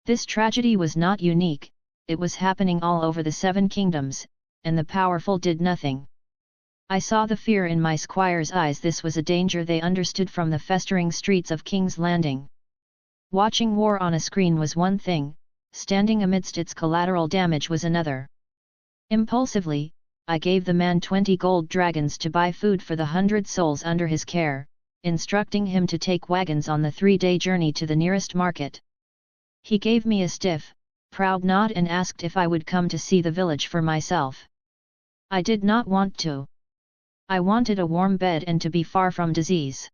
This tragedy was not unique, it was happening all over the 7 kingdoms, and the powerful did nothing. I saw the fear in my squires' eyes. This was a danger they understood from the festering streets of King's Landing. Watching war on a screen was one thing, standing amidst its collateral damage was another. Impulsively, I gave the man 20 gold dragons to buy food for the 100 souls under his care, instructing him to take wagons on the 3-day journey to the nearest market. He gave me a stiff, proud nod and asked if I would come to see the village for myself. I did not want to. I wanted a warm bed and to be far from disease.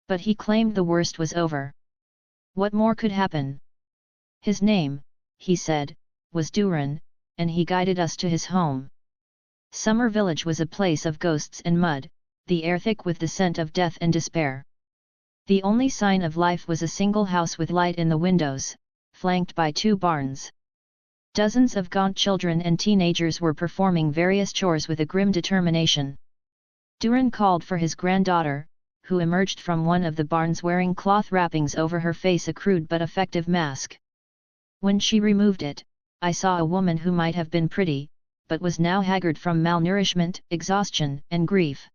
But he claimed the worst was over. What more could happen? His name, he said, was Durin, and he guided us to his home. Summer Village was a place of ghosts and mud, the air thick with the scent of death and despair. The only sign of life was a single house with light in the windows, flanked by 2 barns. Dozens of gaunt children and teenagers were performing various chores with a grim determination. Durin called for his granddaughter, who emerged from one of the barns wearing cloth wrappings over her face, a crude but effective mask. When she removed it, I saw a woman who might have been pretty, but was now haggard from malnourishment, exhaustion, and grief.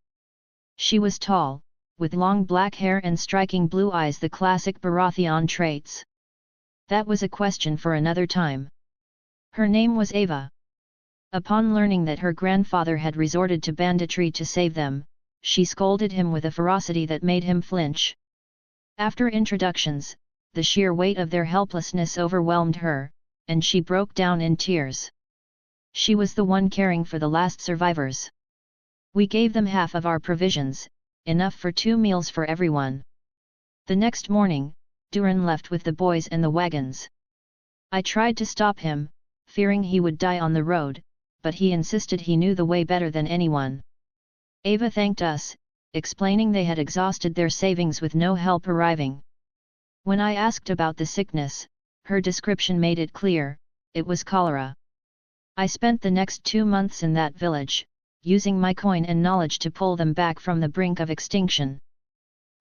She was tall, with long black hair and striking blue eyes, the classic Baratheon traits. That was a question for another time. Her name was Ava. Upon learning that her grandfather had resorted to banditry to save them, she scolded him with a ferocity that made him flinch. After introductions, the sheer weight of their helplessness overwhelmed her, and she broke down in tears. She was the one caring for the last survivors. We gave them half of our provisions, enough for 2 meals for everyone. The next morning, Durin left with the boys and the wagons. I tried to stop him, fearing he would die on the road, but he insisted he knew the way better than anyone. Ava thanked us, explaining they had exhausted their savings with no help arriving. When I asked about the sickness, her description made it clear: it was cholera. I spent the next 2 months in that village, using my coin and knowledge to pull them back from the brink of extinction.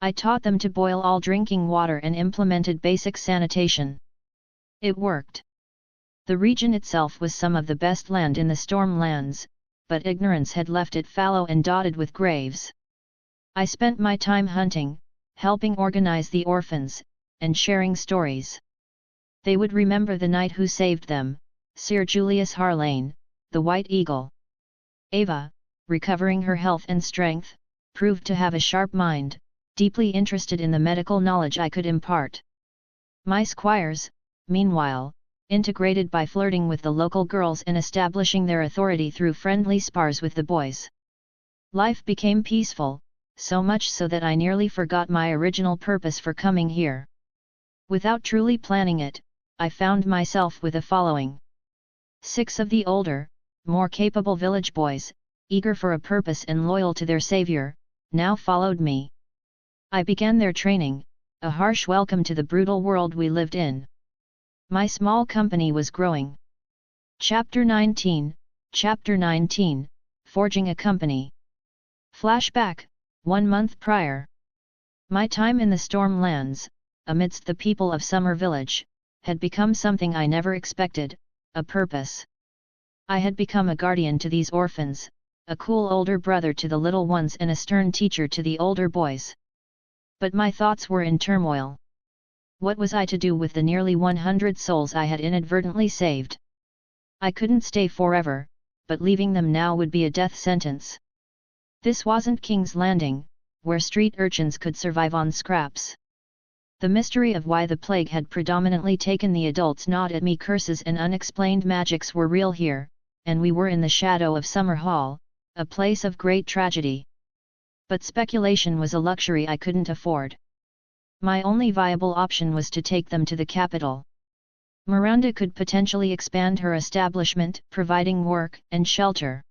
I taught them to boil all drinking water and implemented basic sanitation. It worked. The region itself was some of the best land in the Stormlands, but ignorance had left it fallow and dotted with graves. I spent my time hunting, helping organize the orphans, and sharing stories. They would remember the knight who saved them, Sir Julius Harlane, the White Eagle. Ava, recovering her health and strength, proved to have a sharp mind, deeply interested in the medical knowledge I could impart. My squires, meanwhile, integrated by flirting with the local girls and establishing their authority through friendly spars with the boys. Life became peaceful, so much so that I nearly forgot my original purpose for coming here. Without truly planning it, I found myself with a following. 6 of the older, more capable village boys, eager for a purpose and loyal to their savior, now followed me. I began their training, a harsh welcome to the brutal world we lived in. My small company was growing. Chapter 19, Forging a Company. Flashback, 1 month prior. My time in the Stormlands, amidst the people of Summer Village, had become something I never expected, a purpose. I had become a guardian to these orphans, a cool older brother to the little ones and a stern teacher to the older boys. But my thoughts were in turmoil. What was I to do with the nearly 100 souls I had inadvertently saved? I couldn't stay forever, but leaving them now would be a death sentence. This wasn't King's Landing, where street urchins could survive on scraps. The mystery of why the plague had predominantly taken the adults gnawed at me. Curses and unexplained magics were real here, and we were in the shadow of Summer Hall, a place of great tragedy. But speculation was a luxury I couldn't afford. My only viable option was to take them to the capital. Miranda could potentially expand her establishment, providing work and shelter.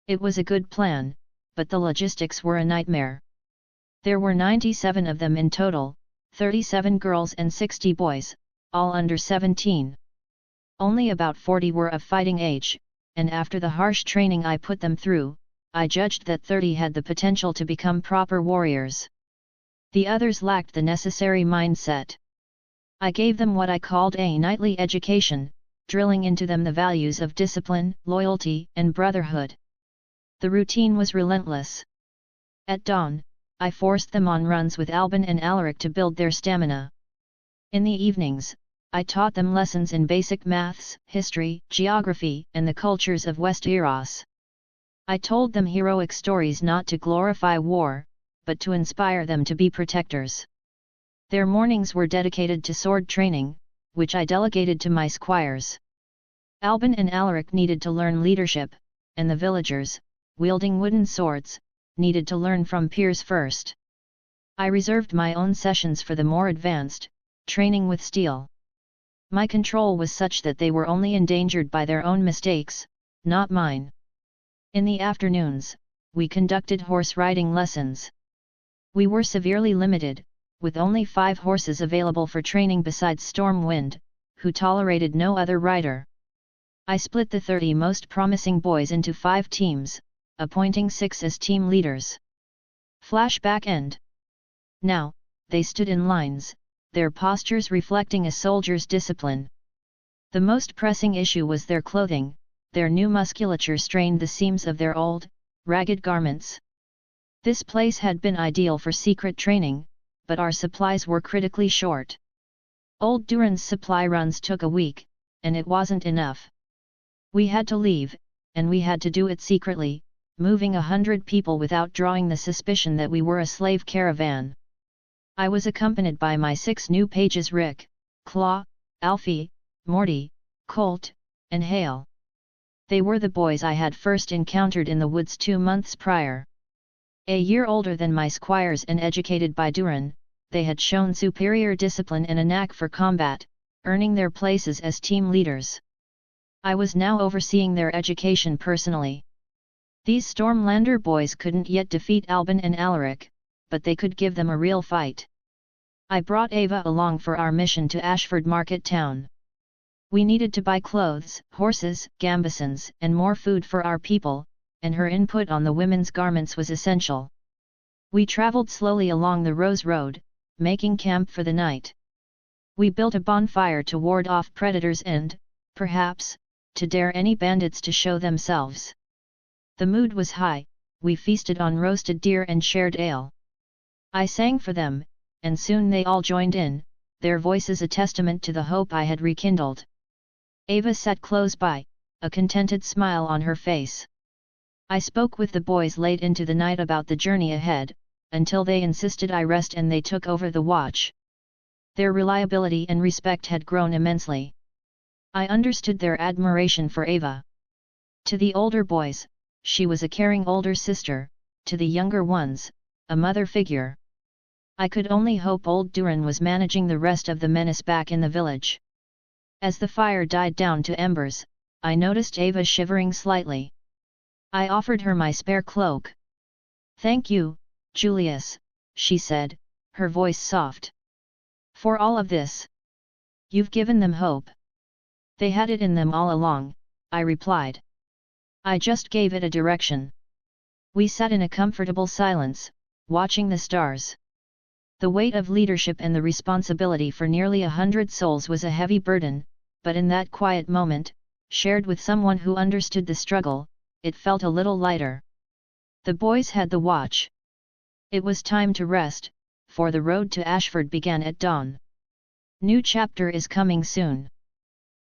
It was a good plan, but the logistics were a nightmare. There were 97 of them in total, 37 girls and 60 boys, all under 17. Only about 40 were of fighting age, and after the harsh training I put them through, I judged that 30 had the potential to become proper warriors. The others lacked the necessary mindset. I gave them what I called a nightly education, drilling into them the values of discipline, loyalty, and brotherhood. The routine was relentless. At dawn, I forced them on runs with Albin and Alaric to build their stamina. In the evenings, I taught them lessons in basic maths, history, geography, and the cultures of Westeros. I told them heroic stories not to glorify war, but to inspire them to be protectors. Their mornings were dedicated to sword training, which I delegated to my squires. Albin and Alaric needed to learn leadership, and the villagers, wielding wooden swords, needed to learn from peers first. I reserved my own sessions for the more advanced, training with steel. My control was such that they were only endangered by their own mistakes, not mine. In the afternoons, we conducted horse riding lessons. We were severely limited, with only 5 horses available for training besides Stormwind, who tolerated no other rider. I split the 30 most promising boys into 5 teams, appointing 6 as team leaders. Flashback end. Now, they stood in lines, their postures reflecting a soldier's discipline. The most pressing issue was their clothing. Their new musculature strained the seams of their old, ragged garments. This place had been ideal for secret training, but our supplies were critically short. Old Durin's supply runs took a week, and it wasn't enough. We had to leave, and we had to do it secretly, moving 100 people without drawing the suspicion that we were a slave caravan. I was accompanied by my 6 new pages Rick, Claw, Alfie, Morty, Colt, and Hale. They were the boys I had first encountered in the woods 2 months prior. A year older than my squires and educated by Durin, they had shown superior discipline and a knack for combat, earning their places as team leaders. I was now overseeing their education personally. These Stormlander boys couldn't yet defeat Albin and Alaric, but they could give them a real fight. I brought Ava along for our mission to Ashford Market Town. We needed to buy clothes, horses, gambesons, and more food for our people, and her input on the women's garments was essential. We traveled slowly along the Rose Road, making camp for the night. We built a bonfire to ward off predators and, perhaps, to dare any bandits to show themselves. The mood was high, we feasted on roasted deer and shared ale. I sang for them, and soon they all joined in, their voices a testament to the hope I had rekindled. Ava sat close by, a contented smile on her face. I spoke with the boys late into the night about the journey ahead, until they insisted I rest and they took over the watch. Their reliability and respect had grown immensely. I understood their admiration for Ava. To the older boys, she was a caring older sister, to the younger ones, a mother figure. I could only hope old Durin was managing the rest of the menace back in the village. As the fire died down to embers, I noticed Ava shivering slightly. I offered her my spare cloak. "Thank you, Julius," she said, her voice soft. "For all of this. You've given them hope." "They had it in them all along," I replied. "I just gave it a direction." We sat in a comfortable silence, watching the stars. The weight of leadership and the responsibility for nearly 100 souls was a heavy burden, but in that quiet moment, shared with someone who understood the struggle, it felt a little lighter. The boys had the watch. It was time to rest, for the road to Ashford began at dawn. New chapter is coming soon.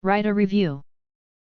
Write a review.